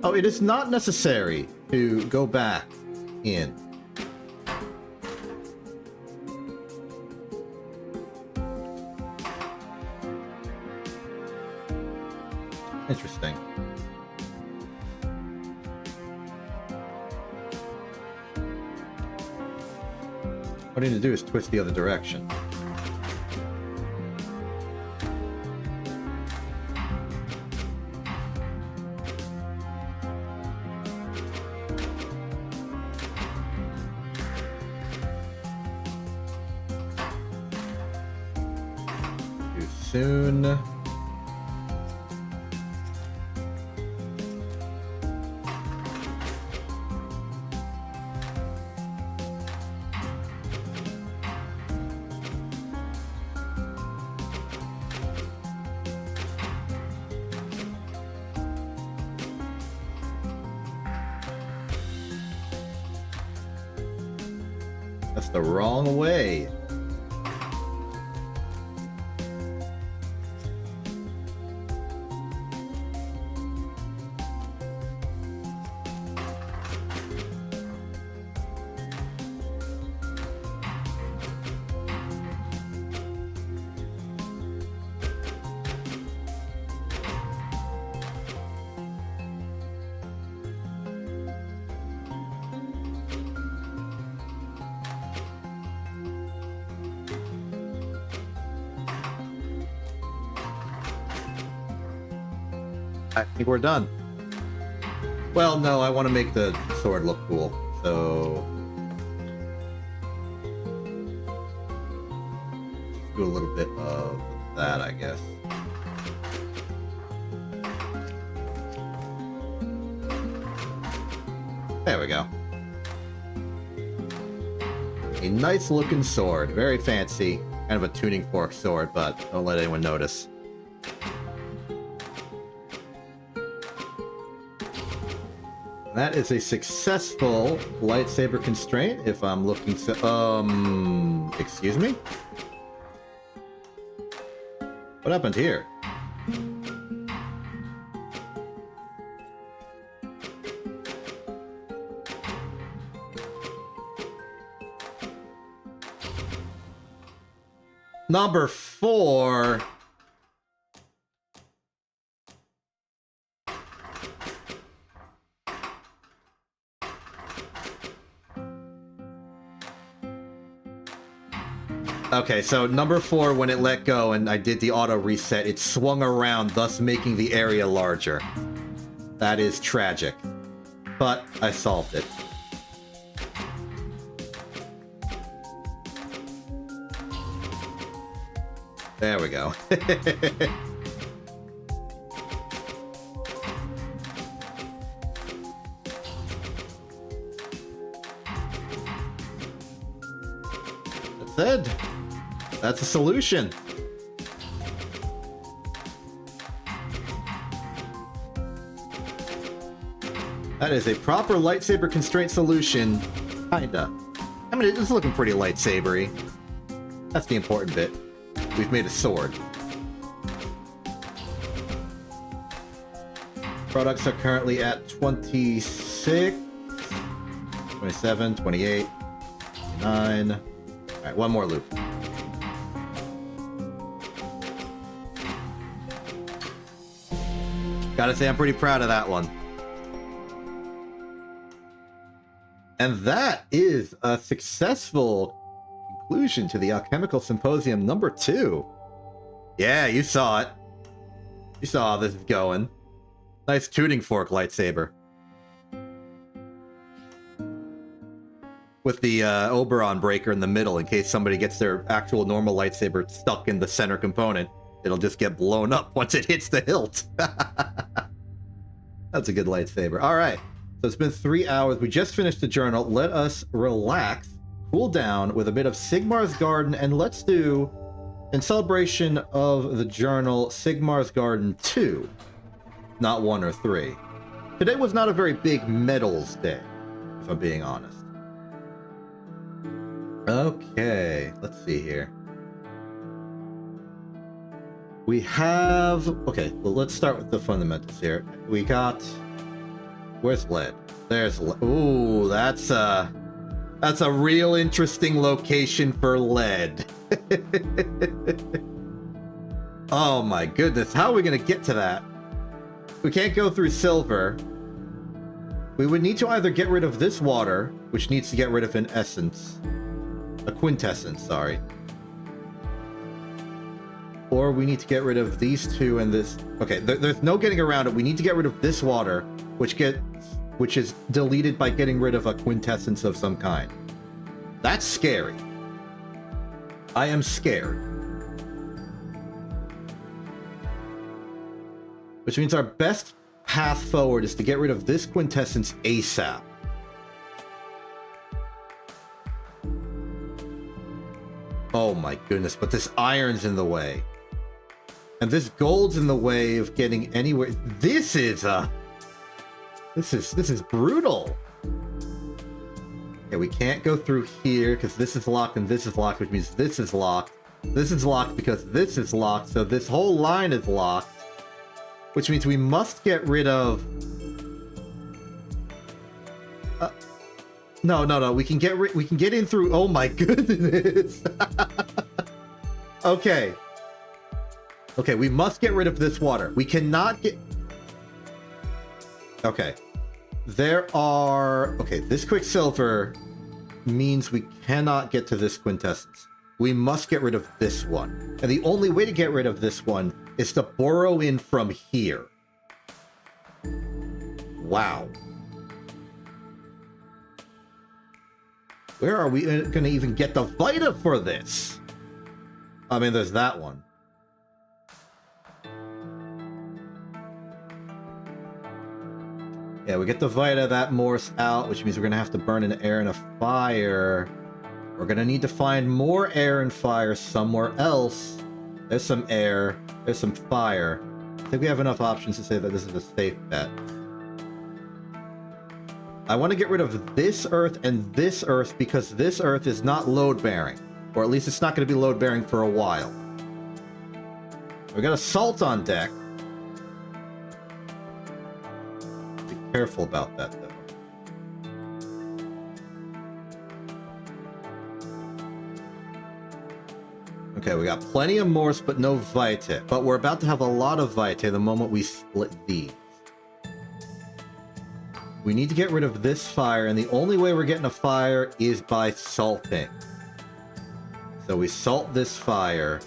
Oh, it is not necessary to go back in. Interesting. What I need to do is twist the other direction. soon. That's the wrong way. I think we're done. Well, no, I want to make the sword look cool, so... do a little bit of that, I guess. There we go. A nice looking sword, very fancy. Kind of a tuning fork sword, but don't let anyone notice. That is a successful lightsaber constraint, if I'm looking to... excuse me? What happened here? Number 4... Okay, so number 4, when it let go and I did the auto reset, it swung around, thus making the area larger. That is tragic. But I solved it. There we go. That's it. That's a solution. That is a proper lightsaber constraint solution. Kinda. I mean, it's looking pretty lightsabery. That's the important bit. We've made a sword. Products are currently at 26, 27, 28, 29. Alright, one more loop. Gotta say, I'm pretty proud of that one. And that is a successful conclusion to the Alchemical Symposium number 2. Yeah, you saw it. You saw how this is going. Nice tuning fork lightsaber. With the Oberon breaker in the middle in case somebody gets their actual normal lightsaber stuck in the center component. It'll just get blown up once it hits the hilt. That's a good lightsaber. All right. So it's been 3 hours. We just finished the journal. Let us relax, cool down with a bit of Sigmar's Garden, and let's do, in celebration of the journal, Sigmar's Garden 2, not 1 or 3. Today was not a very big medals day, if I'm being honest. Okay, let's see here. We have... Okay, well, let's start with the fundamentals here. We got... Where's lead? There's lead. Ooh, that's a real interesting location for lead. Oh my goodness, how are we going to get to that? We can't go through silver. We would need to either get rid of this water, which needs to get rid of an essence. A quintessence, sorry. Or we need to get rid of these two and this. Okay, there's no getting around it. We need to get rid of this water, which is deleted by getting rid of a quintessence of some kind. That's scary. I am scared. Which means our best path forward is to get rid of this quintessence ASAP. Oh my goodness, but this iron's in the way. And this gold's in the way of getting anywhere. This is brutal. Okay, we can't go through here because this is locked and this is locked, which means this is locked. This is locked because this is locked, so this whole line is locked. Which means we must get rid of... No. We can get in through... Oh my goodness. Okay. Okay, we must get rid of this water. We cannot get... Okay. There are... Okay, this Quicksilver means we cannot get to this quintessence. We must get rid of this one. And the only way to get rid of this one is to burrow in from here. Wow. Where are we going to even get the Vita for this? I mean, there's that one. Yeah, we get the Vita, that Morse out, which means we're going to have to burn an air and a fire. We're going to need to find more air and fire somewhere else. There's some air. There's some fire. I think we have enough options to say that this is a safe bet. I want to get rid of this Earth and this Earth because this Earth is not load-bearing. Or at least it's not going to be load-bearing for a while. We got a salt on deck. Be careful about that, though. Okay, we got plenty of Morse, but no Vita. But we're about to have a lot of Vita the moment we split these. We need to get rid of this fire, and the only way we're getting a fire is by salting. So we salt this fire,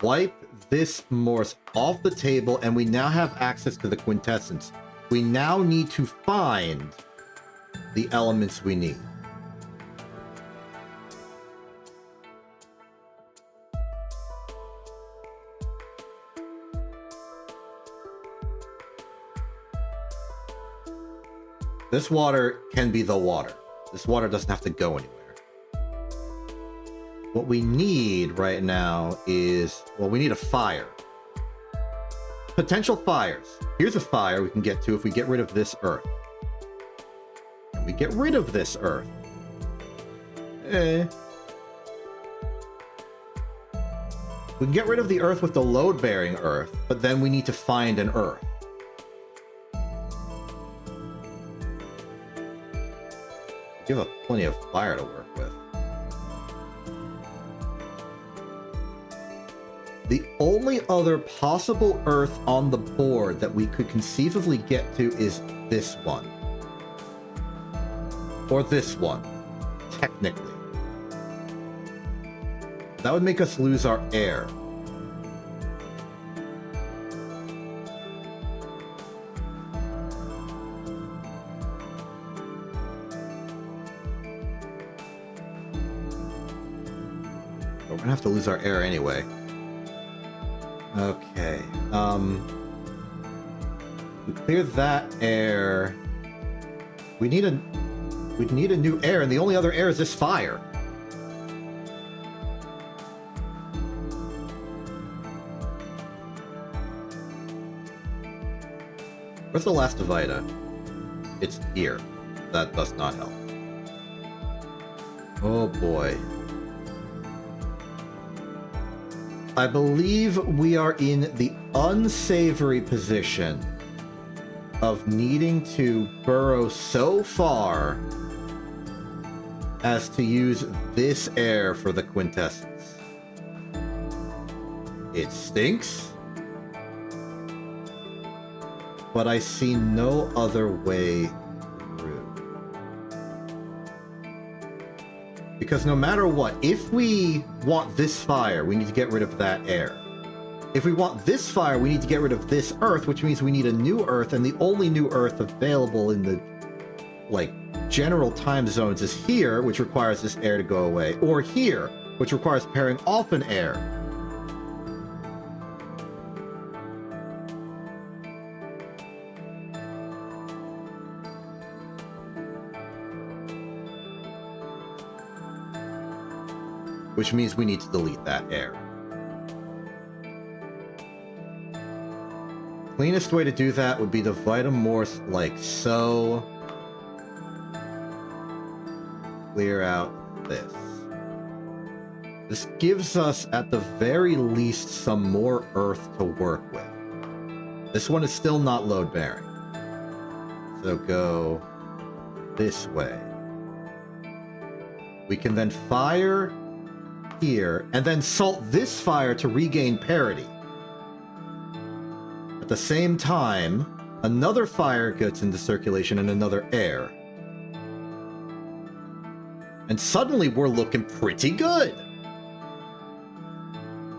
wipe this Morse off the table, and we now have access to the quintessence. We now need to find the elements we need. This water can be the water. This water doesn't have to go anywhere. What we need right now is... Well, we need a fire. Potential fires. Here's a fire we can get to if we get rid of this Earth. And we get rid of this Earth. We can get rid of the Earth with the load-bearing Earth, but then we need to find an Earth. Give us plenty of fire to work with. The only other possible Earth on the board that we could conceivably get to is this one. Or this one, technically. That would make us lose our air. We're gonna have to lose our air anyway. Okay. We clear that air. We need a new air, and the only other air is this fire. Where's the last Vita? It's here. That does not help. Oh boy. I believe we are in the unsavory position of needing to burrow so far as to use this air for the quintessence. It stinks, but I see no other way through. Because no matter what, if we want this fire, we need to get rid of that air. If we want this fire, we need to get rid of this Earth, which means we need a new Earth, and the only new Earth available in the, like, general time zones is here, which requires this air to go away, or here, which requires pairing off an air. which means we need to delete that air. Cleanest way to do that would be to Vitamorph like so. Clear out this. This gives us, at the very least, some more earth to work with. This one is still not load-bearing. So go this way. We can then fire here, and then salt this fire to regain parity. At the same time, another fire gets into circulation and another air. And suddenly we're looking pretty good!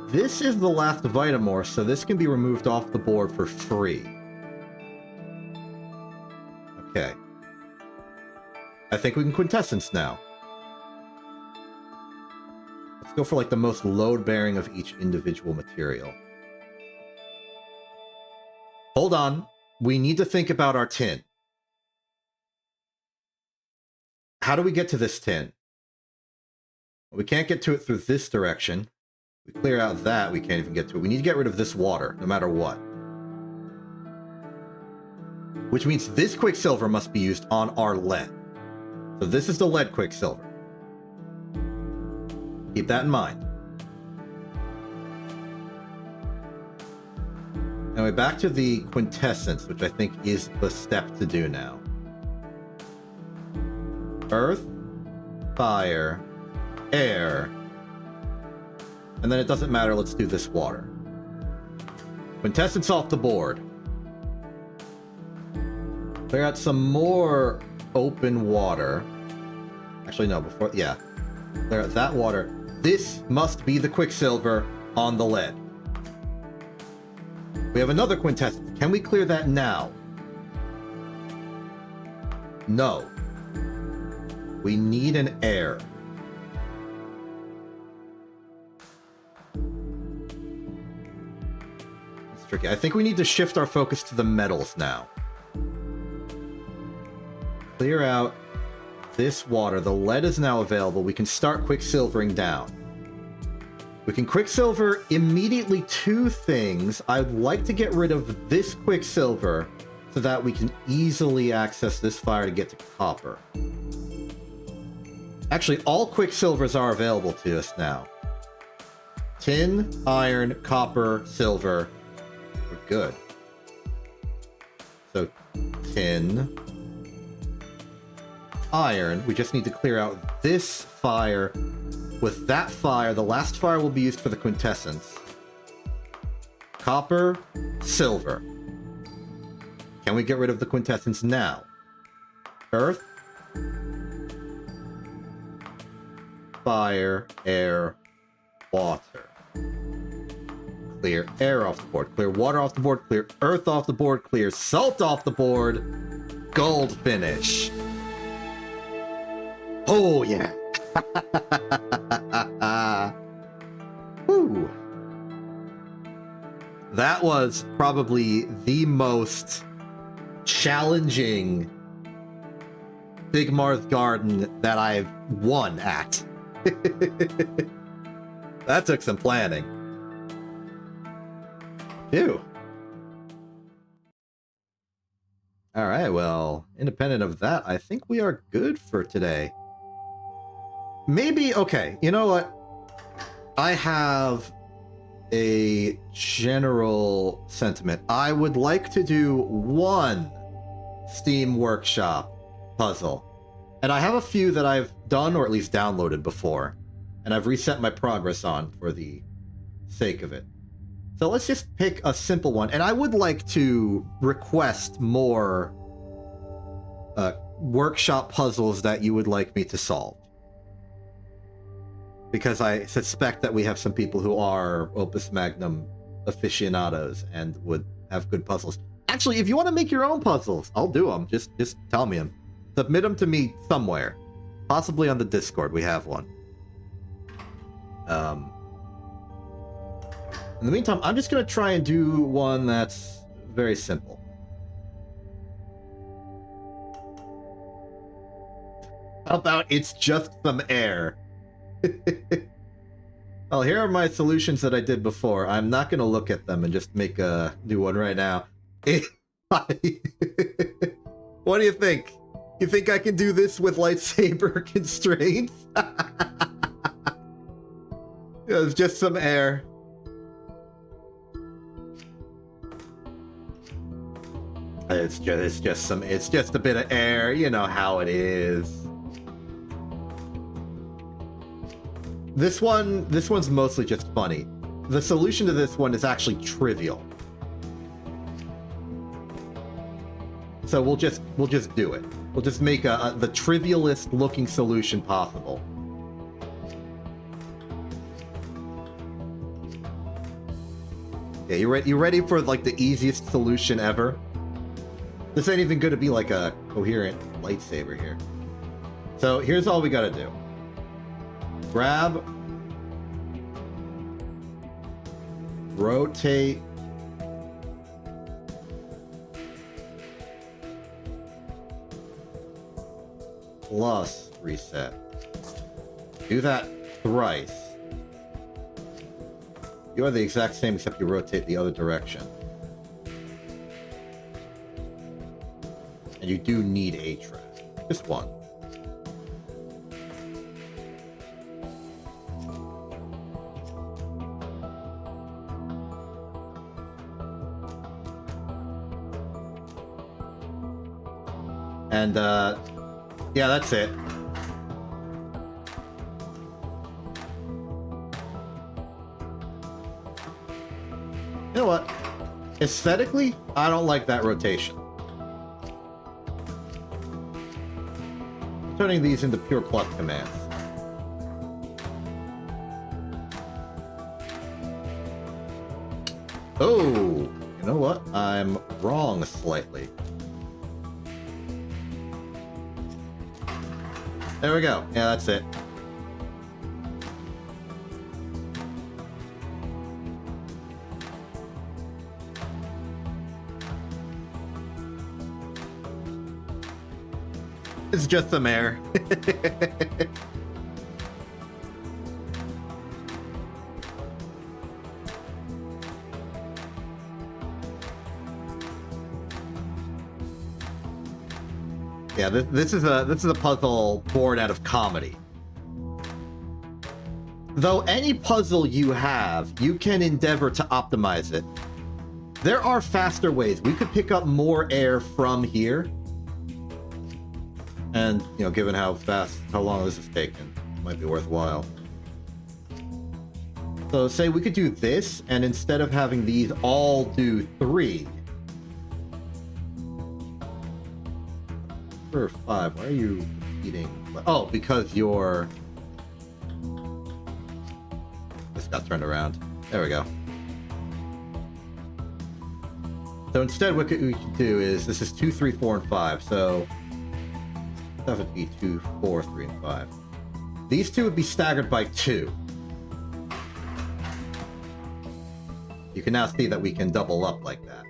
This is the last Vitamorph, so this can be removed off the board for free. Okay. I think we can Quintessence now. Let's go for like the most load-bearing of each individual material. Hold on. We need to think about our tin. How do we get to this tin? We can't get to it through this direction. We clear out that, we can't even get to it. We need to get rid of this water, no matter what. Which means this Quicksilver must be used on our lead. So this is the lead Quicksilver. Keep that in mind. Anyway, back to the Quintessence, which I think is the step to do now. Earth, fire, air, and then it doesn't matter, let's do this water. Quintessence off the board. Clear out some more open water. Actually, no, before, yeah. Clear out that water. This must be the Quicksilver on the lead. We have another Quintessence. Can we clear that now? No. We need an air. It's tricky. I think we need to shift our focus to the metals now. Clear out this water. The lead is now available. We can start Quicksilvering down. We can Quicksilver immediately two things. I'd like to get rid of this Quicksilver so that we can easily access this fire to get to copper. Actually, all Quicksilvers are available to us now. Tin, iron, copper, silver. We're good. So, tin, iron. We just need to clear out this fire. With that fire, the last fire will be used for the Quintessence. Copper, silver. Can we get rid of the Quintessence now? Earth, fire, air, water. Clear air off the board. Clear water off the board. Clear earth off the board. Clear salt off the board. Gold finish. Oh, yeah. Woo. That was probably the most challenging Big Marth Garden that I've won at. That took some planning. Phew. Alright, well, independent of that, I think we are good for today. Maybe, okay, you know what? I have a general sentiment. I would like to do one Steam Workshop puzzle. And I have a few that I've done or at least downloaded before. And I've reset my progress on for the sake of it. So let's just pick a simple one. And I would like to request more workshop puzzles that you would like me to solve. Because I suspect that we have some people who are Opus Magnum aficionados and would have good puzzles. Actually, if you want to make your own puzzles, I'll do them. Just tell me them. Submit them to me somewhere. Possibly on the Discord. We have one. In the meantime, I'm just going to try and do one that's very simple. How about it's just some air? Well, here are my solutions that I did before. I'm not going to look at them and just make a new one right now. What do you think? You think I can do this with lightsaber constraints? It's just some air. It's just a bit of air. You know how it is. This one's mostly just funny. The solution to this one is actually trivial. So we'll just do it. We'll just make the trivialist looking solution possible. Yeah, you ready for like the easiest solution ever? This ain't even gonna be like a coherent lightsaber here. So here's all we gotta do. Grab, rotate, plus reset. Do that thrice. You are the exact same except you rotate the other direction. And you do need a track. Just one. And, yeah, that's it. You know what? Aesthetically, I don't like that rotation. Turning these into pure pluck commands. Oh, you know what? I'm wrong slightly. There we go. Yeah, that's it. It's just some air. Yeah, this is a puzzle born out of comedy. Though any puzzle you have, you can endeavor to optimize it. There are faster ways. We could pick up more air from here. And, you know, given how long this is taking, it might be worthwhile. So say we could do this, and instead of having these all do 3, or 5. Why are you repeating? Oh, because you're... This got turned around. There we go. So instead, what we can do is, this is 2, 3, 4, and 5. So that would be 2, 4, 3, and 5. These two would be staggered by 2. You can now see that we can double up like that.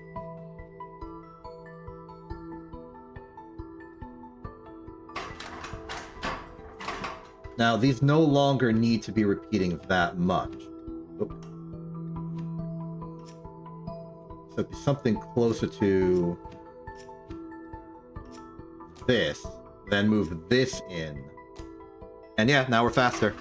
Now, these no longer need to be repeating that much. Oop. So it'd be something closer to this, then move this in. And yeah, now we're faster.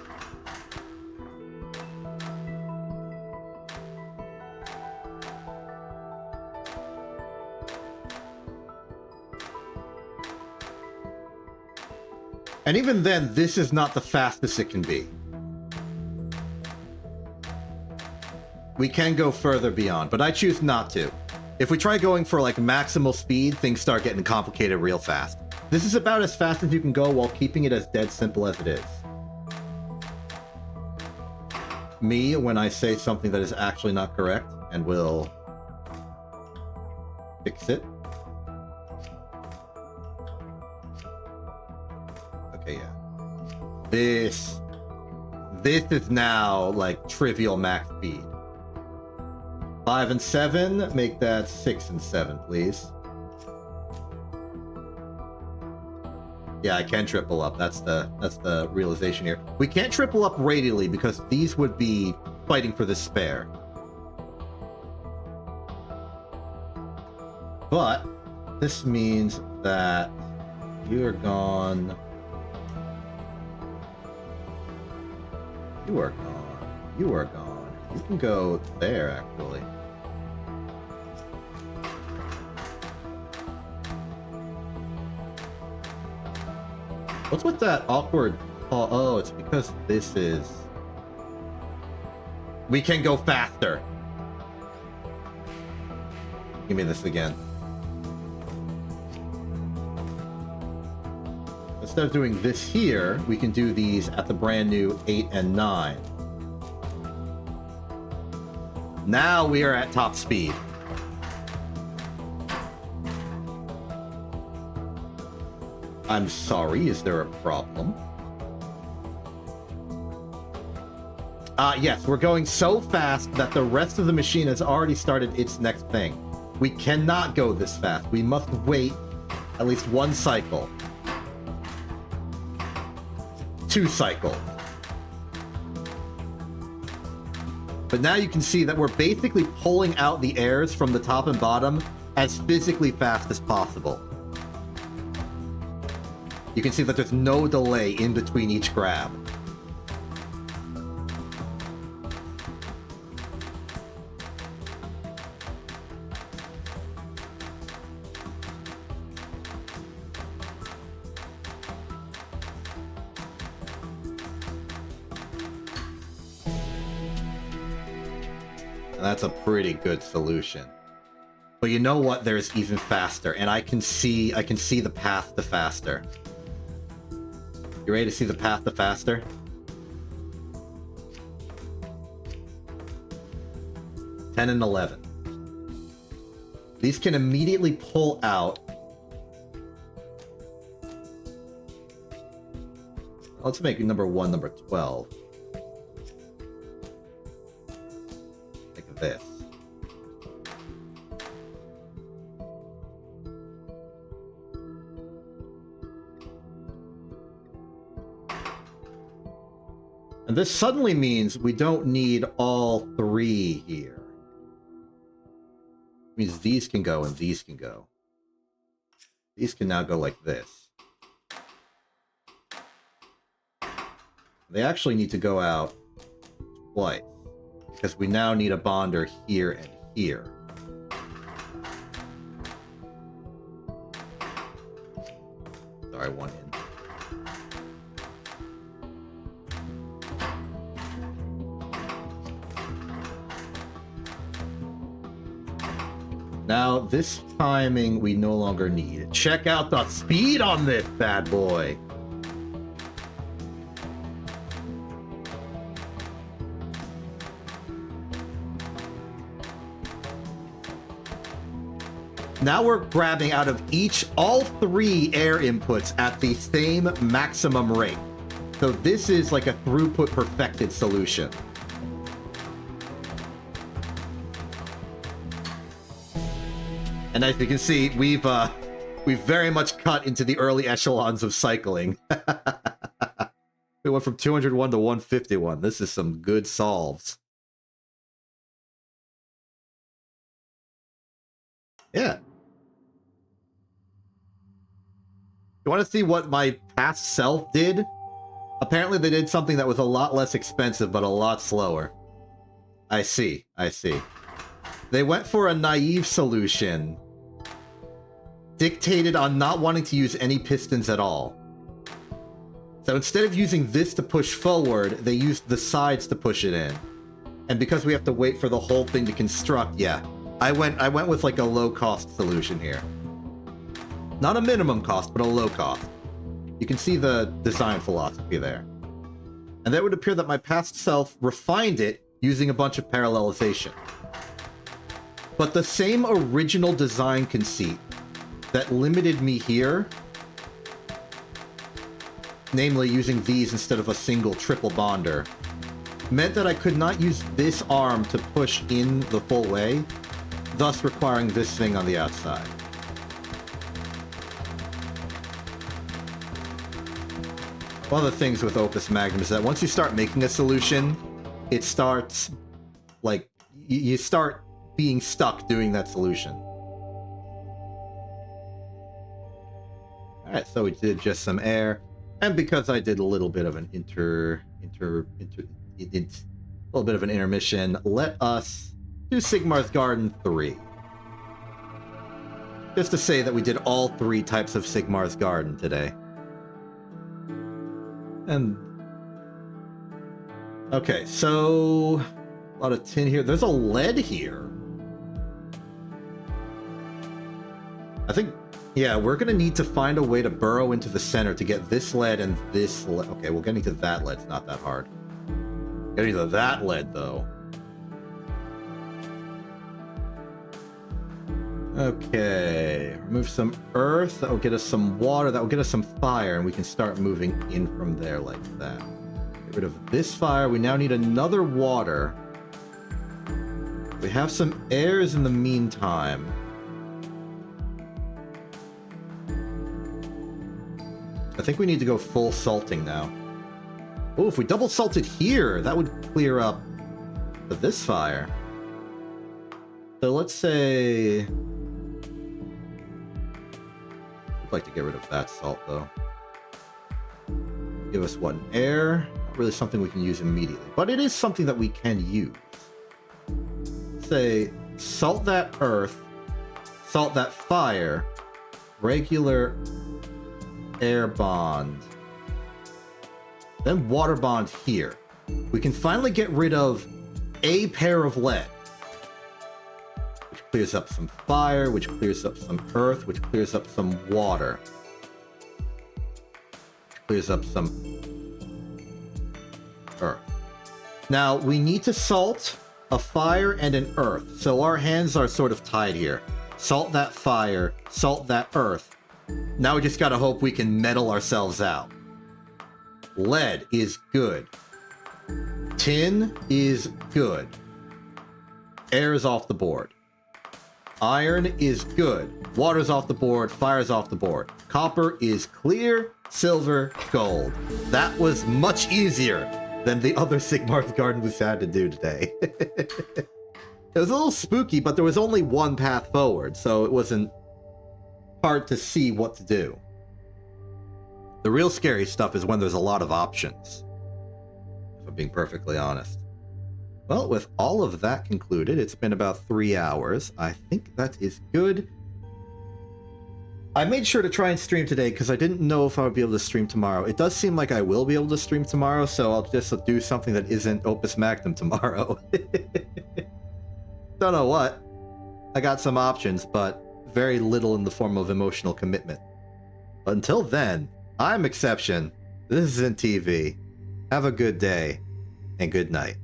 And even then, this is not the fastest it can be. We can go further beyond, but I choose not to. If we try going for like maximal speed, things start getting complicated real fast. This is about as fast as you can go while keeping it as dead simple as it is. Me, when I say something that is actually not correct, and will fix it. Okay, yeah. This is now like trivial max speed. 5 and 7, make that 6 and 7, please. Yeah, I can triple up. That's the realization here. We can't triple up radially because these would be fighting for the spare. But this means that you are gone. You are gone. You are gone. You can go there, actually. What's with that awkward... Oh, it's because this is... We can go faster. Give me this again. Instead of doing this here, we can do these at the brand new 8 and 9. Now we are at top speed. I'm sorry, is there a problem? Yes, we're going so fast that the rest of the machine has already started its next thing. We cannot go this fast. We must wait at least 1 cycle. 2 cycles. But now you can see that we're basically pulling out the airs from the top and bottom as physically fast as possible. You can see that there's no delay in between each grab. That's a pretty good solution. But you know what? There's even faster, and I can see the path to faster. You ready to see the path to faster? (10 and 11). These can immediately pull out. Let's make number 1 number 12. Like this. And this suddenly means we don't need all 3 here. It means these can go and these can go. These can now go like this. They actually need to go out twice, because we now need a bonder here and here. Sorry, 1 in. Now, this timing we no longer need. Check out the speed on this bad boy. Now we're grabbing out of all 3 air inputs at the same maximum rate. So this is like a throughput perfected solution. And as you can see, we've very much cut into the early echelons of cycling. We went from 201 to 151. This is some good solves. Yeah. You want to see what my past self did? Apparently they did something that was a lot less expensive, but a lot slower. I see. They went for a naive solution, dictated on not wanting to use any pistons at all. So instead of using this to push forward, they used the sides to push it in. And because we have to wait for the whole thing to construct, yeah. I went with like a low-cost solution here. Not a minimum cost, but a low cost. You can see the design philosophy there. And that would appear that my past self refined it using a bunch of parallelization. But the same original design conceit that limited me here, namely using these instead of a single triple bonder, meant that I could not use this arm to push in the full way, thus requiring this thing on the outside. One of the things with Opus Magnum is that once you start making a solution, it starts, like, you start being stuck doing that solution. Alright, so we did just some air, and because I did a little bit of an little bit of an intermission, let us do Sigmar's Garden 3. Just to say that we did all 3 types of Sigmar's Garden today. And... okay, so... a lot of tin here. There's a lead here. I think... yeah, we're gonna need to find a way to burrow into the center to get this lead and this lead. Okay, well, getting to that lead's not that hard. Getting to that lead, though. Okay, remove some earth. That will get us some water. That will get us some fire, and we can start moving in from there like that. Get rid of this fire. We now need another water. We have some airs in the meantime. I think we need to go full salting now. Oh, if we double salted here, that would clear up this fire. So let's say... I'd like to get rid of that salt, though. Give us one air. Not really something we can use immediately, but it is something that we can use. Say, salt that earth, salt that fire, regular air bond, then water bond here. We can finally get rid of a pair of lead, which clears up some fire, which clears up some earth, which clears up some water, which clears up some earth. Now we need to salt a fire and an earth, so our hands are sort of tied here. Salt that fire, salt that earth. Now we just gotta hope we can metal ourselves out. Lead is good. Tin is good. Air is off the board. Iron is good. Water's off the board. Fire's off the board. Copper is clear. Silver, gold. That was much easier than the other Sigmar's Garden we had to do today. It was a little spooky, but there was only one path forward, so it wasn't hard to see what to do. The real scary stuff is when there's a lot of options, if I'm being perfectly honest. Well, with all of that concluded, it's been about 3 hours. I think that is good. I made sure to try and stream today because I didn't know if I would be able to stream tomorrow. It does seem like I will be able to stream tomorrow, so I'll just do something that isn't Opus Magnum tomorrow. Don't know what. I got some options, but very little in the form of emotional commitment. But until then, I'm Exception. This isn't TV. Have a good day, and good night.